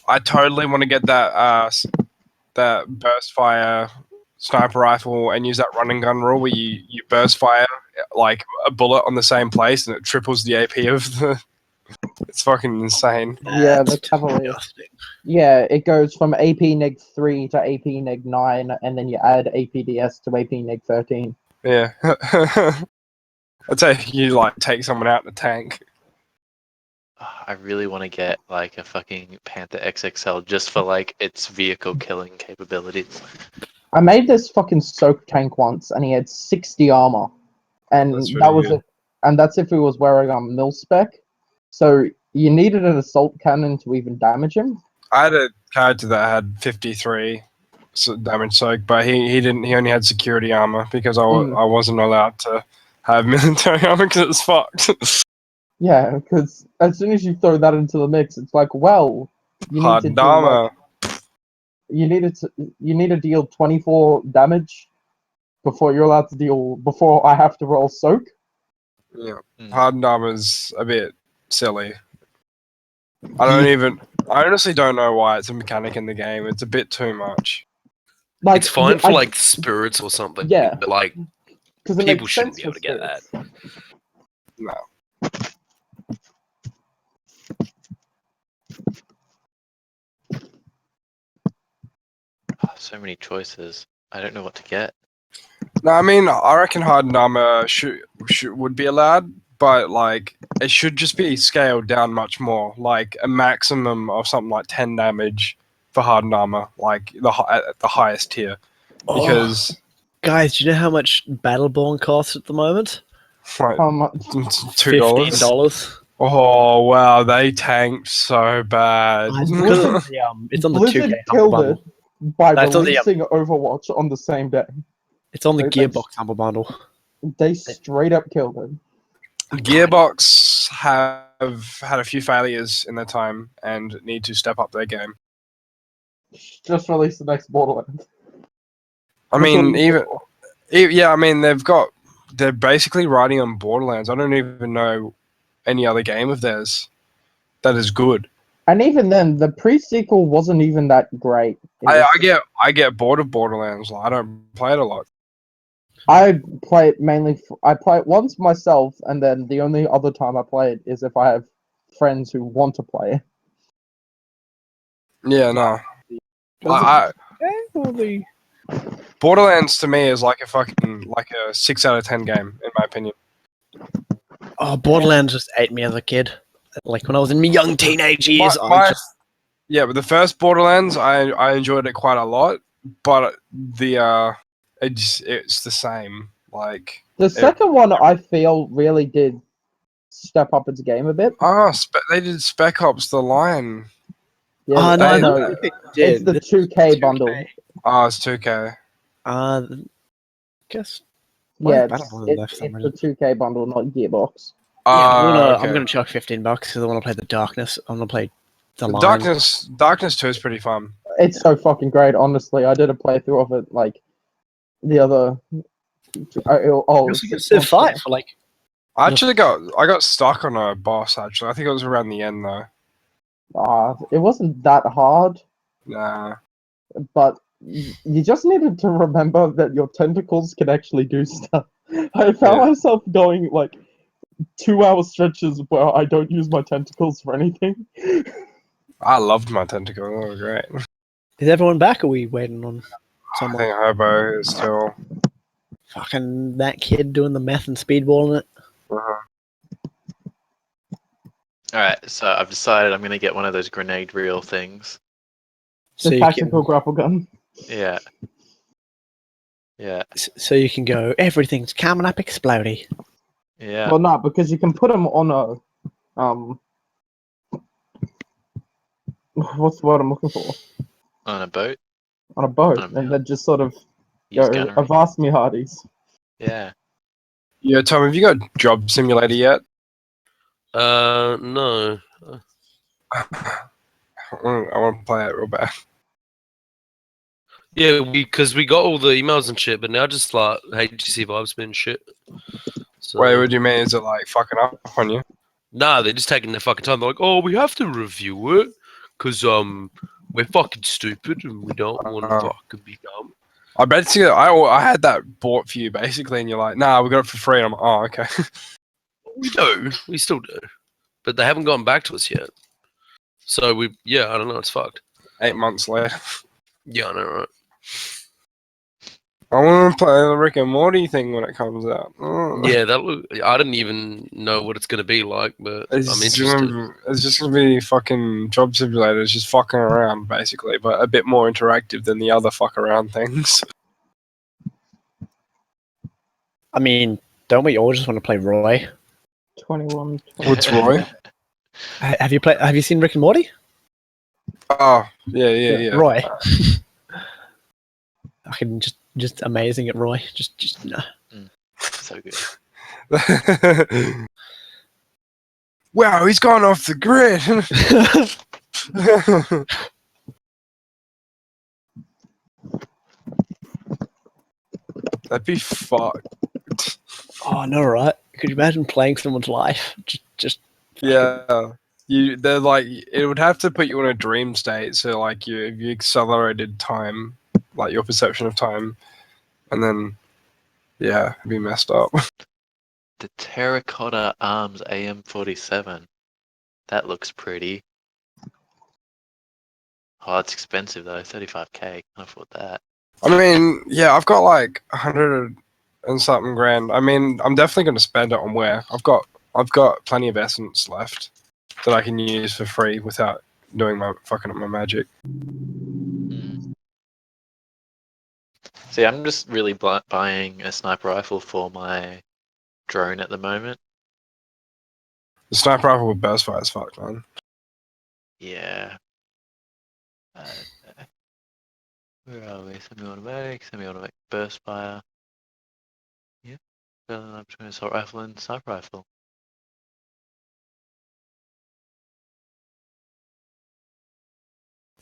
I totally want to get that burst fire sniper rifle and use that run and gun rule where you burst fire like a bullet on the same place and it triples the AP of the. It's fucking insane. Yeah, That's the cavalry. disgusting. Yeah, it goes from AP neg 3 to AP neg 9, and then you add APDS to AP neg 13. Yeah. I'd say you like take someone out in a tank. I really want to get like a fucking Panther XXL just for like its vehicle killing capabilities. I made this fucking soak tank once, and he had 60 armor, and That's that really was good. it. And that's if he was wearing mil spec. So you needed an assault cannon to even damage him. I had a character that had 53 damage soak, but he didn't. He only had security armor because I wasn't allowed to have military armor because it's fucked. Yeah, because as soon as you throw that into the mix, it's like, well, you need to Hard do, armor. you need to deal 24 damage before you're allowed to deal. Before I have to roll soak. Yeah, Mm. hardened armor's a bit silly. I honestly don't know why it's a mechanic in the game. It's a bit too much. Like, It's fine for like spirits or something. Yeah. But like because it people makes shouldn't sense be able for to get that. spirits. No. So many choices. I don't know what to get. No, I mean, I reckon hardened armor would be allowed, but like it should just be scaled down much more, like a maximum of something like 10 damage for hardened armor, like at the highest tier, because Guys, do you know how much Battleborn costs at the moment? like How much? $2. $15. Oh wow, they tanked so bad. It's because of it's on the Blizzard 2K Humble killed Bundle. it by That's on the, releasing Overwatch on the same day. It's on the They- Gearbox Humble Bundle. They straight up killed it. Gearbox have had a few failures in their time and need to step up their game. Just released the next Borderlands. I That's mean, all- yeah, I mean, they're basically riding on Borderlands. I don't even know any other game of theirs that is good. And even then, the pre-sequel wasn't even that great. I get bored of Borderlands. Like, I don't play it a lot. I play it mainly. I play it once myself, and then the only other time I play it is if I have friends who want to play it. Yeah, no. Does I, Or the Borderlands to me is like a 6 out of 10 game in my opinion. Oh, Borderlands just ate me as a kid. Like when I was in my young teenage years, Yeah, but the first Borderlands, I enjoyed it quite a lot, but it's the same. Like The second one, I feel, really did step up its game a bit. they did Spec Ops: The Line. Yeah, no, I I know. don't think they It's did. the 2K bundle. Oh, it's 2K. Guess. Yeah, Battleborn there for some it's the reason. 2K bundle, not Gearbox. Yeah, I'm Okay. gonna chuck $15 because I want to play the Darkness. I'm gonna play the Line. Darkness 2 is pretty fun. It's so fucking great, honestly. I did a playthrough of it like the other. You also get to fight for like. I got stuck on a boss actually. I think it was around the end though. It wasn't that hard, Nah. but you just needed to remember that your tentacles can actually do stuff. I found myself going like 2-hour stretches where I don't use my tentacles for anything. I loved my tentacle. They were great. Is everyone back? Or are we waiting on I someone? think Hobo is still. Fucking that kid doing the meth and speedballing it. Alright, so I've decided I'm gonna get one of those grenade reel things. The tactical grapple gun. Yeah. Yeah. So you can go, everything's coming up explodey. Yeah. Well, no, because you can put them on a what's the word I'm looking for? On a boat? On a boat, On a and then just sort of Use go gunnery. avast me hearties. Yeah. Yeah, Tom, have you got Job Simulator yet? No. I want to play it real bad. Yeah, because we got all the emails and shit, but now just like HGC vibes been shit. So, Wait, what do you mean? Is it like fucking up on you? Nah, they're just taking their fucking time. They're like, oh, we have to review it because we're fucking stupid and we don't want to fucking be dumb. I bet you I had that bought for you basically, and you're like, nah, we got it for free. And I'm like, oh, okay. We do, we still do, but they haven't gotten back to us yet. So I don't know, it's fucked. 8 months later. Yeah, I know, right? I want to play the Rick and Morty thing when it comes out. Yeah, I didn't even know what it's gonna be like, but I'm interested. It's just gonna be fucking Job Simulator. It's just fucking around basically, but a bit more interactive than the other fuck around things. I mean, don't we all just want to play Roy? 21. What's Roy? Have you seen Rick and Morty? Oh, yeah. Roy. Fucking just amazing at Roy. Just no. So good. Wow, he's gone off the grid. That'd be fucked. Oh no, right? Could you imagine playing someone's life? Just Yeah. They're like, it would have to put you in a dream state. So like if you accelerated time, like your perception of time, and then it'd be messed up. The Terracotta Arms AM47. That looks pretty. Oh, it's expensive though. 35k. Can't afford that. I mean, yeah, I've got like 100 and something grand. I mean, I'm definitely going to spend it on wear. I've got plenty of essence left that I can use for free without doing fucking up my magic. See, I'm just really buying a sniper rifle for my drone at the moment. The sniper rifle with burst fire is fucked, man. Yeah. Where are we? Semi-automatic, burst fire. Yeah. I'm between assault rifle and sniper rifle.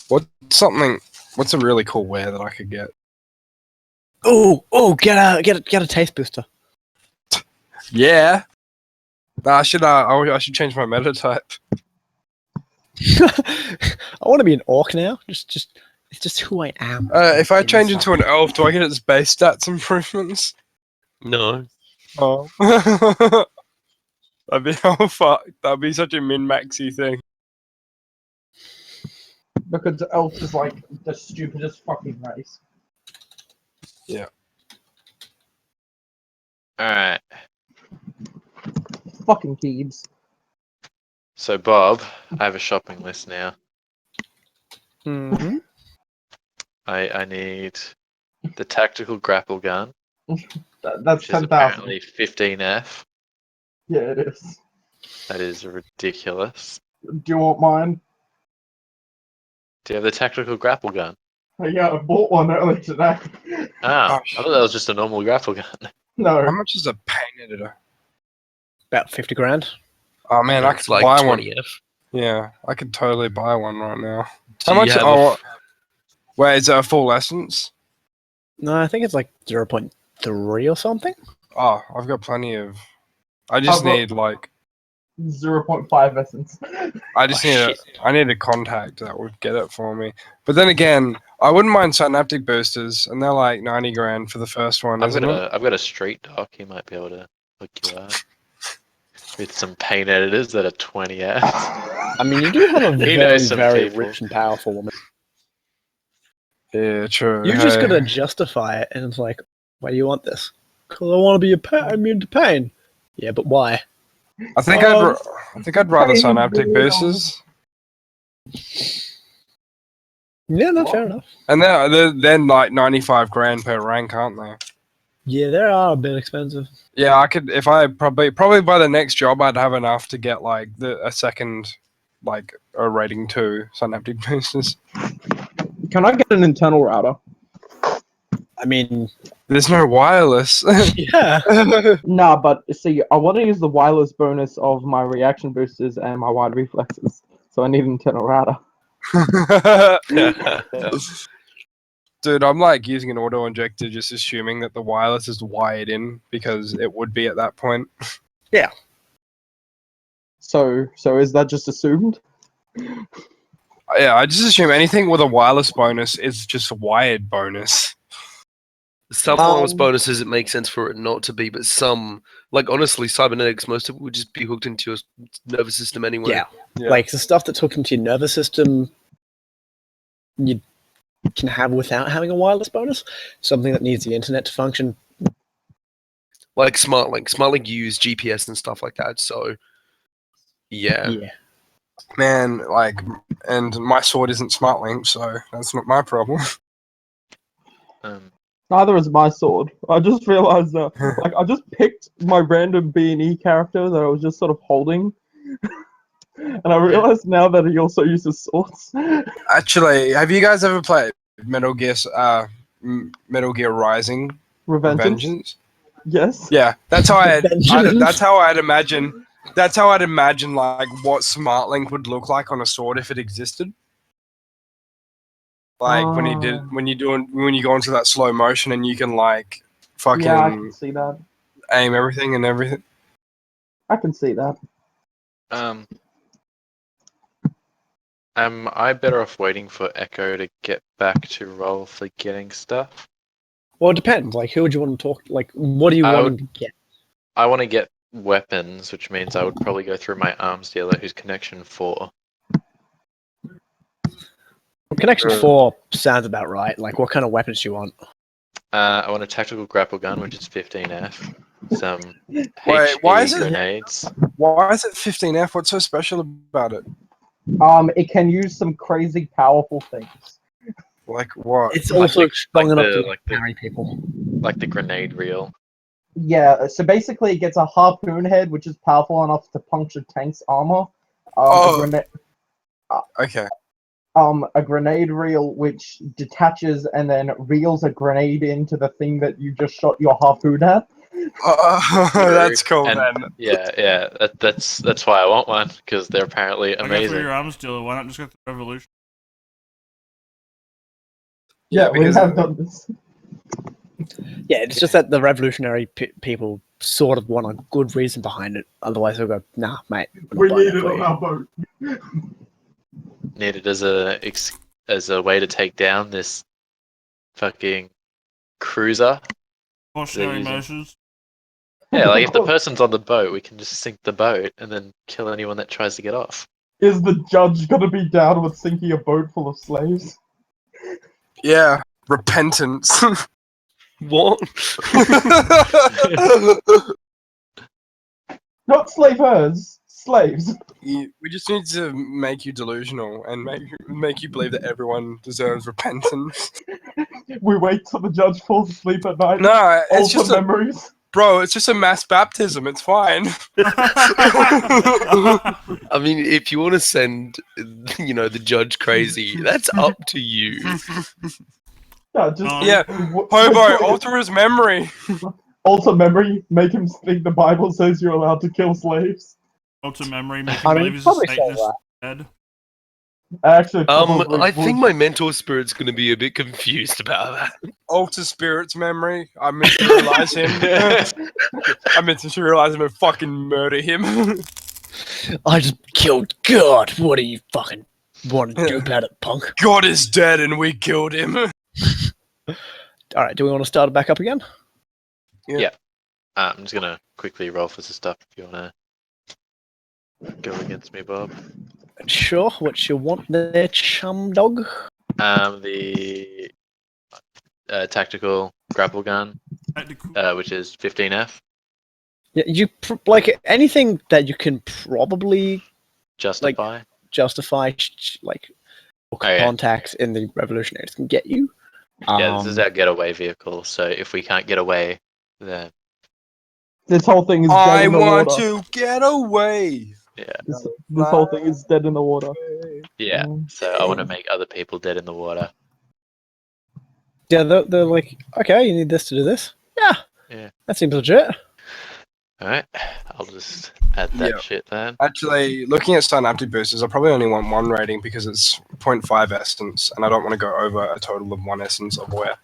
What's a really cool wear that I could get? get a taste booster. Yeah. I should change my meta type. I want to be an orc now. It's just who I am. If I change into an elf, do I get its base stats improvements? No. Oh. That'd be That'd be such a min-maxy thing. Because elf is like the stupidest fucking race. Alright. Fucking Keebs. So, Bob, I have a shopping list now. Mm-hmm. I need the tactical grapple gun, That's which is 10,000. apparently 15F. Yeah, it is. That is ridiculous. Do you want mine? Do you have the tactical grapple gun? Yeah, I bought one earlier today. Oh, I Gosh. thought that was just a normal grapple gun. No. How much is a paint editor? About 50 grand. Oh man, I It's could like buy one. 20F. Yeah, I could totally buy one right now. Do How you much? have Oh, wait, is it a full essence? No, I think it's like 0.3 or something. Oh, I've got plenty of. I just I've got- need like. 0.5 essence. I just Oh, need shit. I need a contact that would get it for me. But then again, I wouldn't mind synaptic boosters, and they're like 90 grand for the first one, isn't it? I've got a street doc. He might be able to hook you up with some paint editors that are 20F. I mean, you do have a He very, knows some very people. rich and powerful woman. Yeah, true. You just hey. gotta justify it, and it's like, why do you want this? Because I want to be immune to pain. Yeah, but why? I think I'd rather pain synaptic real. boosters, Yeah, no, fair enough. and they're then like 95 grand per rank, aren't they? Yeah, they are a bit expensive. Yeah, I could if I probably by the next job I'd have enough to get like a second, like a rating 2 synaptic boosters. Can I get an internal router? I mean, There's no wireless. yeah. Nah, but see, I want to use the wireless bonus of my reaction boosters and my wide reflexes, so I need an internal router. Dude, I'm like using an auto injector, just assuming that the wireless is wired in because it would be at that point. So is that just assumed? Yeah, I just assume anything with a wireless bonus is just a wired bonus. Some wireless Um, bonuses, it makes sense for it not to be, but some, like honestly, cybernetics, most of it would just be hooked into your nervous system anyway. Yeah. Yeah. Like the stuff that's hooked into your nervous system, you can have without having a wireless bonus. Something that needs the internet to function. Like SmartLink. SmartLink use GPS and stuff like that, so yeah. Man, like, and my sword isn't SmartLink, so that's not my problem. Neither is my sword. I just realized that, like, I just picked my random B&E character that I was just sort of holding, and I realized now that he also uses swords. Actually, have you guys ever played Metal Gear Rising? Revengeance? Yes. Yeah, that's how Vengeance. that's how I'd imagine. That's how I'd imagine like what SmartLink would look like on a sword if it existed. Like when you go into that slow motion and you can like fucking Yeah, I can see that. aim everything and everything. I can see that. Am I better off waiting for Echo to get back to roll for getting stuff? Well, it depends. Like, who would you want to talk? Like, what do you I want would- to get? I want to get weapons, which means I would probably go through my arms dealer, who's connection 4. Connection 4 sounds about right. Like, what kind of weapons do you want? I want a tactical grapple gun, which is 15F. Some Wait, why is it- grenades. Why is it 15F? What's so special about it? It can use some crazy powerful things. Like what? It's Like also the- strong like enough the- to like the- carry people. Like the grenade reel. Yeah, so basically it gets a harpoon head, which is powerful enough to puncture tanks' armor. Oh. Okay. A grenade reel which detaches and then reels a grenade into the thing that you just shot your harpoon at. That's cool And- then. Yeah. That's why I want one, because they're apparently I go for amazing. your arms dealer. Why not just go for Revolution? Yeah, we because- have done this. Yeah, it's just that the revolutionary people sort of want a good reason behind it. Otherwise, they'll go, nah, mate. We we're not buying need that it for on you." our boat. Need it as a way to take down this fucking cruiser. Cautionary using- measures. Yeah, like if the person's on the boat, we can just sink the boat and then kill anyone that tries to get off. Is the judge gonna be down with sinking a boat full of slaves? Yeah. Repentance. What? Not slavers, slaves. We just need to make you delusional and make you believe that everyone deserves repentance. We wait till the judge falls asleep at night. No, All it's just the memories. bro. It's just a mass baptism. It's fine. I mean, if you want to send, the judge crazy, that's up to you. Yeah, just Yeah, Hobo, alter his memory. alter memory. Make him think the Bible says you're allowed to kill slaves. Alter memory, make I him mean, believe he's a probably say Satanist that. dead. Actually, probably I think would. my mentor spirit's going to be a bit confused about that. Alter spirit's memory. I materialize him. I materialize him and fucking murder him. I just killed God. What do you fucking want to do about it, punk? God is dead and we killed him. All right, do we want to start it back up again? I'm just gonna quickly roll for some stuff if you wanna go against me, Bob. Sure. What you want there, chum dog? The tactical grapple gun, Tactical. which is 15F. Yeah, like anything that you can probably Justify. justify, yeah. contacts in the Revolutionaries can get you. Yeah, this is our getaway vehicle. So if we can't get away, then This whole thing is dead I in the want water. to get away. yeah, This whole thing is dead in the water. yeah. So I want to make other people dead in the water. Yeah, they're like, okay, you need this to do this. Yeah. Yeah. That seems legit. All right, I'll just add that Yeah. shit then. Actually, looking at synaptic boosters, I probably only want one rating because it's 0.5 essence, and I don't want to go over a total of 1 essence of wear.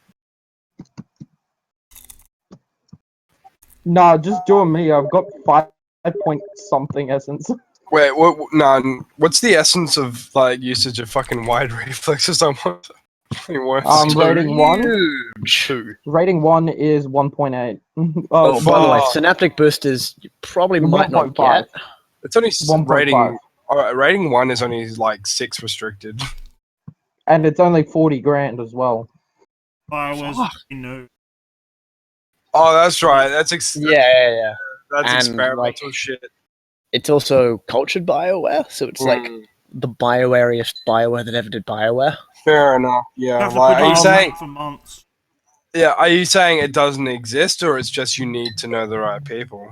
Nah, just doing me. I've got 5 point something essence. Wait, what's the essence of usage of fucking wide reflexes? I want worse. Rating 1. Two. Rating 1 is 1.8. Oh, by the way, fuck. synaptic boosters you probably might not 1.5. get. It's only 1.5. rating. Rating 1 is only 6 restricted. And it's only 40 grand as well. Firewares, Fuck. no. Oh, that's right. That's Yeah. That's And, experimental shit. It's also cultured Bioware, so it's like the Bioware-iest Bioware that ever did Bioware. Fair enough. You Yeah. have to Like, put are it you on saying? that for months. Yeah. Are you saying it doesn't exist, or it's just you need to know the right people?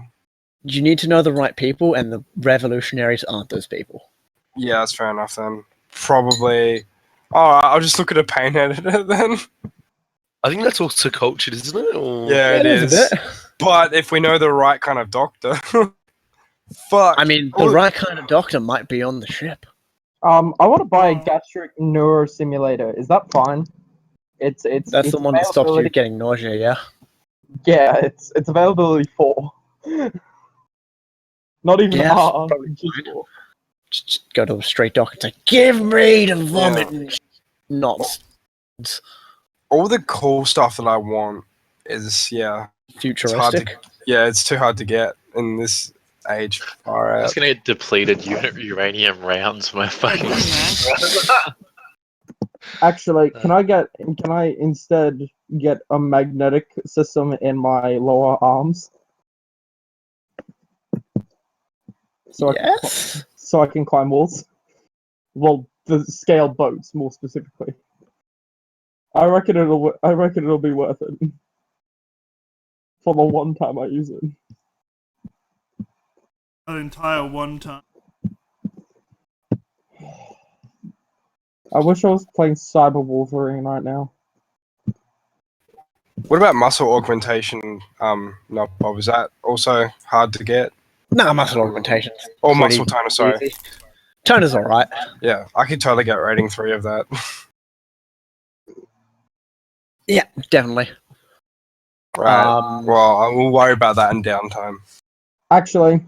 You need to know the right people, and the revolutionaries aren't those people. Yeah, that's fair enough then. Probably. Alright, I'll just look at a paint editor then. I think that's also cultured, isn't it? Or... Yeah, it it is. a bit. But if we know the right kind of doctor. Fuck. I mean, the right kind of doctor might be on the ship. I want to buy a gastric neuro simulator. Is that fine? It's That's the one that stops you getting nausea, yeah? Yeah, it's availability 4. Not even Yeah, that's R. probably Just fine. 4. Just go to a straight doctor and say, give me the vomit and not All the cool stuff that I want is, futuristic. it's too hard to get in this age. I'm Alright. just gonna get depleted uranium rounds for my fucking. Actually, can I instead get a magnetic system in my lower arms? So Yes. I can climb walls. Well, the scale boats more specifically. I reckon it'll be worth it. For the one time I use it. An entire one time. I wish I was playing Cyber Wolverine right now. What about muscle augmentation? No, Bob, is that also hard to get? Nah, muscle augmentation. Or muscle toner, sorry. Toner's alright. Yeah, I could totally get rating 3 of that. Yeah, definitely. Right. Well, I will worry about that in downtime. Actually,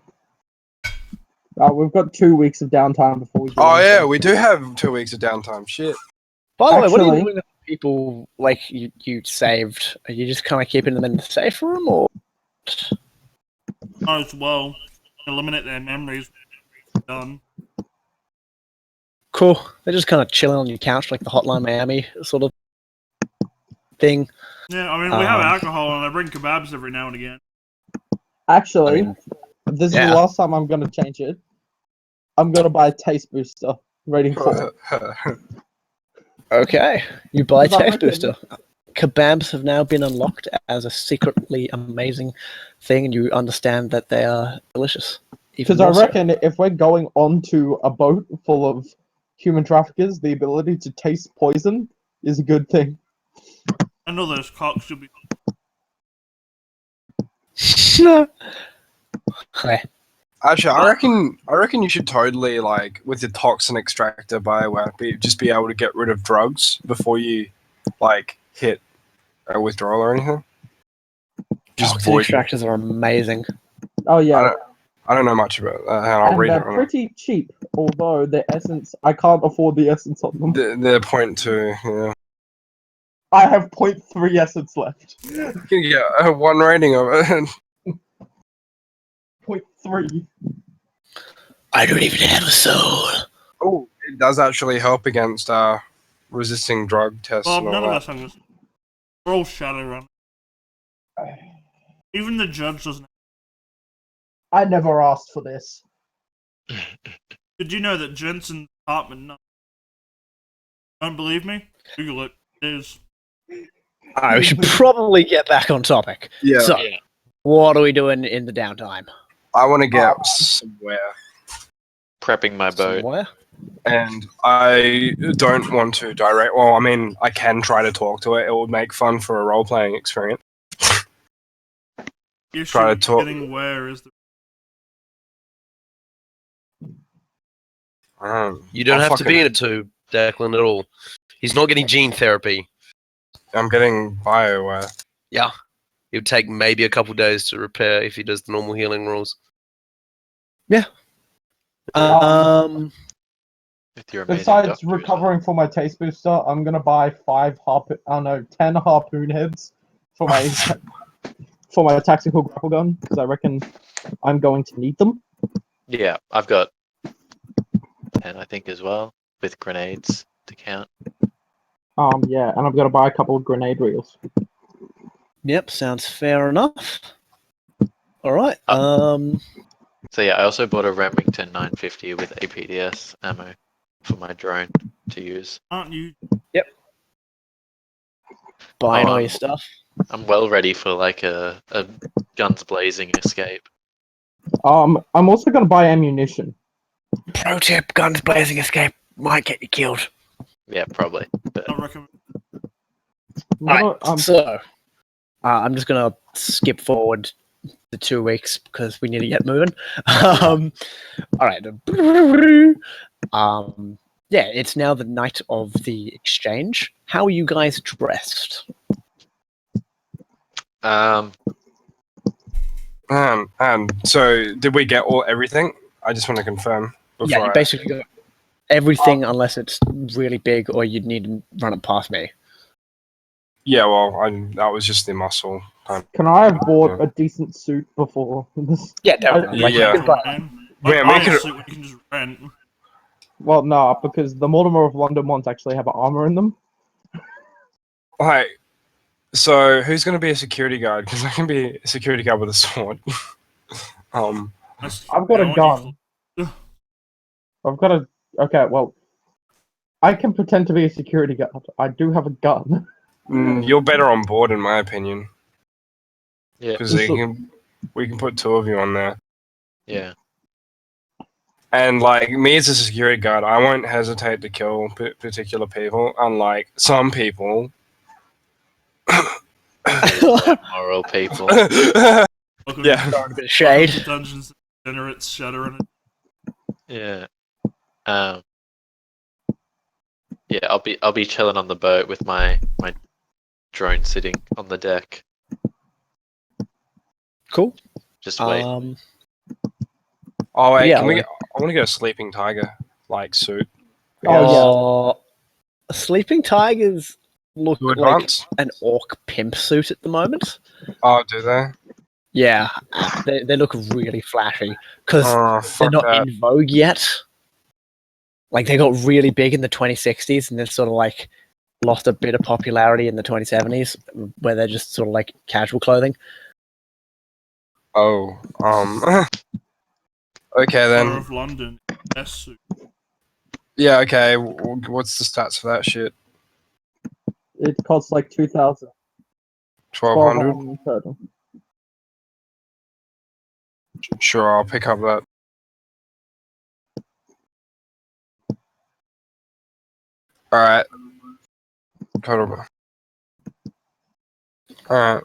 we've got 2 weeks of downtime before we do Oh yeah, anything. we do have 2 weeks of downtime. Shit. By the way, what are you Actually- doing with the people like you saved? Are you just kind of keeping them in the safe room, or? Might as well eliminate their memories. Done. Cool. They're just kind of chilling on your couch like the Hotline Miami sort of thing. Yeah, I mean, we have alcohol, and I bring kebabs every now and again. Actually, I mean, this is yeah. the last time I'm gonna change it. I'm gonna buy a taste booster. Rating 4. Okay, you buy Because I Taste reckon- Booster. Kebabs have now been unlocked as a secretly amazing thing, and you understand that they are delicious. Because I reckon if we're going onto a boat full of human traffickers, the ability to taste poison is a good thing. I know those cocks should be. Okay. Actually, I reckon you should totally like with the toxin extractor bioware, just be able to get rid of drugs before you like hit a withdrawal or anything. Just Toxin void. extractors are amazing. Oh yeah, I don't know much about that. I'll and read they're it. pretty cheap. Although the essence, I can't afford the essence on them. They're 0.2. Yeah. I have 0.3 essence left. You can get one rating of it. 0.3. I don't even have a soul. Oh, it does actually help against resisting drug tests Well, and all none of that. us have this. We're all Shadowrun. Even the judge doesn't. I never asked for this. Did you know that Jensen's apartment? Don't believe me? Google it. It is. Alright, we should probably get back on topic. Yeah. So, what are we doing in the downtime? I want to get somewhere, Prepping my boat. Somewhere? and I don't want to direct. Well, I mean, I can try to talk to it. It would make fun for a role playing experience. The Try issue to talk. getting where is the. You don't I'll have to be fucking- in it to Declan at all. He's not getting gene therapy. I'm getting bioware. Yeah. It would take maybe a couple days to repair if he does the normal healing rules. Um, With your amazing Besides doctor as well. recovering for my taste booster, I'm gonna buy 10 harpoon heads for my for my tactical grapple gun because I reckon I'm going to need them. Yeah, I've got 10, I think, as well, with grenades to count. Yeah, and I'm gonna buy a couple of grenade reels. yep, sounds fair enough. Alright, So yeah, I also bought a Remington 950 with APDS ammo for my drone to use. Aren't you? buying all I'm- your stuff. I'm well ready for like a guns blazing escape. I'm also gonna buy ammunition. Pro tip, guns blazing escape might get you killed. Yeah, probably. But I recommend. Alright, so I'm just gonna skip forward the 2 weeks because we need to get moving. Alright. Yeah, it's now the night of the exchange. How are you guys dressed? um, And so, did we get everything? I just want to confirm. Yeah, you I- basically got everything unless it's really big or you'd need to run it past me. Yeah, well, that was just the muscle. Can I have bought a decent suit before this? Yeah, definitely. Yeah. You can buy- Like, Yeah, buy make a it- suit when you can just rent. Well, no, because the Mortimer of London ones actually have armor in them. Alright, so who's going to be a security guard? Because I can be a security guard with a sword. That's- I've got you a know, gun. I've got a. Okay, well, I can pretend to be a security guard. I do have a gun. You're better on board, in my opinion, yeah, because we can put 2 of you on there. yeah. And like me as a security guard, I won't hesitate to kill particular people, unlike some people. Moral people. Welcome Yeah. to- Throwing a bit of shade. welcome to Dungeons and Degenerates, Shadowrun. Yeah. Yeah, I'll be chilling on the boat with my drone sitting on the deck. Cool. Just wait. Oh wait, Yeah, can we? like- I want to get a sleeping tiger like suit. Oh, Sleeping tigers look To like advance? an orc pimp suit at the moment. Oh, do they? Yeah, they look really flashy because Oh, they're fuck not that. in vogue yet. Like they got really big in the 2060s, and then sort of like lost a bit of popularity in the 2070s, where they're just sort of like casual clothing. Oh, okay Borough then. of London. Yes, suit. Yeah, okay. What's the stats for that shit? It costs like 2,000. 1200? Total. Sure, I'll pick up that. Alright. Total. Alright.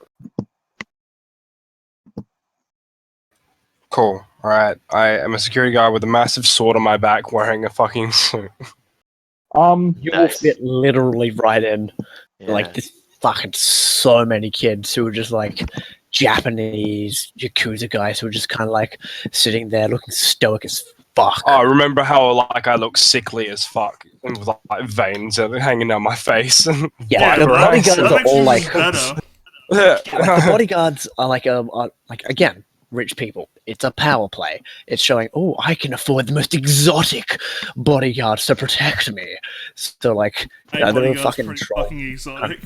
Cool. Alright. I am a security guard with a massive sword on my back wearing a fucking suit. You will Nice. fit literally right in. Yeah. Like, there's fucking so many kids who are just like Japanese Yakuza guys who are just kind of like sitting there looking stoic as fuck. Oh, remember how like I look sickly as fuck and with like veins hanging down my face and Yeah, blood the everywhere. bodyguards that are makes all you like, better. yeah, like the bodyguards are like again, rich people. It's a power play. It's showing, oh, I can afford the most exotic bodyguards to protect me. So like, Hey, they're a bodyguard's fucking pretty troll. fucking exotic.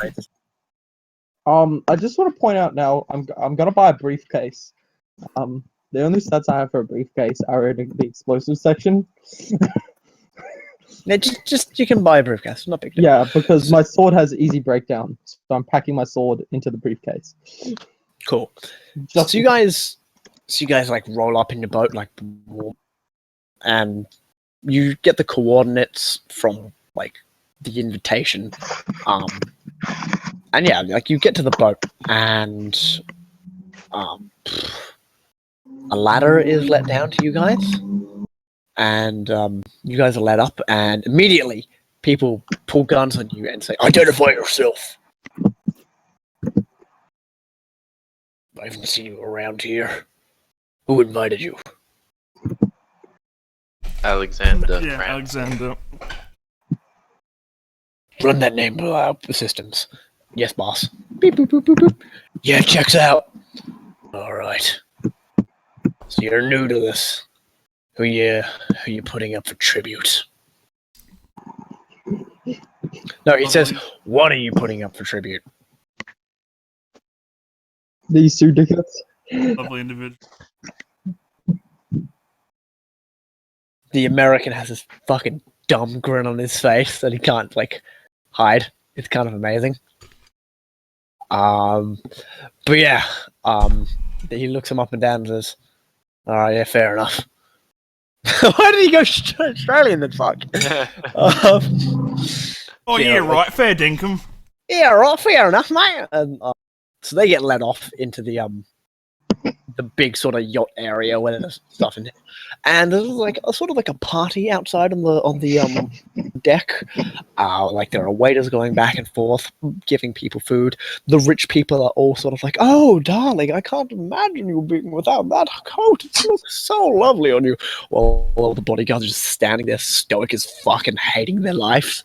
I just want to point out now, I'm gonna buy a briefcase. The only stats I have for a briefcase are in the explosive section. Yeah, just you can buy a briefcase, not big deal. Yeah, because my sword has easy breakdown, so I'm packing my sword into the briefcase. Cool. Just So you guys like roll up in your boat like, and you get the coordinates from like the invitation, and yeah, like you get to the boat and a ladder is let down to you guys, and you guys are led up, and immediately people pull guns on you and say, "Identify yourself." I haven't seen you around here. Who invited you? Alexander. Yeah, Grant. Alexander. Run that name out the systems. Yes, boss. Beep, boop, boop, boop, boop. Yeah, checks out. All right. So you're new to this. Who you putting up for tribute? No, it says, what are you putting up for tribute? these two dickheads. Lovely individual. The American has this fucking dumb grin on his face that he can't like hide. It's kind of amazing. But yeah, he looks him up and down and says, "All right, yeah, fair enough." Why did he go Australian then? Fuck. Oh yeah, right. Fair dinkum. Yeah, right, fair enough, mate. And so they get led off into the big sort of yacht area where there's stuff in it, and there's like a sort of like a party outside on the deck. Like there are waiters going back and forth, giving people food. The rich people are all sort of like, "Oh, darling, I can't imagine you being without that coat. It looks so lovely on you." While the bodyguards are just standing there, stoic as fuck and hating their life.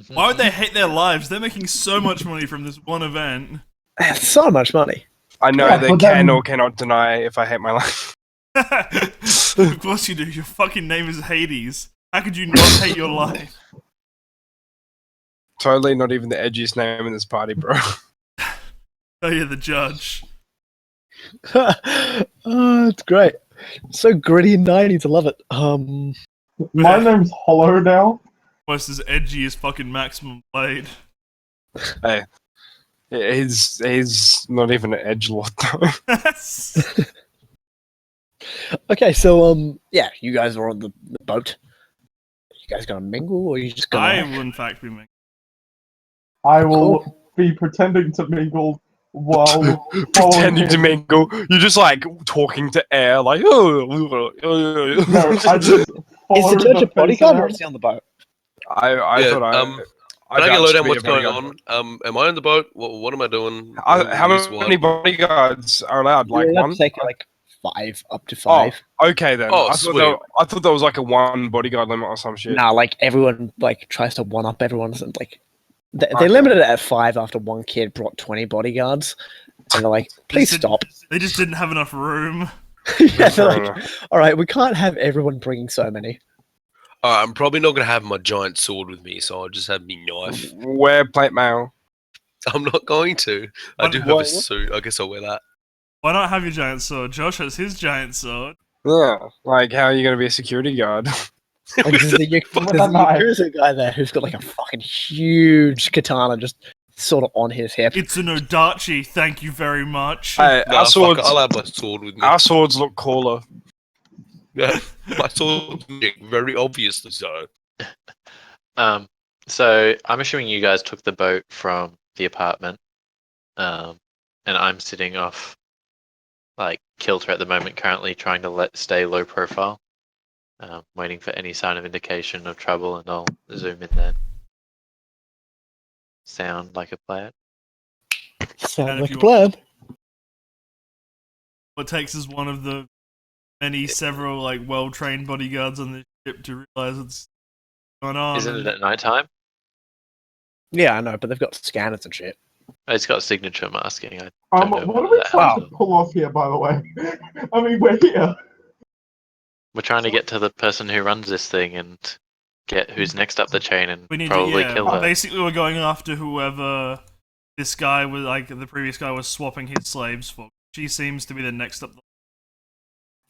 Why would they hate their lives? They're making so much money from this one event. That's so much money. I know Yeah, they but can then- or cannot deny if I hate my life. Of course you do. Your fucking name is Hades. How could you not hate your life? Totally not even the edgiest name in this party, bro. Oh yeah, the judge. Oh, it's great. So gritty and 90s. I love it. My name's Hollow now. What's as edgy as fucking Maximum Blade? Hey, he's not even an edgelord though. Okay, so yeah, you guys are on the boat. You guys gonna mingle, or you just gonna? I will in fact be me. I will be pretending to mingle while Pretending to him. mingle. You're just like talking to air, like No, I just Is follow the judge a face bodyguard, or around. is he on the boat? I Yeah, thought I. Can I get low down what's going on? Am I on the boat? What am I doing? How Who's many what? bodyguards are allowed? Like You're allowed one? to take like 5, up to 5. Okay then. Oh, I sweet. thought there was like a one bodyguard limit or some shit. Nah, like everyone like tries to one up everyone, and like they Okay. limited it at 5 after one kid brought 20 bodyguards, and they're like, "Please They just stop." They just didn't have enough room. Yeah, they're Fair like, enough. "All right, we can't have everyone bringing so many." I'm probably not gonna have my giant sword with me, so I'll just have my knife. Wear plate mail. I'm not going to. I do have What? a suit. I guess I'll wear that. Why not have your giant sword? Josh has his giant sword. Yeah, like how are you going to be a security guard? Like, there's a With a knife. Yakuza guy there who's got like a fucking huge katana just sort of on his hip. It's an Odachi, thank you very much. Hey, No, our fuck swords, it, I'll have my sword with me. our swords look cooler. Yeah, my sword's very obviously so. So I'm assuming you guys took the boat from the apartment, and I'm sitting off, like, kilter at the moment, currently trying to stay low profile, waiting for any sign of indication of trouble, and I'll zoom in then. Sound like a plan? Sounds And like if a you plan. What takes is one of the several like well-trained bodyguards on the ship to realize what's going on. Isn't it at nighttime? Yeah, I know, but they've got scanners and shit. It's got signature masking. I don't know What are whether we that trying helps. to pull off here, by the way? I mean, we're here. We're trying to get to the person who runs this thing and get who's next up the chain and We need probably to, kill her. Basically, we're going after whoever this guy was, like the previous guy was swapping his slaves for. She seems to be the next up.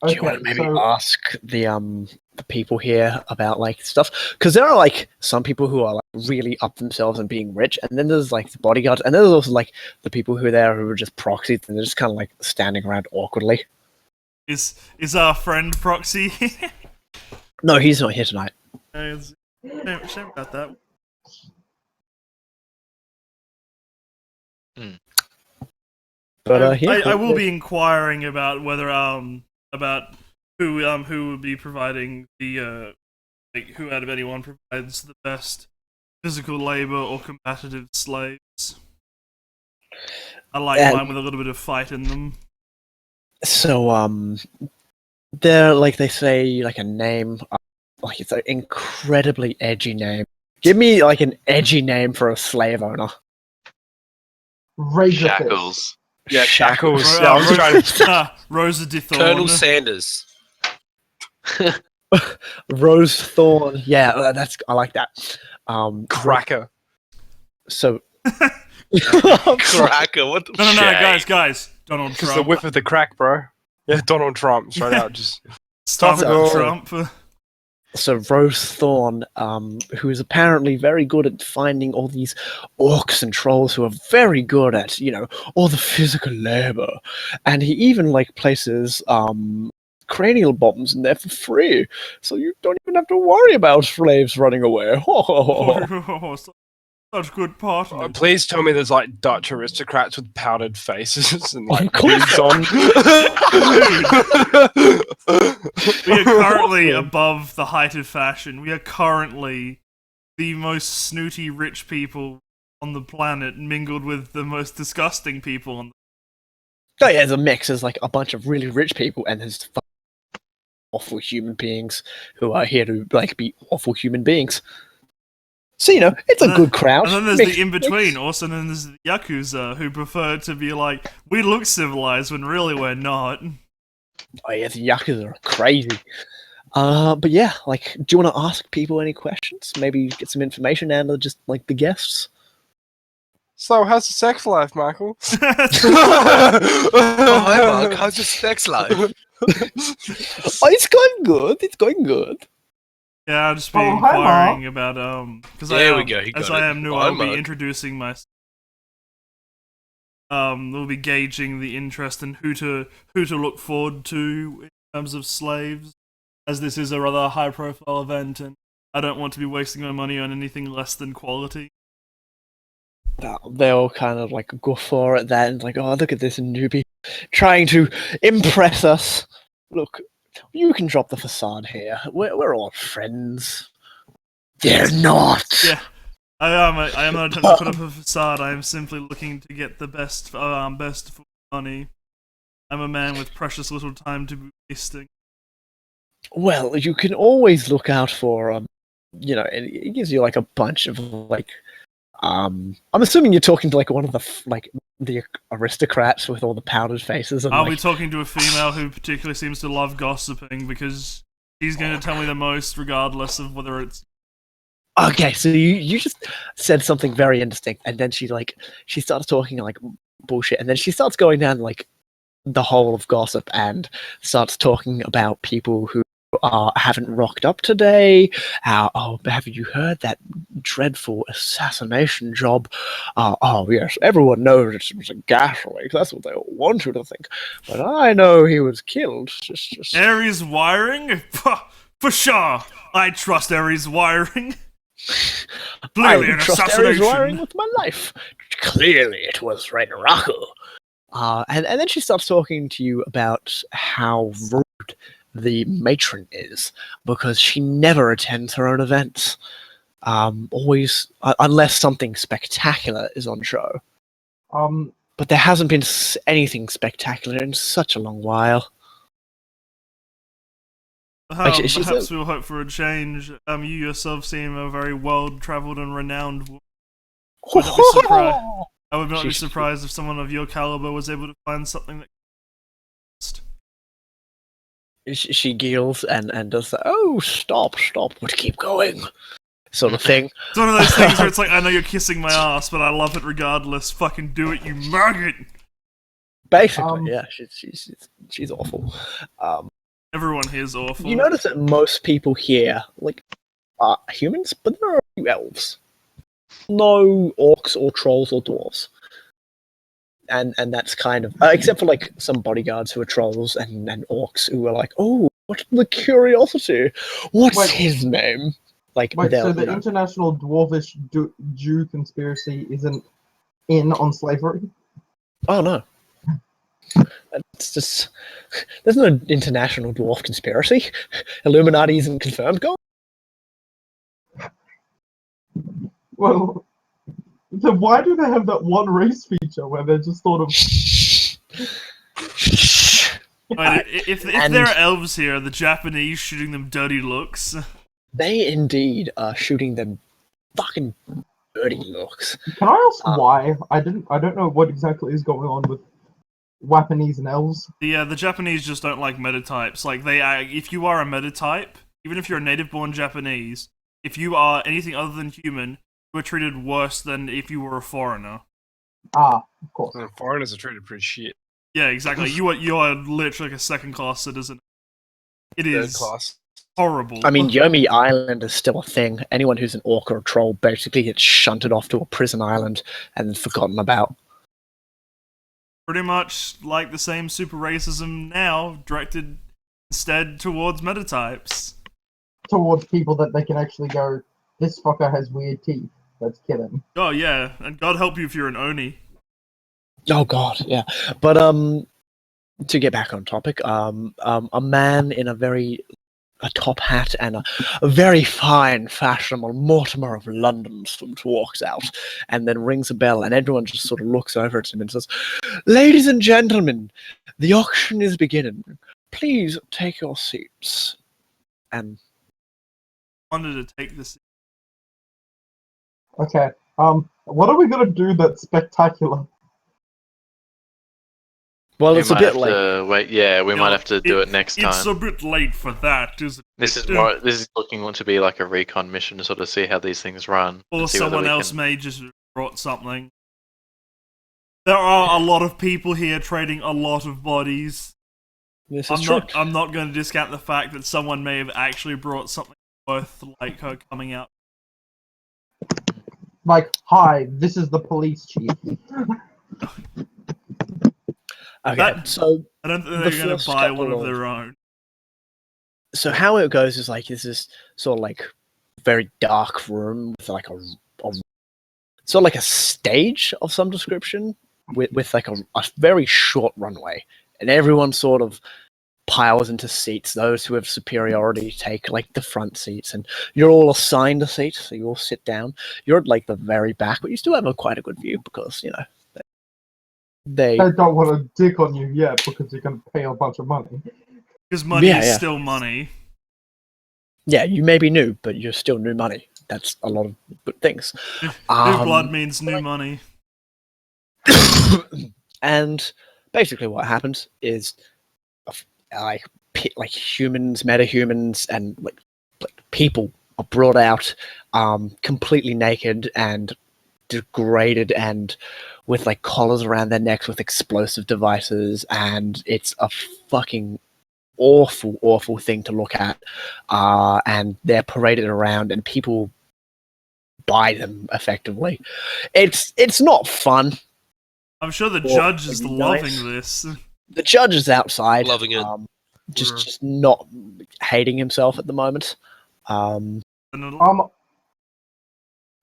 Do you want Okay, to maybe so ask the people here about like stuff? Because there are like some people who are like really up themselves and being rich, and then there's like the bodyguards, and then there's also like the people who are there who are just proxies and they're just kind of like standing around awkwardly. Is our friend Proxy? No, he's not here tonight. Shame about that. But yeah, I will be inquiring about whether about who would be providing the like who out of anyone provides the best physical labor or combative slaves. I like mine with a little bit of fight in them. So they're like they say like a name, like it's an incredibly edgy name. Give me like an edgy name for a slave owner. Razor Fist. Shackles. Yeah, shackles. Ro- Yeah, I was trying to. Rosa de Thorn. Colonel Sanders. Rose Thorn. Yeah, I like that. Cracker. So Cracker. What the No, shade? guys. Donald Just the Trump. whiff of the crack, bro. Yeah, Donald Trump, straight out. Just Stop it, Topical. Trump. So Rose Thorn, who is apparently very good at finding all these orcs and trolls who are very good at, all the physical labor. And he even like places cranial bombs in there for free. So you don't even have to worry about slaves running away. Such good partners. please tell me there's like Dutch aristocrats with powdered faces and like Of course. boots on. We are currently above the height of fashion. We are currently the most snooty rich people on the planet, mingled with the most disgusting people on the Oh yeah, there's a mix. There's like a bunch of really rich people and there's awful human beings who are here to like be awful human beings. So it's a good crowd. And then there's Mixed- the in-between, also known as the Yakuza, who prefer to be like, we look civilized when really we're not. Oh yeah, the Yakuza are crazy. But yeah, like, do you want to ask people any questions? Maybe get some information out of just like the guests. So, how's the sex life, Michael? Oh, hi, Mark. How's your sex life? Oh, it's going good. It's going good. Yeah, I'll just be Oh, hi, inquiring about because There we go, he as got I it. am new, Hi, I'll be Mark. introducing myself. We'll be gauging the interest in who to look forward to in terms of slaves, as this is a rather high-profile event, and I don't want to be wasting my money on anything less than quality. They all kind of like go for it then. Like, oh, look at this newbie trying to impress us. Look, you can drop the facade here. We're all friends. They're not. Yeah, I am not trying to put up a facade. I am simply looking to get the best for money. I'm a man with precious little time to be wasting. Well, you can always look out for it gives you like a bunch of like I'm assuming you're talking to like one of the aristocrats with all the powdered faces and Are we talking to a female who particularly seems to love gossiping because She's going to tell me the most, regardless of whether it's. Okay, so you just said something very interesting, and then she starts talking like bullshit, and then she starts going down like the hole of gossip and starts talking about people who haven't rocked up today. Have you heard that dreadful assassination job? Oh yes, everyone knows it was a gas leak. That's what they all want you to think. But I know he was killed. Just... Ares wiring? For sure. I trust Ares wiring. Clearly I an trust assassination. Ares wiring with my life. Clearly it was Red Rocco. And then she starts talking to you about how rude the matron is because she never attends her own events. Always, unless something spectacular is on show. But there hasn't been anything spectacular in such a long while. Perhaps we'll hope for a change. You yourself seem a very well-travelled and renowned woman. I would not be surprised if someone of your caliber was able to find something that. She giggles and does the stop, but keep going sort of thing. It's one of those things where it's like, I know you're kissing my ass, but I love it regardless. Fucking do it, you maggot. Basically, yeah, she's awful. Everyone here is awful. You notice that most people here are humans, but there are a few elves. No orcs or trolls or dwarves. And that's kind of except for like some bodyguards who are trolls and orcs who are like, oh, what's the curiosity? What's his name? Like, so the international dwarvish Jew conspiracy isn't in on slavery? Oh no. It's just there's no international dwarf conspiracy. Illuminati isn't confirmed. Go. Well, then why do they have that one race feature where they're just sort of? Wait, if there are elves here, are the Japanese shooting them dirty looks? They indeed are shooting them fucking dirty looks. Can I ask why? I don't know what exactly is going on with Japanese and elves. The Japanese just don't like metatypes. Like if you are a metatype, even if you're a native-born Japanese, if you are anything other than human, you are treated worse than if you were a foreigner. Of course. Foreigners are treated pretty shit. Yeah, exactly. You are literally like a second-class citizen. It is Third class. Horrible. I mean, Yomi Island is still a thing. Anyone who's an orc or a troll basically gets shunted off to a prison island and forgotten about. Pretty much like the same super racism now, directed instead towards metatypes. Towards people that they can actually go, this fucker has weird teeth, let's kill him. Oh yeah, and God help you if you're an Oni. Oh god, yeah. But to get back on topic, a man in a top hat and a very fine, fashionable Mortimer of London walks out and then rings a bell, and everyone just sort of looks over at him and says, "Ladies and gentlemen, the auction is beginning. Please take your seats." And I wanted to take this. Okay. What are we gonna do that's spectacular? well, it's a bit like wait. Yeah, we might have to do it next time. It's a bit late for that, isn't it? This is looking to be like a recon mission to sort of see how these things run. Or someone else may just brought something. There are a lot of people here trading a lot of bodies. this is true. I'm not going to discount the fact that someone may have actually brought something worth like her coming out. Like, hi, this is the police chief. Okay, so I don't think the they're going first to buy couple one of of- their own. so how it goes is like this is sort of like very dark room with like a sort of like a stage of some description with like a very short runway, and everyone sort of piles into seats. Those who have superiority take like the front seats, and you're all assigned a seat, so you all sit down. You're at like the very back, but you still have quite a good view because they don't want to dick on you yet because you're gonna pay a bunch of money. Because money is yeah. still money. Yeah, you may be new, but you're still new money. That's a lot of good things. New blood means new money. And basically what happens is like like humans, metahumans, and like people are brought out completely naked and degraded and with like collars around their necks with explosive devices, and it's a fucking awful thing to look at. And they're paraded around and people buy them effectively. It's not fun. I'm sure the Or judge is maybe loving nice. this. The judge is outside, Loving it. just not hating himself at the moment. I'm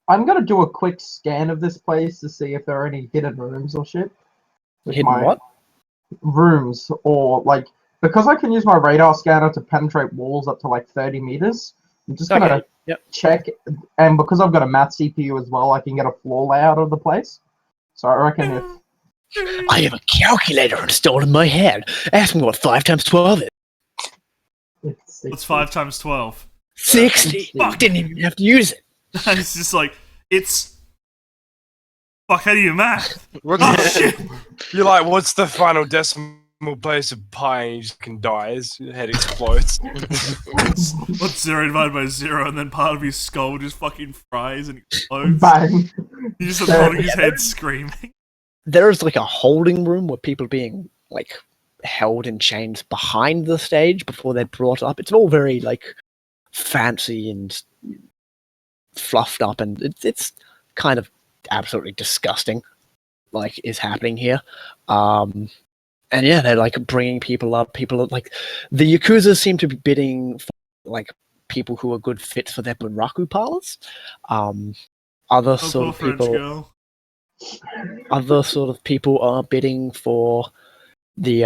gonna do a quick scan of this place to see if there are any hidden rooms or shit. With Hidden my what? rooms, or like, because I can use my radar scanner to penetrate walls up to like 30 meters. I'm just gonna check, and because I've got a math CPU as well, I can get a floor layout of the place. So I reckon if I have a calculator installed in my head. Ask me what 5 times 12 is. it's What's 5 times 12? 60. Fuck. Didn't even have to use it. It's just like, it's... Fuck, how do you math? What Oh, shit. You're like, what's the final decimal place of pi? And he just fucking dies. Your head explodes. What's 0 divided by 0? And then part of his skull just fucking fries and explodes. bang. He's just holding his head screaming. There's like a holding room where people are being like held in chains behind the stage before they're brought up. It's all very like fancy and fluffed up, and it's kind of absolutely disgusting, like, is happening here. And yeah, they're like bringing people up. People are like, the Yakuza seem to be bidding for like people who are good fits for their bunraku parlors. Other sort of people, other sort of people are bidding for the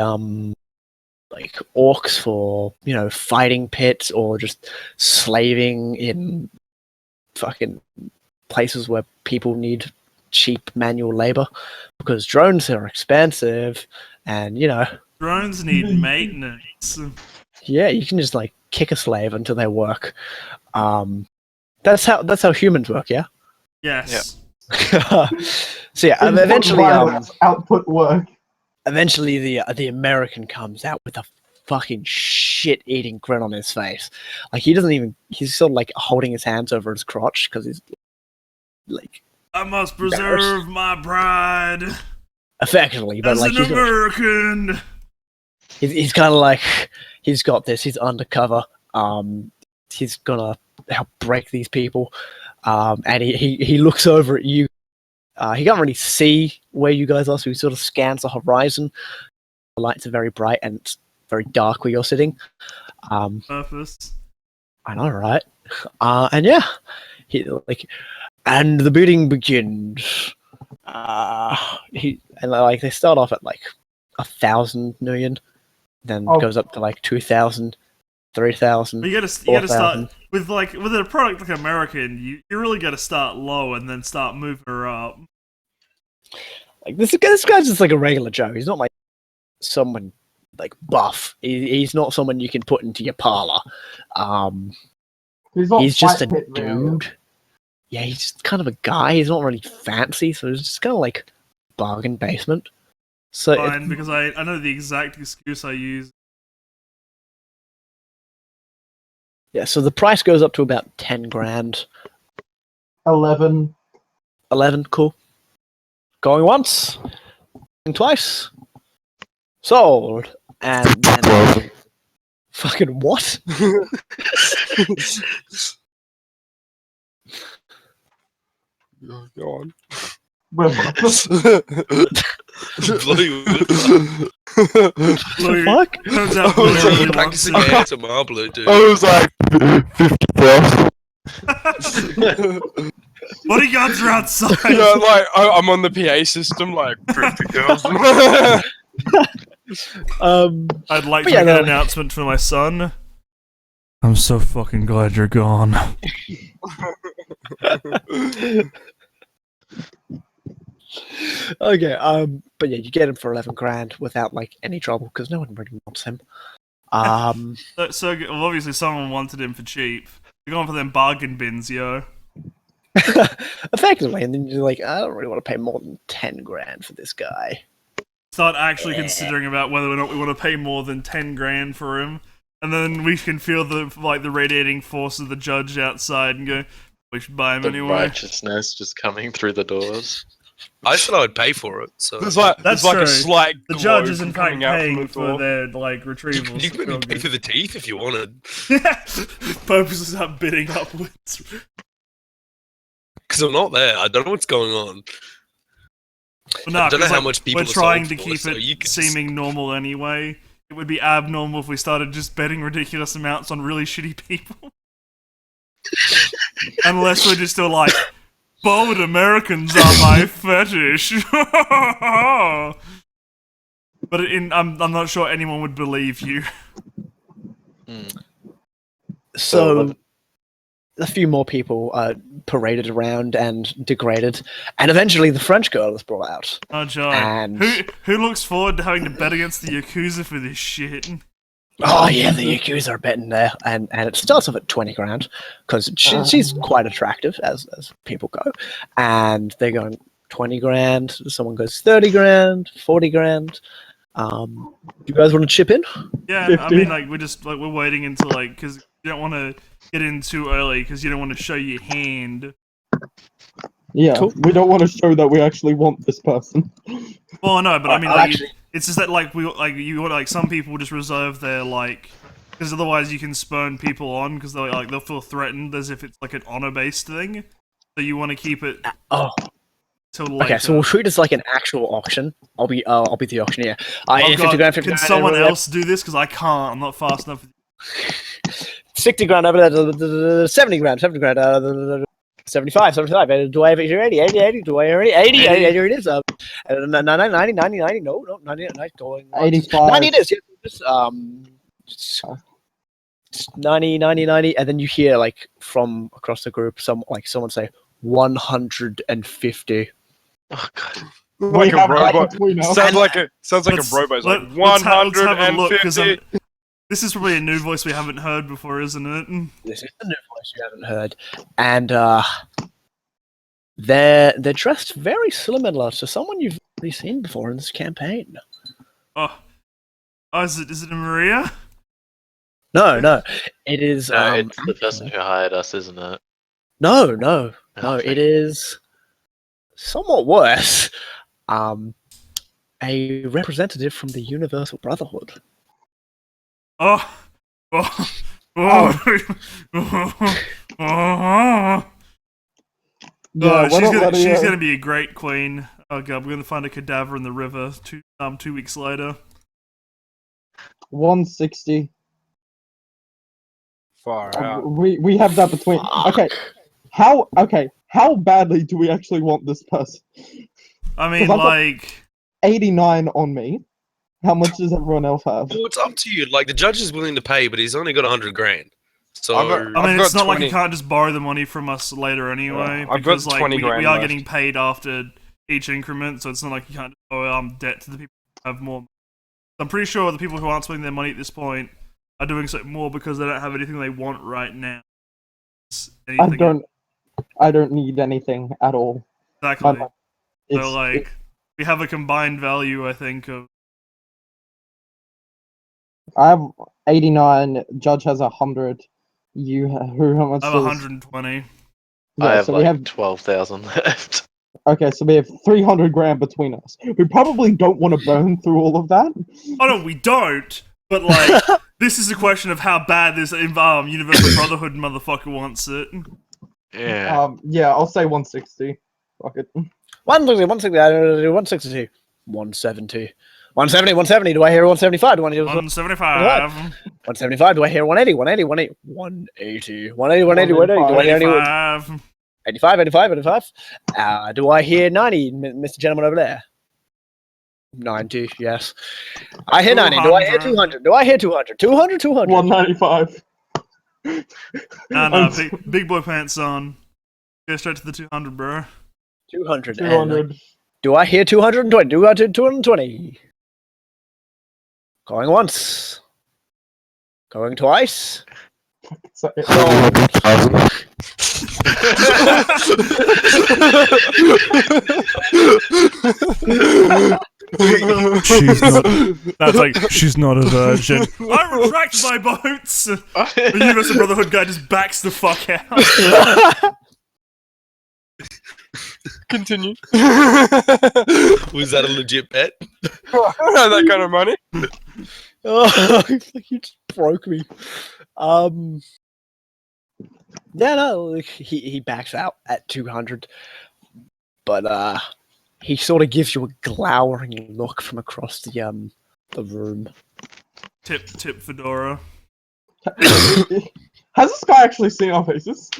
like orcs for, you know, fighting pits or just slaving in fucking places where people need cheap manual labor, because drones are expensive, and you know, Drones need maintenance. yeah, you can just like kick a slave until they work. That's how humans work, yeah. Yes. So yeah, eventually, output work. eventually the American comes out with a fucking shit-eating grin on his face. Like, he's sort of like holding his hands over his crotch because he's like, I must preserve my pride effectively, but as like an American. He's kind of like, he's got this. He's undercover. He's gonna help break these people. And he looks over at you. He can't really see where you guys are, so he sort of scans the horizon. The lights are very bright and it's very dark where you're sitting. Purpose. I know, right? And yeah, and the bidding begins. They start off at like 1,000 million, then goes up to like 2,000, 3,000. You gotta start with a product like American. You really gotta start low and then start moving her up. Like this guy's just like a regular Joe. He's not like someone like buff. He's not someone you can put into your parlor. He's just a dude. Really. Yeah, he's just kind of a guy. He's not really fancy, so it's just kind of like bargain basement. So fine, because I know the exact excuse I use. Yeah, so the price goes up to about 10 grand. 11. 11, cool. Going once. Going twice. Sold. And then... Fucking what? Go on. Fuck? Turns out practicing ASMR, Blue, dude. I was like 50,000. Bodyguards are outside. Yeah, like I'm on the PA system, like 50,000. I'd like to make an announcement for my son. I'm so fucking glad you're gone. Okay, but yeah, you get him for 11 grand without like any trouble because no one really wants him. So well, obviously someone wanted him for cheap. They're going for them bargain bins, yo. Effectively, and then you're like, I don't really want to pay more than 10 grand for this guy. Start actually considering about whether or not we want to pay more than 10 grand for him. And then we can feel the radiating force of the judge outside and go, we should buy him The anyway. righteousness just coming through the doors. I said I would pay for it. So There's like That's a true. slight The glow judge is in fact coming out from paying the for door. their retrievals. you could maybe pay for the teeth if you wanted, Purposes up bidding upwards. because I'm not there. I don't know what's going on. Well, no, I don't know 'cause, how much people we're are trying sold to for, keep so it you could seeming normal anyway. It would be abnormal if we started just betting ridiculous amounts on really shitty people. Unless we're just still like, bold Americans are my fetish. But I'm not sure anyone would believe you. So a few more people paraded around and degraded, and eventually the French girl was brought out. Oh, joy. And Who looks forward to having to bet against the Yakuza for this shit? oh yeah, the Yakuza are betting there, and it starts off at 20 grand because she's quite attractive as people go, and they're going 20 grand. Someone goes 30 grand, 40 grand. Do you guys want to chip in? Yeah, 50. I mean, we're waiting until because you don't want to get in too early because you don't want to show your hand. Yeah, Cool. we don't want to show that we actually want this person. Well, no, but I mean, actually- it's just that some people just reserve their because otherwise you can spurn people on because they'll feel threatened as if it's like an honor-based thing. So you want to keep it Oh, till later. okay. So we'll treat this like an actual auction. I'll be the auctioneer. Oh, 50 God, grand, 50 can grand, someone everywhere. else do this? Because I can't. I'm not fast enough. 60 grand over there, 70 grand, 70 grand, 75, 75. Do I have it here? 80, 80, 80. Do I hear 80? 80, 80, here it is. 90, 90, 90, 90. No, 90, 90. Going once. 85. 90 it is. Yes, 90, 90, 90. And then you hear, from across the group, someone say 150. Oh god. Like We a have that robot. between us. Sounds like a Let's- robot. It's like let's have a look, 'cause 150. this is probably a new voice we haven't heard before, isn't it? This is the new voice you haven't heard. And they're dressed very similar to someone you've already seen before in this campaign. Oh, is it a Maria? No. It is No, it's the person who hired us, isn't it? No, Okay. it is somewhat worse. A representative from the Universal Brotherhood. Oh. Yeah, she's we're not letting her- gonna be a great queen. Oh god, we're gonna find a cadaver in the river 2 weeks later. 160. Far out. We have that between. Okay, how badly do we actually want this person? I mean, 'Cause I've got- 89 on me. How much does everyone else have? Well, it's up to you. Like the judge is willing to pay, but he's only got 100 grand. So I've I mean, I've it's got not like 20. you can't just borrow the money from us later anyway. Yeah, I've because got 20 we grand are left. getting paid after each increment, so it's not like you can't just owe debt to the people who have more. I'm pretty sure the people who aren't spending their money at this point are doing so more because they don't have anything they want right now. I don't need anything at all. Exactly. My- So we have a combined value, I think, of I have 89. Judge has 100. How much? I have 120. Yeah, I have so we have 12,000 left. okay. So we have 300 grand between us. We probably don't want to burn through all of that. Oh no, we don't. But this is a question of how bad this Universal Brotherhood motherfucker wants it. Yeah. Yeah, I'll say 160. Fuck it. 160, 162, 170. 170, do I hear 175? Do I hear 175. 175, do I hear 180? 180, 180, 180, 180, 180, do I hear anyone? 85. 85. Do I hear 90, Mr. Gentleman over there? 90, yes. I hear 90. Do I hear 200? Do I hear 200? 200, 200. 195. No, big boy pants on. Go straight to the 200, bro. 200. 200. Do I hear 220? Do I hear 220? Going once. Going twice. So, She's not. That's like she's not a virgin. I retract my boats. The Universal Brotherhood guy just backs the fuck out. Continue. Was that a legit bet? I don't have that kind of money. Oh, you just broke me. Yeah, no, like, he backs out at 200, but he sort of gives you a glowering look from across the room. Tip Fedora. Has this guy actually seen our faces?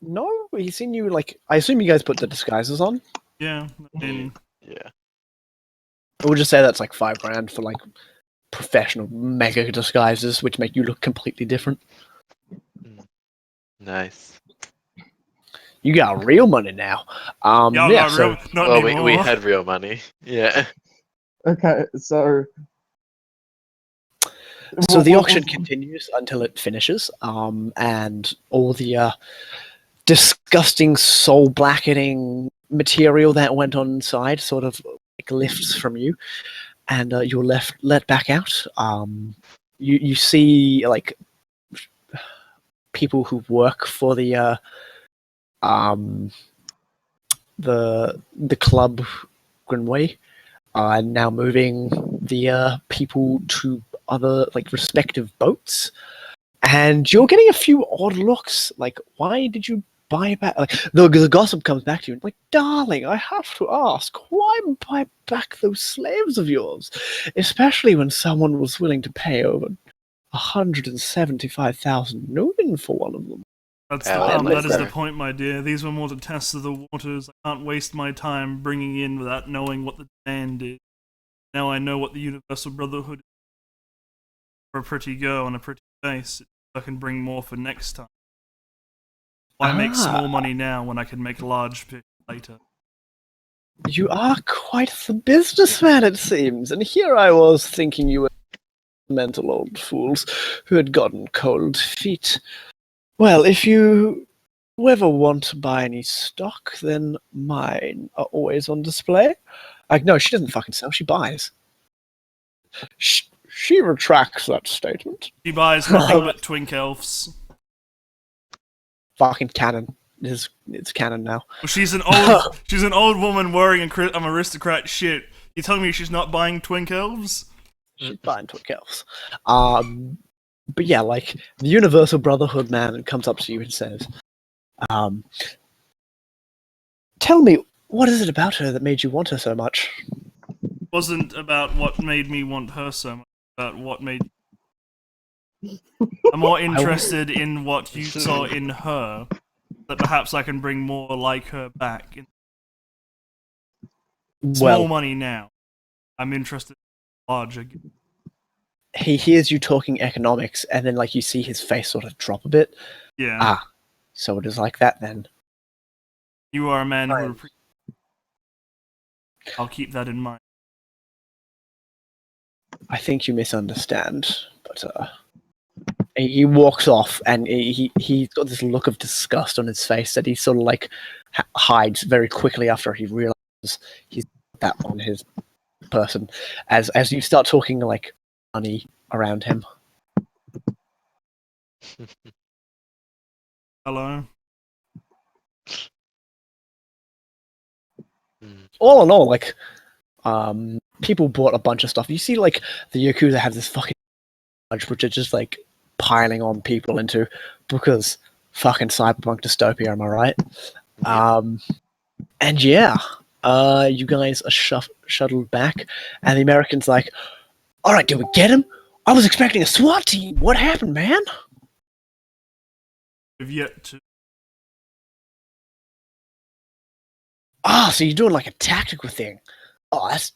No, he's seen you. Like, I assume you guys put the disguises on. Yeah, I mean, Yeah. We'll just say that's like $5,000 for like professional mega disguises, which make you look completely different. Nice. You got real money now. y'all Yeah, got so real, not Well, anymore. we had real money. Yeah. Okay, so the auction continues until it finishes, and all the disgusting soul blackening material that went on inside sort of like lifts from you, and you're let back out. You see like people who work for the club Grinway are now moving the people to other like respective boats, and you're getting a few odd looks. Like, why did you buy back? Like, the gossip comes back to you, like, darling, I have to ask, why buy back those slaves of yours, especially when someone was willing to pay over 175,000 Numen for one of them. That is the point, my dear. These were more to test of the waters. I can't waste my time bringing in without knowing what the demand is. Now I know what the Universal Brotherhood is. For a pretty girl and a pretty face, I can bring more for next time. Why make small money now when I can make large later? You are quite the businessman, it seems, and here I was thinking you were mental old fools who had gotten cold feet. Well, if you ever want to buy any stock, then mine are always on display. Like, no, she doesn't fucking sell, she buys. She retracts that statement. She buys nothing but twink elves. Fucking canon. It's canon now. Well, she's an old woman wearing aristocrat shit. You telling me she's not buying twink elves? She's buying twink elves. But yeah, like, the Universal Brotherhood man comes up to you and says, tell me, what is it about her that made you want her so much? It wasn't about what made me want her so much, about what made... I'm more interested in what you saw in her, that perhaps I can bring more like her back. Small money now. I'm interested in larger. He hears you talking economics, and then like you see his face sort of drop a bit. Yeah. So it is like that then. You are a man who... I'll keep that in mind. I think you misunderstand, but he walks off, and he's got this look of disgust on his face that he sort of like hides very quickly after he realizes he's got that on his person. As you start talking like money around him. Hello. All in all, like, people bought a bunch of stuff. You see, like, the Yakuza have this fucking large, which are just like piling on people into, because fucking cyberpunk dystopia, am I right? And yeah, you guys are shuttled back, and the American's like, all right, did we get him? I was expecting a SWAT team. What happened, man? We've yet to... So you're doing like a tactical thing. Oh, that's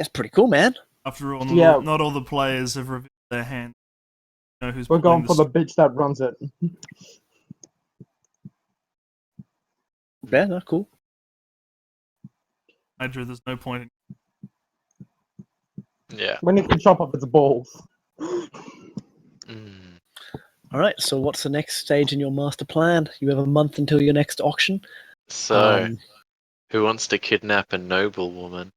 pretty cool, man. After all, not all the players have revealed their hand. You know who's We're going for the bitch that runs it. Yeah, no, cool. Hydra, there's no point in... Yeah. We need to chop up its balls. All right, so what's the next stage in your master plan? You have a month until your next auction. So, who wants to kidnap a noble woman?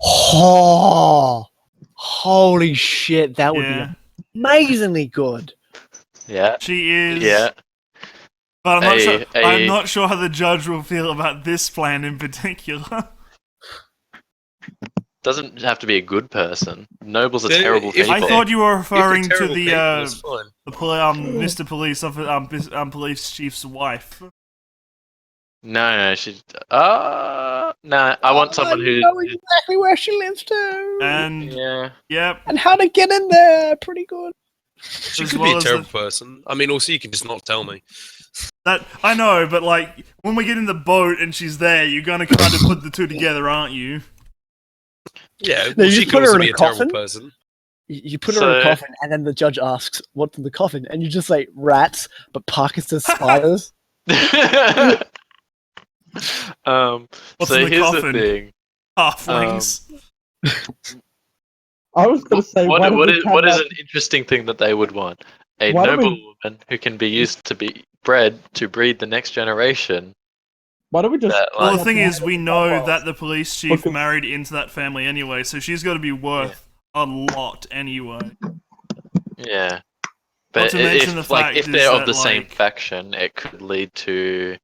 Oh, holy shit! That would Yeah. be amazingly good. Yeah. She is. Yeah. But I'm not sure how the judge will feel about this plan in particular. Doesn't have to be a good person. Nobles are They- terrible if people. I thought you were If they're referring to terrible the people, it's fine. Mr. Police police chief's wife. No, she. No. I want someone who. know exactly where she lives too, And Yeah. yep, and how to get in there. Pretty good. She as could well be a as terrible person. I mean, also you can just not tell me. that I know, but like when we get in the boat and she's there, you're gonna kind of put the two together, aren't you? Yeah, No, well, you she just could put her also in be a a terrible coffin? person. You put her in a coffin, and then the judge asks, "What's in the coffin?" And you just say rats, but Parker says spiders. What's So in the here's coffin? the thing. Halflings. I was going to say, why don't What we is kidnap- an interesting thing that they would want? A Why don't noble we- woman who can be used to be bred to breed the next generation. Why don't we just? That, Well, like- the thing is, we know Profiles. that the police chief Because- married into that family anyway, so she's got to be worth a lot anyway. Yeah. Not But to mention if the like fact if is they're of that, the same like- faction, it could lead to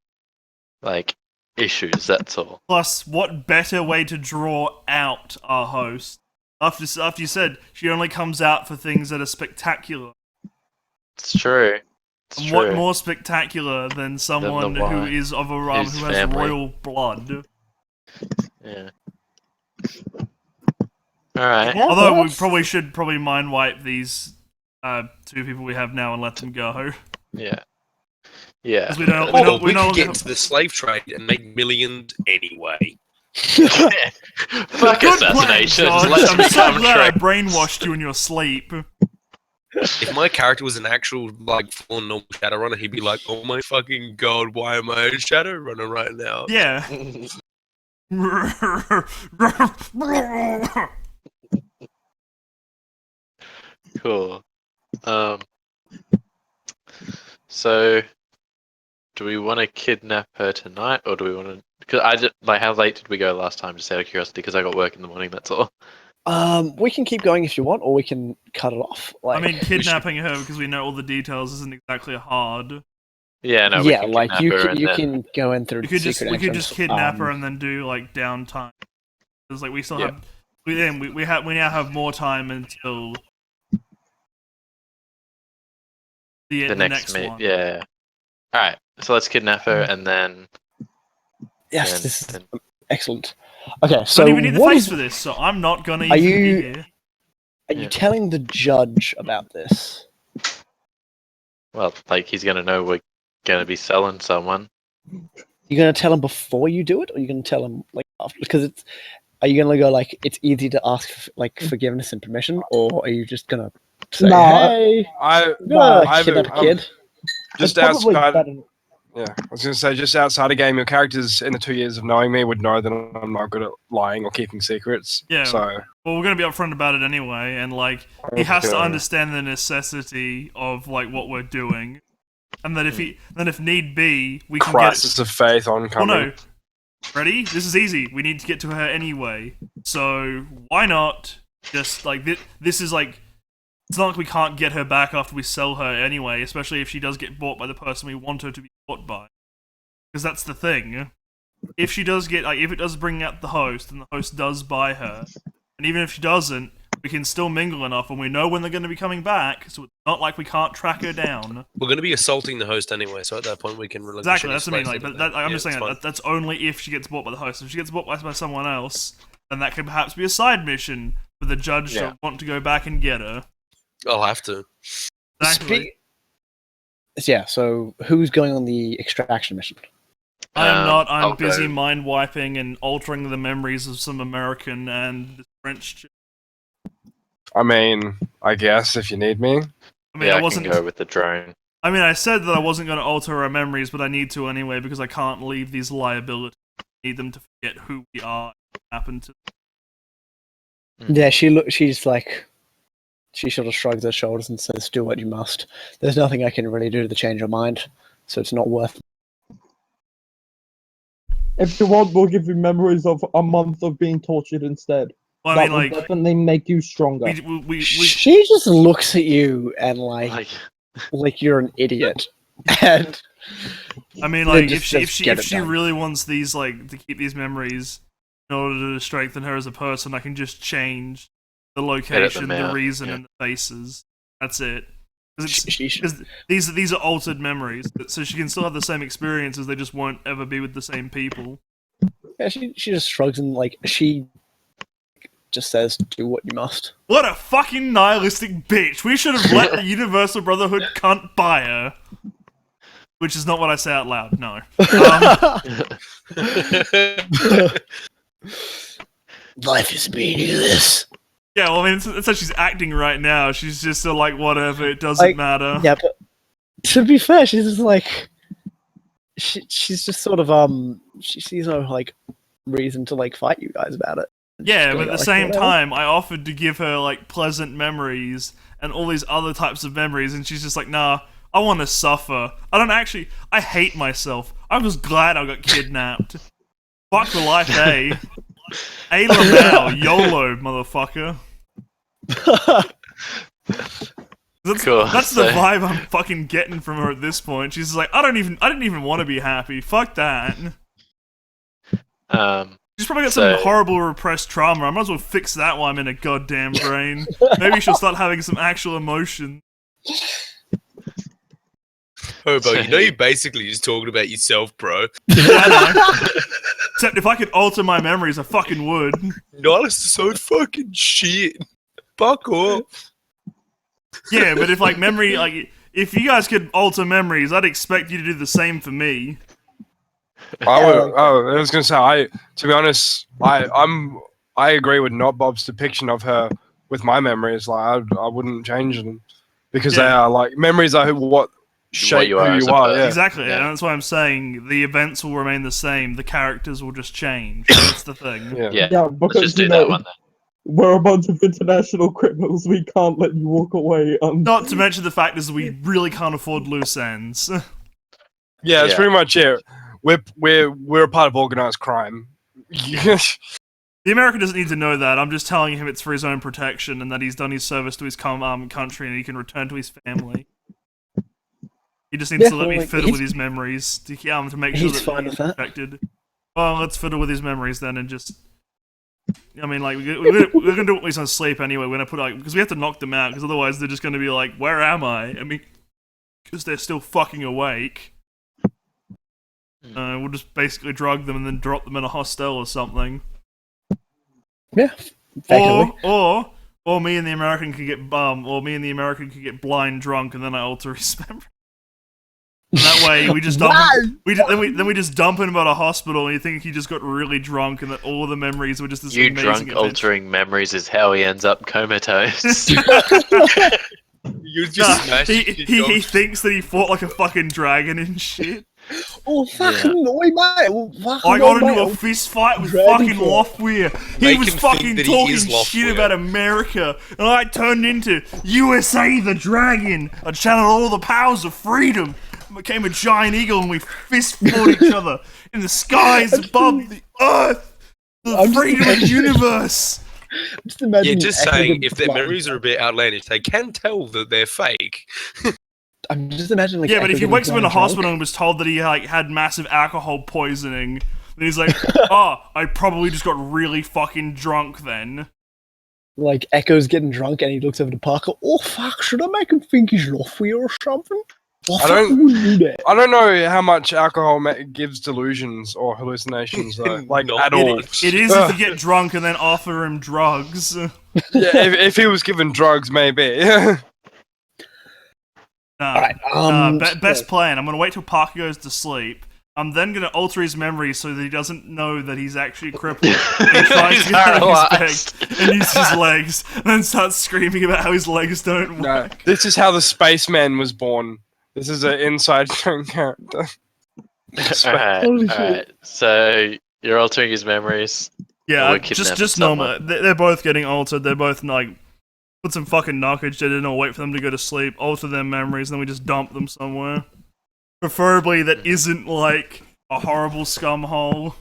like issues. That's all. Plus, what better way to draw out our host? After you said she only comes out for things that are spectacular. It's true. It's And true. what more spectacular than someone who wife, is of a whose who has family. royal blood? Yeah. All right. Yeah, Although we that's- probably should mind wipe these two people we have now and let them go. Yeah. Yeah. 'Cause we don't- Oh, we we don't- could get into the slave trade and make millions anyway. Fuck Good assassination. plan, George. Let's I'm so become glad I traitors. brainwashed you in your sleep. If my character was an actual, like, full normal Shadowrunner, he'd be like, oh my fucking god, why am I a Shadowrunner right now? Yeah. Cool. So, do we want to kidnap her tonight, or do we want to? Because I just like, how late did we go last time? Just out of curiosity, because I got work in the morning. That's all. We can keep going if you want, or we can cut it off. I Like, mean, kidnapping her because we know all the details isn't exactly hard. Yeah, no. We yeah, can like kidnap you her can, and you then- can go in through We the could just secret entrance. kidnap her and then do like downtime. Because like we still Yeah. have we now have more time until the next meet. one. Yeah. All right. So let's kidnap her and then. Yes, then- this is then- excellent. Okay, so Don't even need the what face is- for this, so I'm not gonna Are even you- be here. are Yeah. you telling the judge about this? Well, like he's gonna know we're gonna be selling someone. You gonna tell him before you do it, or are you gonna tell him like after? Because it's. Are you gonna go like it's easy to ask for, like forgiveness and permission, or are you just gonna say, No, "Hey, I I'm gonna I've- kidnap a I'm- kid"? just It's probably outside. better- Yeah, I was going to say, just outside a game, your characters in the 2 years of knowing me would know that I'm not good at lying or keeping secrets. Yeah. So, Well, we're gonna be upfront about it anyway, and like he has to Okay. understand the necessity of like what we're doing, and that if need be, we can get. crisis of faith Well, oncoming. no. Ready? This is easy. We need to get to her anyway. So why not just like this is like it's not like we can't get her back after we sell her anyway, especially if she does get bought by the person we want her to be bought by. Because that's the thing. If she does get if it does bring out the host and the host does buy her, and even if she doesn't, we can still mingle enough and we know when they're going to be coming back, so it's not like we can't track her down. We're going to be assaulting the host anyway, so at that point we can relinquish Exactly, any that's what I mean. slaves Like, but that- I'm yeah, just saying it's fine. that's only if she gets bought by the host. If she gets bought by someone else, then that could perhaps be a side mission for the judge Yeah. to want to go back and get her. I'll have to. Exactly. Yeah. So who's going on the extraction mission? I am not. I'll I'm busy go. mind wiping and altering the memories of some American and French. I mean, I guess if you need me. I mean, yeah, I wasn't. can go with the drone. I mean, I said that I wasn't going to alter her memories, but I need to anyway because I can't leave these liabilities. I need them to forget who we are. And what happened to. Yeah, she's like, she sort of shrugs her shoulders and says, "Do what you must. There's nothing I can really do to change your mind, so it's not worth." If you want, we'll give you memories of a month of being tortured instead. Well, I That mean, will like, definitely make you stronger. She just looks at you and like you're an idiot. And I mean, then like, just if says, "Get she it done." really wants these, like, to keep these memories in order to strengthen her as a person, I can just change the location, the reason, and the faces. That's it. Because these are altered memories, so she can still have the same experiences. They just won't ever be with the same people. Yeah, she just shrugs and like she just says, "Do what you must." What a fucking nihilistic bitch! We should have let the Universal Brotherhood cunt buy her. Which is not what I say out loud. No. Life is meaningless. Yeah, well, I mean, it's how she's acting right now. She's just still like, whatever, it doesn't matter. Yeah, but to be fair, she's just like she's just sort of she sees no like reason to like fight you guys about it. Yeah, but at the same time, I offered to give her like pleasant memories and all these other types of memories, and she's just like, nah, I want to suffer. I hate myself. I was glad I got kidnapped. Fuck the life, eh? A LaMau, YOLO, motherfucker. That's the vibe I'm fucking getting from her at this point. She's like, I didn't even want to be happy. Fuck that. She's probably got some horrible repressed trauma. I might as well fix that while I'm in a goddamn brain. Maybe she'll start having some actual emotion. Hobo, you know you're basically just talking about yourself, bro. Except if I could alter my memories, I fucking would. Nihilus is so fucking shit. Fuck off. Yeah, but if if you guys could alter memories, I'd expect you to do the same for me. I was gonna say, to be honest, I agree with Not Bob's depiction of her with my memories. Like, I wouldn't change them because they are like memories are what shape who you are. Yeah. Exactly, and that's why I'm saying the events will remain the same. The characters will just change. That's the thing. Yeah, because just do that one then. We're a bunch of international criminals. We can't let you walk away. Not to mention the fact is we really can't afford loose ends. Yeah, it's pretty much it. We're a part of organized crime. The American doesn't need to know that. I'm just telling him it's for his own protection and that he's done his service to his country and he can return to his family. He just needs to let me fiddle with his memories to make sure that he's protected. Well, let's fiddle with his memories then and just... I mean, like, we're gonna do it when he's on sleep anyway. We're gonna put, like... Because we have to knock them out, because otherwise they're just gonna be like, where am I? I mean... Because they're still fucking awake. We'll just basically drug them and then drop them in a hostel or something. Yeah. Or me and the American can get blind drunk and then I alter his memory. And that way we just dump him, then we just dump him at a hospital and you think he just got really drunk and that all of the memories were just this amazing drunk adventure. Altering memories is how he ends up comatose. You just smashed he thinks that he fought like a fucking dragon and shit. Oh fucking no, mate! I got into a fist fight with fucking Lothweir. He was fucking talking shit about America, and I turned into USA the Dragon. I channeled all the powers of freedom. Became a giant eagle, and we fist fought each other in the skies above the earth. The freedom of the universe. Just saying, if their memories are a bit outlandish, they can tell that they're fake. I'm just imagining. Like, yeah, but if he wakes up in a hospital and was told that he had massive alcohol poisoning, then he's like, I probably just got really fucking drunk then. Like, Echo's getting drunk and he looks over to Parker. Oh fuck, should I make him think he's Lothweir or something? I don't know how much alcohol gives delusions or hallucinations though. Like at all. It is if you get drunk and then offer him drugs. Yeah, if he was given drugs, maybe. Best plan. I'm gonna wait till Parker goes to sleep. I'm then gonna alter his memory so that he doesn't know that he's actually crippled. He tries to get out of his bed and use his legs, and then starts screaming about how his legs don't work. No, this is how the spaceman was born. This is an inside character. Alright. So you're altering his memories. Yeah, just normal. They're both getting altered. They're both like put some fucking knockage in or wait for them to go to sleep, alter their memories, and then we just dump them somewhere. Preferably that isn't like a horrible scum hole.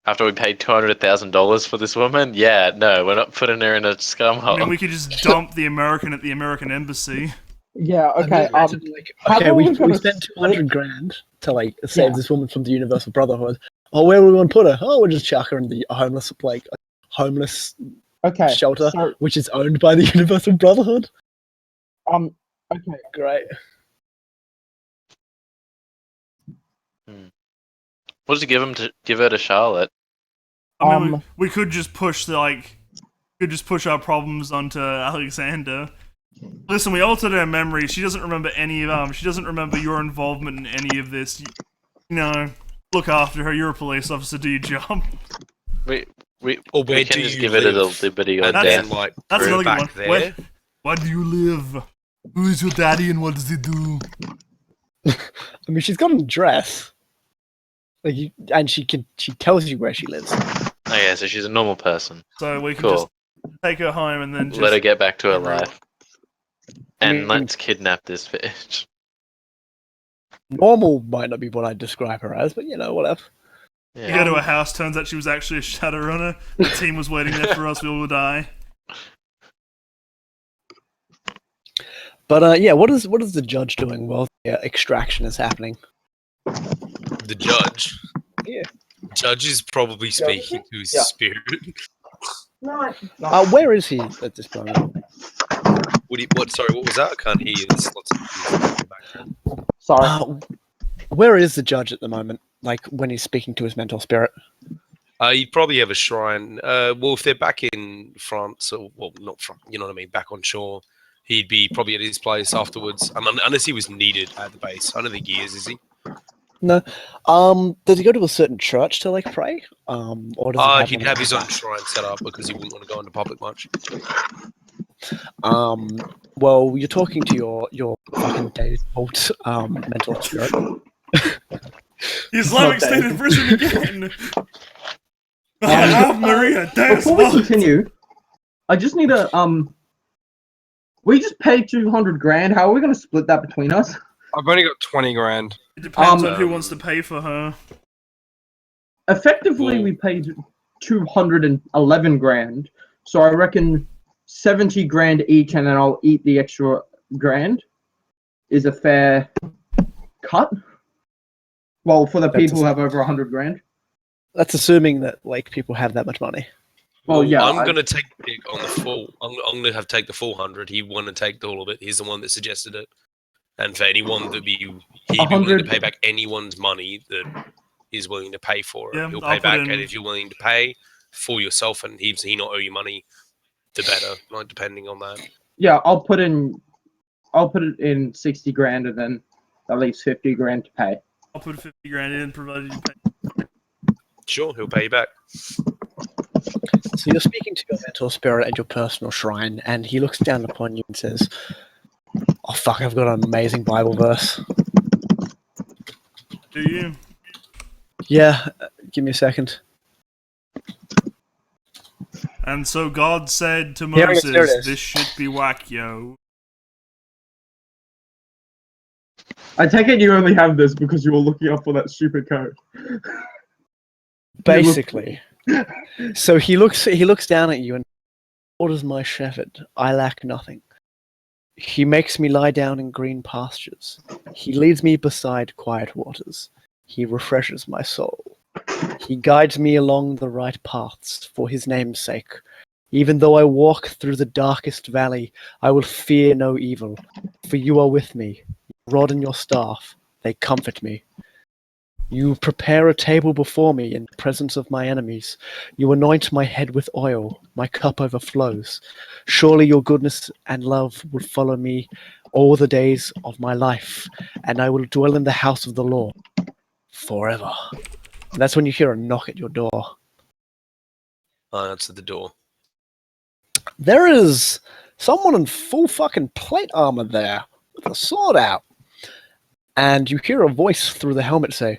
After we paid $200,000 for this woman? Yeah, no, we're not putting her in a scum I hole. mean, we could just dump the American at the American embassy. Yeah, okay. Okay, we spent 200 grand to like save this woman from the Universal Brotherhood. Oh, where do we want to put her? Oh, we'll just chuck her in the homeless shelter, so, which is owned by the Universal Brotherhood. okay. Great. What does he give her to Charlotte? I mean, we could just push our problems onto Alexander. Listen, we altered her memory. She doesn't remember any of she doesn't remember your involvement in any of this. You know, look after her. You're a police officer. Do your job. We Or where can do just you give live? it a little liberty or And death. then, like, That's throw another it good back one. there. Where do you live? Who is your daddy and what does he do? I mean, she's got an address. Like, and she tells you where she lives. Oh yeah, so she's a normal person. So we can Cool. just take her home and then just Let her get back to her life. I And mean- let's kidnap this bitch. Normal might not be what I'd describe her as, but you know, whatever. You Yeah. go to a house, turns out she was actually a Shadowrunner. The team was waiting there for us, we all die. But yeah, what is the judge doing while the extraction is happening? The judge. Yeah. Judge is probably speaking to his Yeah. spirit. Where is he at this point? Sorry, what was that? I can't hear you. There's lots of music in the background. Sorry. Where is the judge at the moment? Like when he's speaking to his mental spirit? You'd probably have a shrine. Well, if they're back in France, or well, not France, you know what I mean, back on shore, he'd be probably at his place afterwards. Unless he was needed at the base. I don't think he is he? No. Does he go to a certain church to like pray? Or does He'd have his own shrine set up because he wouldn't want to go into public much. Well, you're talking to your fucking default mental spirit. The Islamic State in prison again! Maria, Before we continue, I just need a we just paid 200 grand. How are we going to split that between us? I've only got 20 grand. It depends on who wants to pay for her. Effectively, we paid 211 grand. So I reckon 70 grand each, and then I'll eat the extra grand. Is a fair cut. Well, for the people who have over 100 grand. That's assuming that like people have that much money. Well, yeah. I'm going to take the pick on the full. I'm going to take the full 100. He want to take all of it. He's the one that suggested it. And for anyone that he'd be willing to pay back anyone's money that is willing to pay for it. Yeah, He'll I'll pay put back, in- and if you're willing to pay for yourself and he not owe you money, the better. Like depending on that. Yeah, I'll put it in 60 grand, and then that leaves 50 grand to pay. I'll put 50 grand in, provided you pay. Sure, he'll pay you back. So you're speaking to your mental spirit at your personal shrine, and he looks down upon you and says, "Oh fuck, I've got an amazing Bible verse." Do you? Yeah, give me a second. And so God said to Here it is, Moses, here it is. this should be whack, yo. I take it you only have this because you were looking up for that stupid code. Basically. So he looks down at you and orders my shepherd. I lack nothing. He makes me lie down in green pastures. He leads me beside quiet waters. He refreshes my soul. He guides me along the right paths for his name's sake. Even though I walk through the darkest valley, I will fear no evil, for you are with me. Your rod and your staff, they comfort me. You prepare a table before me in the presence of my enemies. You anoint my head with oil. My cup overflows. Surely your goodness and love will follow me all the days of my life, and I will dwell in the house of the Lord forever. And that's when you hear a knock at your door. I answered the door. There is someone in full fucking plate armor there with a sword out. And you hear a voice through the helmet say,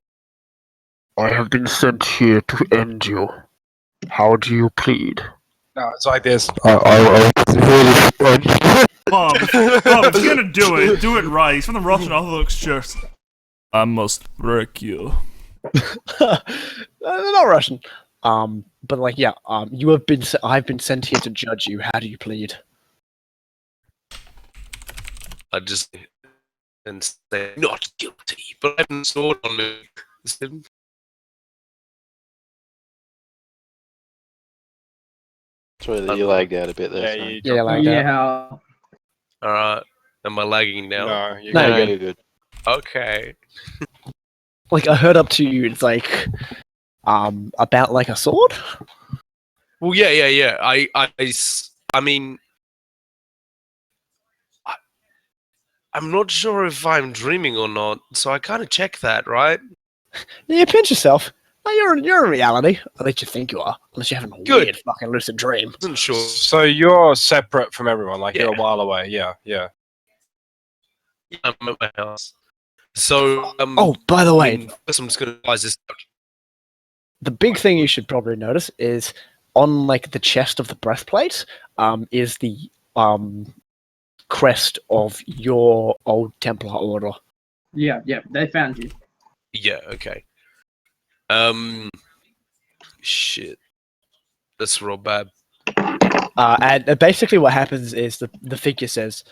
I have been sent here to end you. How do you plead? No, it's like this. I Bob, if you're gonna do it right. He's from the Russian Orthodox Church. I must break you. they're not Russian. But like, yeah, you have been. I've been sent here to judge you. How do you plead? I just and say not guilty, but I have a sword on me. Sorry, you lagged out a bit there. Yeah, sorry. you Yeah, like that. Yeah. Alright. Am I lagging now? No, you No, No, you're you're good. Okay. Like I heard up to you. It's like, about like a sword. Well, yeah. I mean, I'm not sure if I'm dreaming or not, so I kind of check that, right? You pinch yourself. Oh, you're in reality. At least you think you are. Unless you're having a Good. weird fucking lucid dream. Wasn't sure. So you're separate from everyone, like you're a Yeah. while away. Yeah, yeah. I'm at my house. So, Oh, by the way, first I'm just going to advise this. the big thing you should probably notice is on like the chest of the breastplate, is the crest of your old Templar order. Yeah, they found you. Yeah, okay. Shit. That's real bad. And basically what happens is the figure says,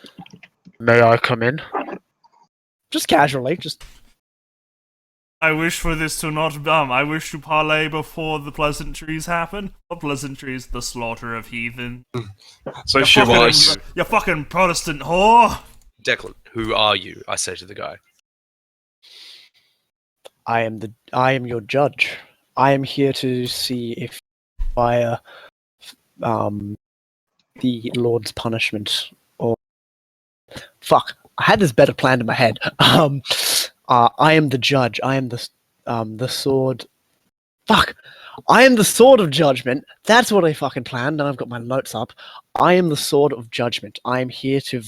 May I come in? just casually, just I wish for this to not I wish to parlay before the pleasantries happen. What pleasantries? The slaughter of heathen. So You you? fucking Protestant whore! Declan, who are you? I say to the guy. I am your judge. I am here to see if via the Lord's punishment or fuck. I had this better planned in my head. I am the judge. I am the sword. Fuck. I am the sword of judgment. That's what I fucking planned. Now I've got my notes up. I am the sword of judgment. I am here to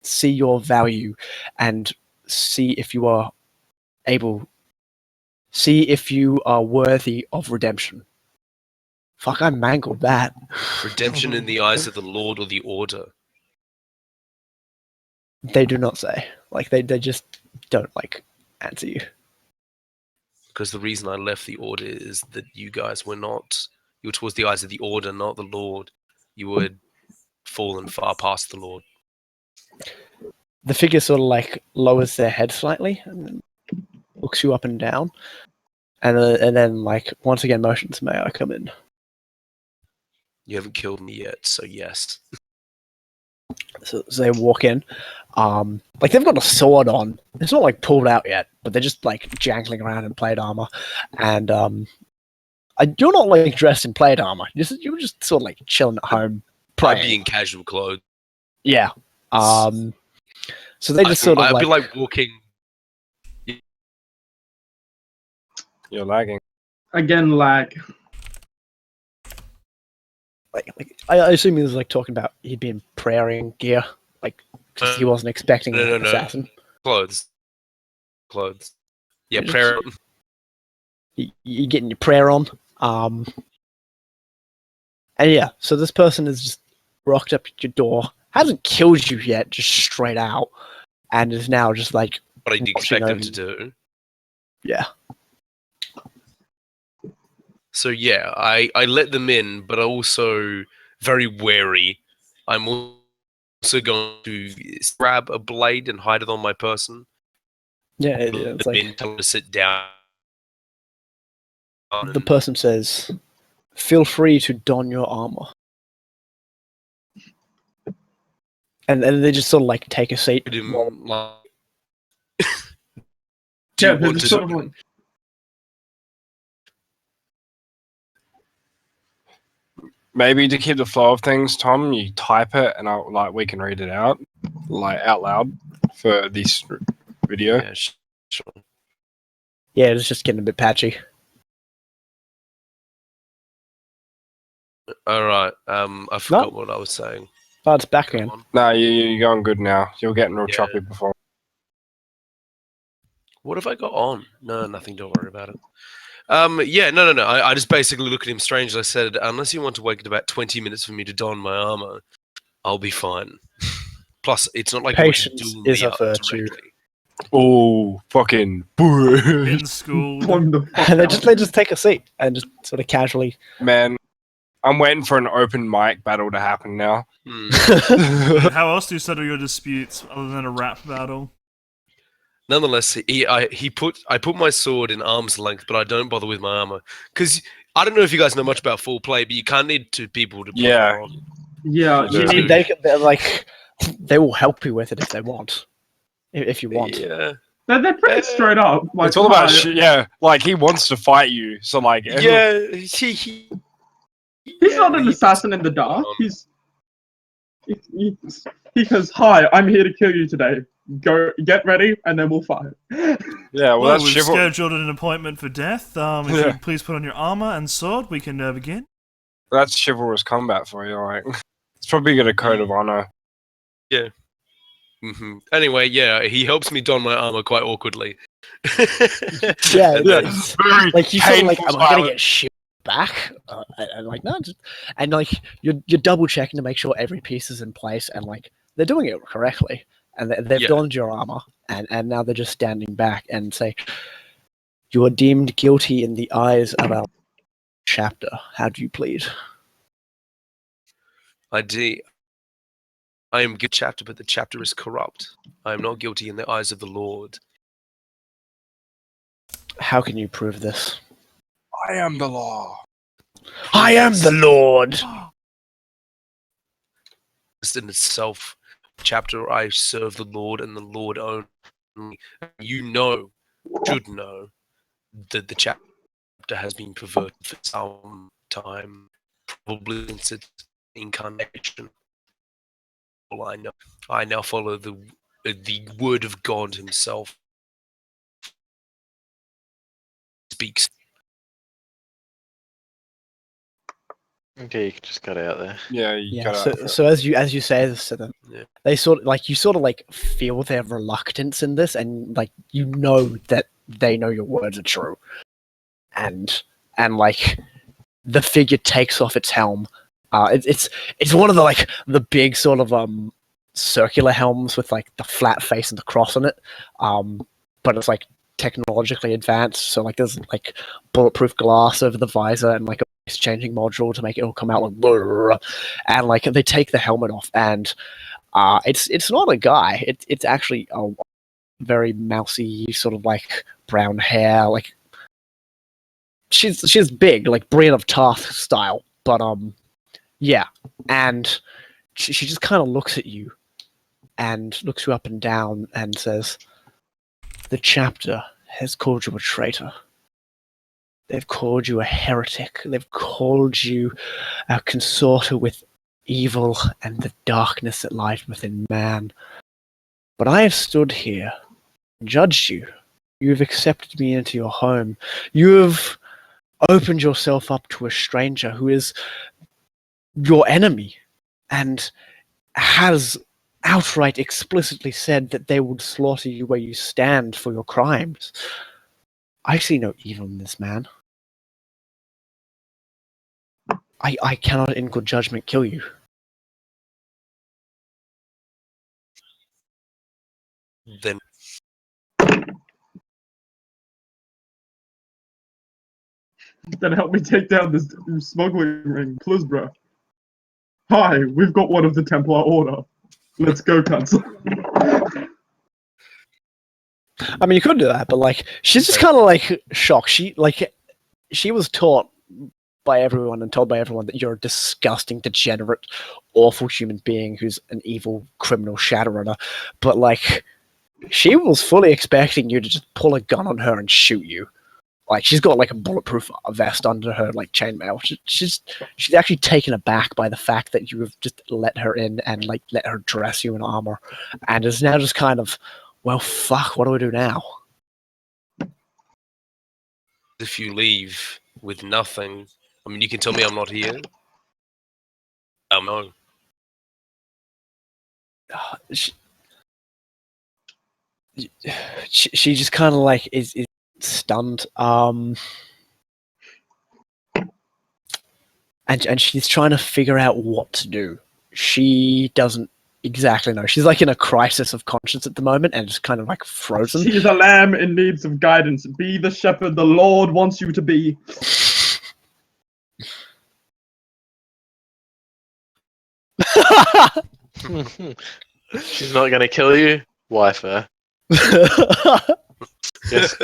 see your value and see if you are able. See if you are worthy of redemption. Fuck, I mangled that. Redemption in the eyes of the Lord or the Order. They do not say. Like they just don't like answer you. Because the reason I left the Order is that you guys were not. You were towards the eyes of the Order, not the Lord. You had fallen far past the Lord. The figure sort of like lowers their head slightly and then looks you up and down, and then like once again motions, "May I come in?" You haven't killed me yet, so yes. So they walk in. Like they've got a sword on. It's not like pulled out yet, but they're just like jangling around in plate armor. And you're not like dressed in plate armor. You're just sort of like chilling at home, I'd praying. be in casual clothes. Yeah. So they just sort of I'd like, be like walking. You're lagging. Again, lag. like I assume he was like talking about he'd be in praying gear, like because he wasn't expecting an No. assassin. Clothes. Yeah, Just- prayer. You're getting your prayer on. And yeah, so this person has just rocked up at your door, hasn't killed you yet, just straight out, and is now just like, What I'd expect them to do. yeah. So yeah, I let them in, but also very wary. I'm also going to grab a blade and hide it on my person. Yeah, it's The like men tell them to sit down. the person says, "Feel free to don your armor," and they just sort of like take a seat. Do Yeah, you there's want a to sort of like, Maybe to keep the flow of things, Tom, you type it and we can read it out, like out loud for this video. Yeah, sure. Yeah, it's just getting a bit patchy. All right. I forgot what I was saying. Oh, it's back Come again. on. No, you're going good now. You're getting real Yeah. choppy before. What have I got on? No, nothing. Don't worry about it. Yeah, no. I just basically look at him strangely. I said, unless you want to wait about 20 minutes for me to don my armor, I'll be fine. Plus, it's not like Patience you want to duel is me a up virtue. directly. Oh, fucking Getting schooled. Blown the fuck And out. they just take a seat and just sort of casually. man. I'm waiting for an open mic battle to happen now. How else do you settle your disputes other than a rap battle? Nonetheless, I put my sword in arm's length, but I don't bother with my armor because I don't know if you guys know much about full play, but you can't need two people to put Yeah. armor on. Yeah, you I I mean, need. they're like, they will help you with it if they want. If you want. Yeah, They're pretty straight up. Like, It's all about hi, yeah. Like he wants to fight you, so like yeah. He's not an assassin in the dark. Because hi, I'm here to kill you today. Go get ready, and then we'll fight. yeah. Well, Well, that's we've chivalry. scheduled an appointment for death. If Yeah. you'd please put on your armor and sword, we can begin. That's chivalrous combat for you, alright. It's probably got a code of honor. Anyway, yeah, he helps me don my armor quite awkwardly. Yeah, And Yeah, then- very like you sort of like, painful am I gonna silence. get shit back? And like no, and like you're double checking to make sure every piece is in place, and like they're doing it correctly, and they've Yeah. donned your armor, and now they're just standing back and say, "You are deemed guilty in the eyes of our chapter. How do you plead?" I am good chapter, but the chapter is corrupt. I am not guilty in the eyes of the Lord. How can you prove this? I am the law. I am the Lord. Just in itself, chapter I serve the Lord and the Lord only. You should know that the chapter has been perverted for some time, probably since its incarnation. All I now follow the word of God Himself. Speaks. Okay, you can just cut out there. Yeah, you Yeah. gotta. So as you say this to them, Yeah. they sort of like feel their reluctance in this, and like you know that they know your words are true, and like the figure takes off its helm. It's one of the big sort of circular helms with like the flat face and the cross on it, but it's like technologically advanced. So like there's like bulletproof glass over the visor and like a voice changing module to make it all come out like brrr. And like they take the helmet off, and it's not a guy. It's actually a very mousy sort of like brown hair. Like she's big, like Brienne of Tarth style, but yeah, and she just kind of looks at you and looks you up and down and says, "The chapter has called you a traitor. They've called you a heretic. They've called you a consorter with evil and the darkness that lies within man. But I have stood here and judged you. You have accepted me into your home. You have opened yourself up to a stranger who is your enemy and has outright explicitly said that they would slaughter you where you stand for your crimes. I see no evil in this man. I cannot in good judgment kill you." Then Then help me take down this smuggling ring, please, bro. Hi, we've got one of the Templar Order. Let's go, Council. I mean, you could do that, but like, she's just kind of like shocked. She was taught by everyone and told by everyone that you're a disgusting, degenerate, awful human being who's an evil criminal Shadowrunner. But like, she was fully expecting you to just pull a gun on her and shoot you. Like, she's got like a bulletproof vest under her like chainmail. She's actually taken aback by the fact that you have just let her in and like let her dress you in armor, and is now just kind of, well, fuck, what do I do now? if you leave with nothing, I mean, you can tell me I'm not here. No. She just kind of like is stunned, and she's trying to figure out what to do. She doesn't exactly know. She's like in a crisis of conscience at the moment and just kind of like frozen. She's a lamb in need of guidance. Be the shepherd the Lord wants you to be. She's not gonna kill you. Wife her. Yes.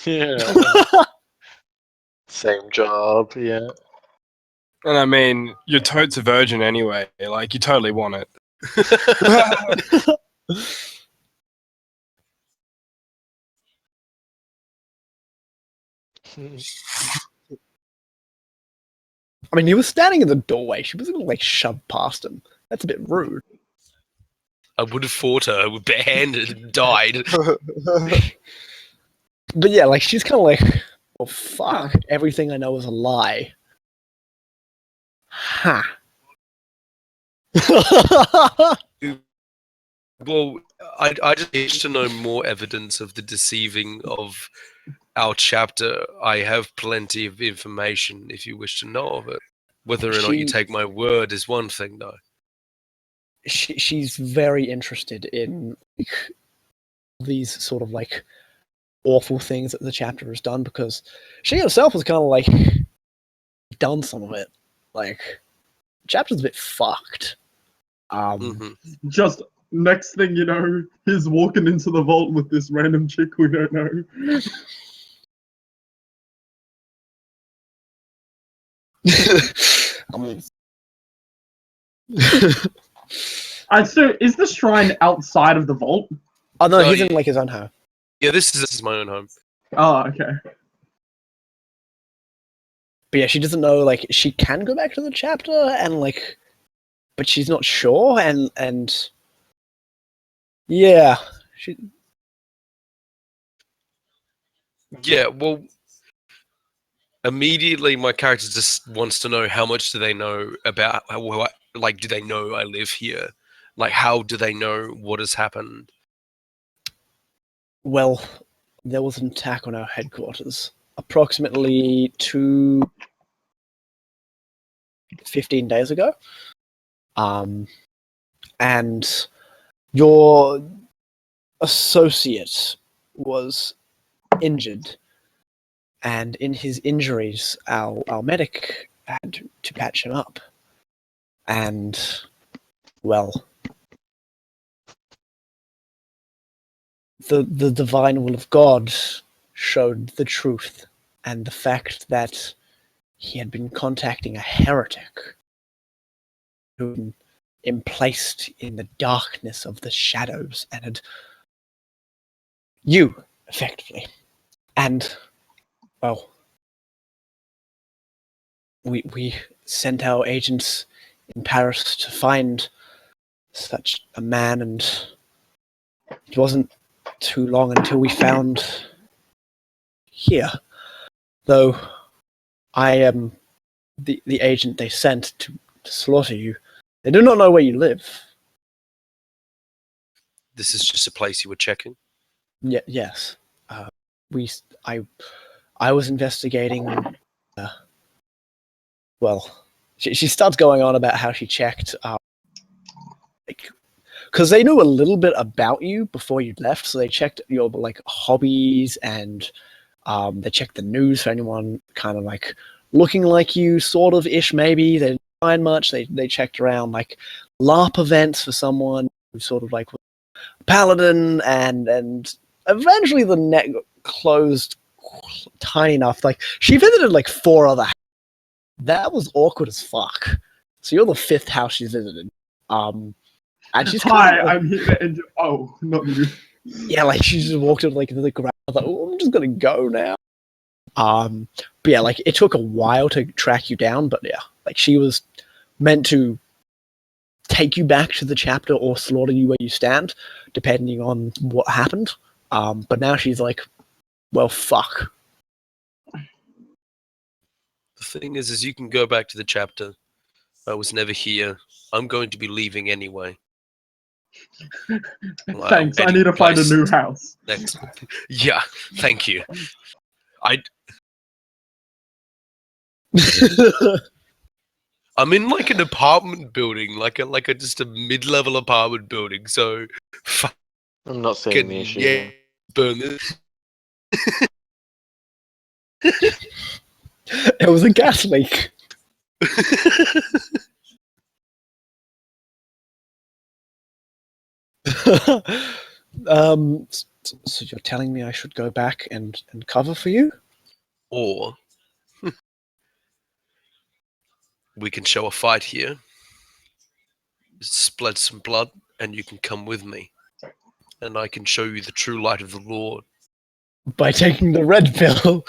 Yeah. Same job. Yeah. And I mean, you're totes a virgin anyway. Like, you totally want it. I mean, he was standing in the doorway. She wasn't gonna like shove past him. That's a bit rude. I would have fought her with barehanded and died. But yeah, like she's kind of like, well, fuck. Everything I know is a lie. Ha. Well, I just need to know more evidence of the deceiving of our chapter. I have plenty of information if you wish to know of it. Whether or not you take my word is one thing, though. She's very interested in like, these sort of like awful things that the chapter has done because she herself has kind of like done some of it. Like, the chapter's a bit fucked. Just next thing you know, he's walking into the vault with this random chick we don't know. So is the shrine outside of the vault? Oh no, he's in like his own home. Yeah, this is my own home. Oh, okay. But yeah, she doesn't know like she can go back to the chapter and like, but she's not sure and yeah, she. Yeah, well, immediately my character just wants to know how much do they know about like, do they know I live here? Like, how do they know what has happened? Well, there was an attack on our headquarters approximately 15 days ago. And your associate was injured, and in his injuries, our medic had to patch him up. And, well, the divine will of God showed the truth and the fact that he had been contacting a heretic who had been placed in the darkness of the shadows and had you, effectively. And, well, we sent our agents in Paris to find such a man, and it wasn't too long until we found here. Though I am the agent they sent to slaughter you. They do not know where you live. This is just a place you were checking? Yes. I was investigating. Well, she starts going on about how she checked, because they knew a little bit about you before you left, so they checked your like hobbies and they checked the news for anyone kind of like looking like you, sort of ish maybe. They didn't find much. They checked around like LARP events for someone who sort of like was a paladin, and eventually the net closed tiny enough. Like she visited like 4 other. That was awkward as fuck. So you're the 5th house she's visited. And she's Hi, I'm here to end. Oh, not you. Yeah, like she just walked up like the ground. I was like, oh, I'm just gonna go now. But yeah, like it took a while to track you down, but yeah, like she was meant to take you back to the chapter or slaughter you where you stand, depending on what happened. But now she's like, well, fuck. The thing is you can go back to the chapter. I was never here. I'm going to be leaving anyway. Thanks, I need to find a new house. Yeah, thank you. I'm in like an apartment building, like a just a mid-level apartment building. So, I'm not seeing fucking the issue. yeah, There. burn this. It was a gas leak. So you're telling me I should go back and cover for you? Or we can show a fight here, spread some blood, and you can come with me, and I can show you the true light of the Lord. By taking the red pill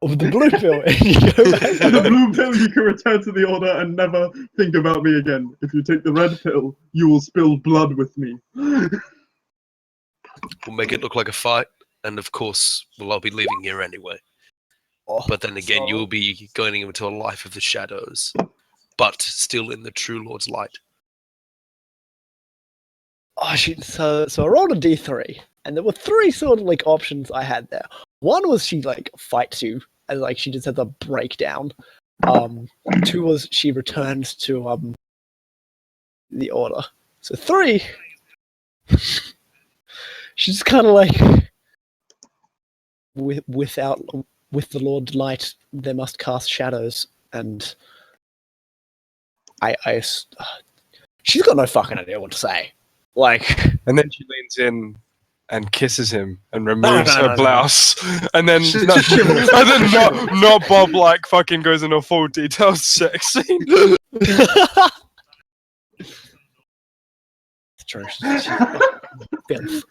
or the blue pill, and you go back. For the blue pill, you can return to the order and never think about me again. If you take the red pill, you will spill blood with me. We'll make it look like a fight, and of course, well, I'll be leaving here anyway. Oh, But then again, you'll be going into a life of the shadows, but still in the true Lord's light. oh shit! So I rolled a d3, and there were three sort of like options I had there. One was she like fights you, and like she just has a breakdown. Two was she returns to the order. So three, she's kind of like with the Lord's light, they must cast shadows, and she's got no fucking idea what to say. Like, And then she leans in and kisses him and removes no, her blouse. And then, not Bob like fucking goes into a full detailed sex scene. it's true. She's filth.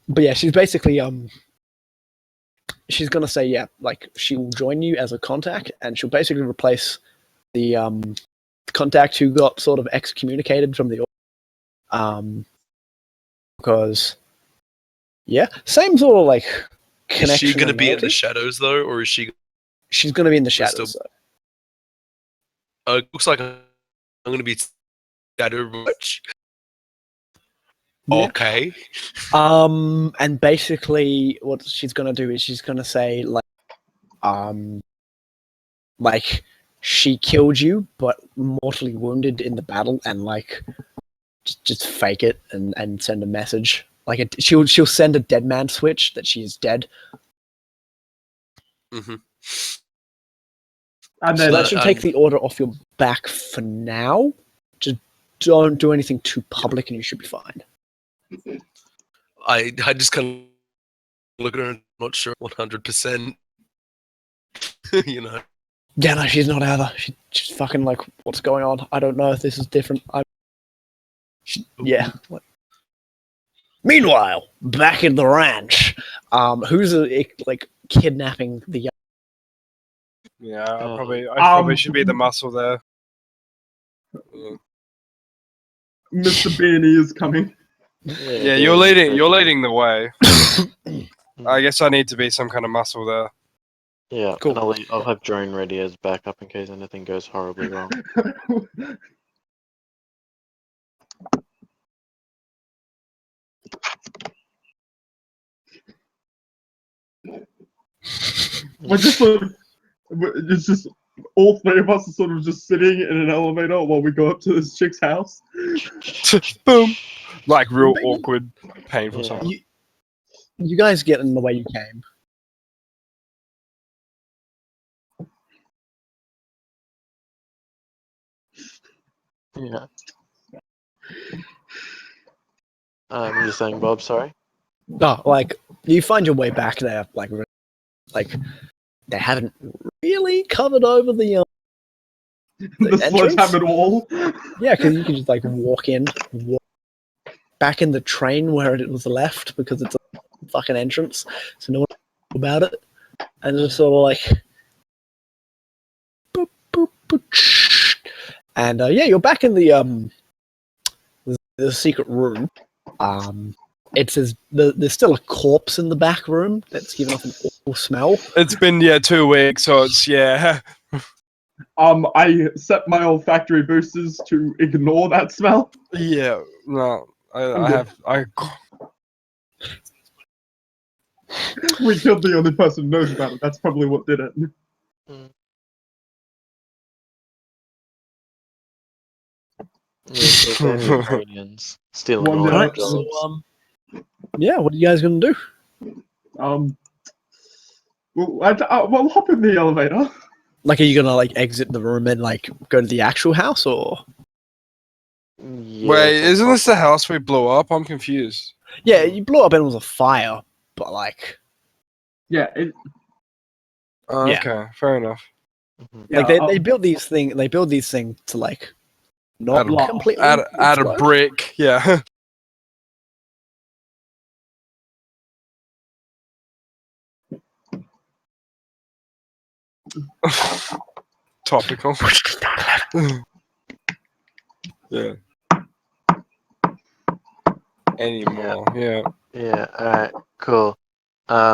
But yeah, she's basically she's gonna say like she will join you as a contact, and she'll basically replace the contact who got sort of excommunicated from the because same sort of like connection. Is she going to and be in loyalty. the shadows though, or is she? She's gonna be in the shadows. Still- It looks like I'm going to be shadow watch. Yeah. Okay. And basically what she's gonna do is she's gonna say like she killed you but mortally wounded in the battle, and like just fake it and send a message. Like she'll send a dead man switch that she is dead. Mm-hmm. And So then that should take the order off your back for now. Just don't do anything too public, and you should be fine. I just kind of look at her and not sure 100%. You know. Yeah, no, she's not either. She's fucking like, what's going on? I don't know if this is different. Yeah. Meanwhile, back in the ranch, who's like kidnapping the young? Yeah, I probably should be the muscle there. Mr. Beanie is coming. Yeah, you're leading the way. I guess I need to be some kind of muscle there. Yeah, Cool. and I'll have drone ready as backup in case anything goes horribly wrong. We're just sort of, it's just all three of us are sort of just sitting in an elevator while we go up to this chick's house. Boom. Like real awkward, painful Yeah. something. You guys get in the way you came. Yeah. You're saying, Bob? Sorry. No, like you find your way back there. Like they haven't really covered over the The entrance? sledgehammer wall. Yeah, because you can just like walk back in the train where it was left, because it's a fucking entrance, so no one knows about it, and just sort of like, boop, boop, boop, shh. And you're back in the secret room. It says there's still a corpse in the back room that's giving off an awful smell. It's been 2 weeks, so it's I set my olfactory boosters to ignore that smell. No, I We killed the only person who knows about it. That's probably what did it. Yeah, so they're Ukrainians stealing One all day- our Alright, jobs. so, yeah, what are you guys gonna do? We'll hop in the elevator. Like, are you gonna like exit the room and like go to the actual house, or? Yeah, Wait, it's like isn't this the house we blew up? I'm confused. Yeah, you blew up and it was a fire, but like, Yeah, Oh, Yeah. okay, fair enough. yeah, like they build these things. They build these things to like not Add- completely Add a explode. brick, yeah. Topical. Yeah. Anymore, yeah. Yeah, alright, cool.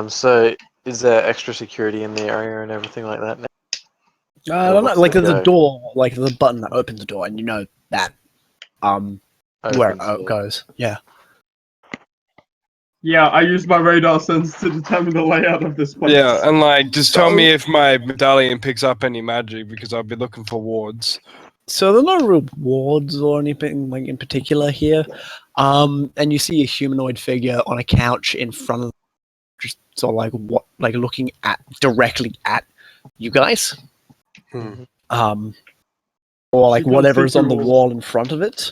So is there extra security in the area and everything like that now? I don't know. What's Like the there's a go? door, like there's a button that opens the door, and you know that where Opens it goes. Yeah. Yeah, I used my radar sense to determine the layout of this place. Yeah, and like, just tell So- me if my medallion picks up any magic because I'll be looking for wards. So there are no real wards or anything like in particular here. And you see a humanoid figure on a couch in front of, just sort of like what, like looking at directly at you guys. Hmm. Or like She can't whatever see is on the through wall in front of it.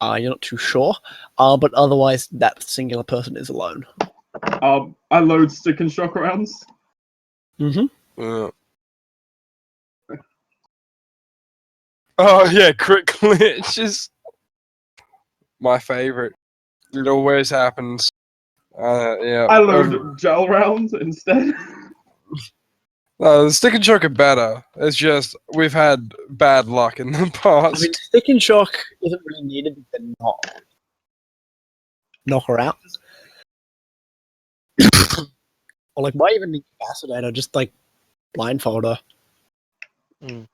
You're not too sure. But otherwise, that singular person is alone. I load stick and shock rounds. Mm-hmm. Yeah. Oh yeah, crit glitch is my favorite. It always happens. Yeah. I load gel rounds instead. The stick and shock are better. It's just we've had bad luck in the I past. mean, stick and shock isn't really needed to not knock her out. Or like, why even incapacitate her? Just like blindfold her. Mm.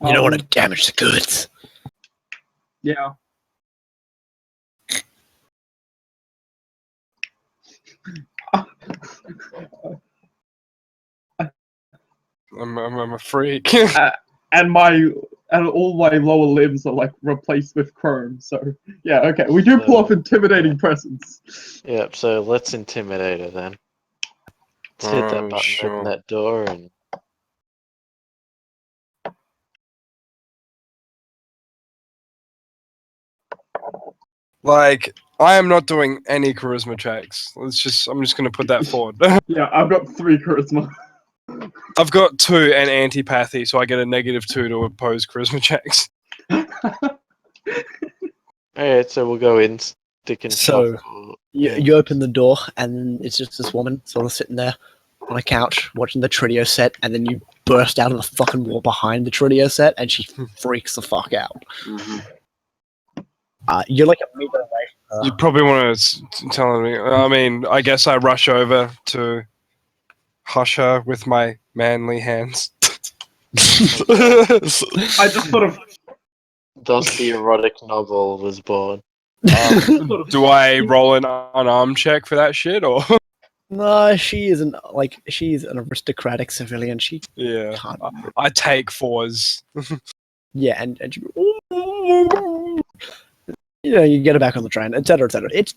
You don't want to damage the goods. Yeah. I'm a freak. And all my lower limbs are like replaced with chrome. So yeah, okay. We do pull off intimidating presence. Yep, so let's intimidate her then. Let's hit that button, Sure. open that door, and Like, I am not doing any charisma checks. I'm just gonna put that forward. Yeah, I've got 3 charisma. I've got 2 and antipathy, so I get a -2 to oppose charisma checks. alright, so we'll go in, stick and So, shock. You open the door, and it's just this woman sort of sitting there on a couch watching the Trio set, and then you burst out of the fucking wall behind the Trio set, and she freaks the fuck out. You're like a meter away from her. You probably want to tell me. I mean, I guess I rush over to hush her with my manly hands. I just sort of Thus the erotic novel was born. Do I roll an unarmed check for that shit, or? No, she isn't like she's an aristocratic civilian. She Yeah, can't. I take 4s. Yeah, and she, you know, you get her back on the train, etc., etc. It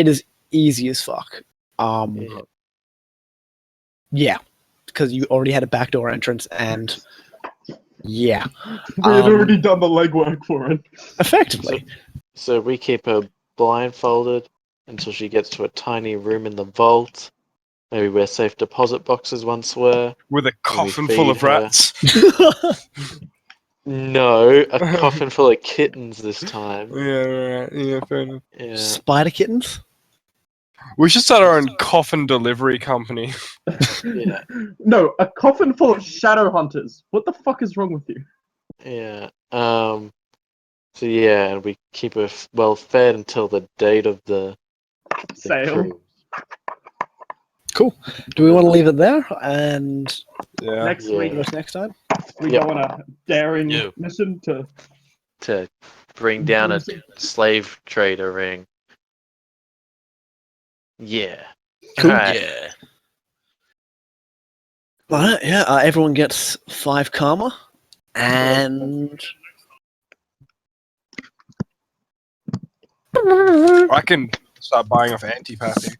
is easy as fuck. Yeah, because you already had a backdoor entrance, and yeah, we had already done the legwork for it. effectively. So we keep her blindfolded until she gets to a tiny room in the vault. Maybe where safe deposit boxes once were. With a coffin full of feed her. rats. No, a coffin full of kittens this time. Yeah, right. Yeah, fair enough. Yeah. Spider kittens. We should start our own coffin delivery company. Yeah. No, a coffin full of shadow hunters. What the fuck is wrong with you? Yeah. So yeah, and we keep her well fed until the date of the Sale. cruise. Cool. Do we want to leave it there and Yeah. Next Yeah. week do this next time? we Yep. go on a daring Yeah. mission to To bring down a slave trader ring. Yeah. Cool. Alright. Yeah. Alright, yeah, everyone gets 5 karma, and I can start buying off antipathy.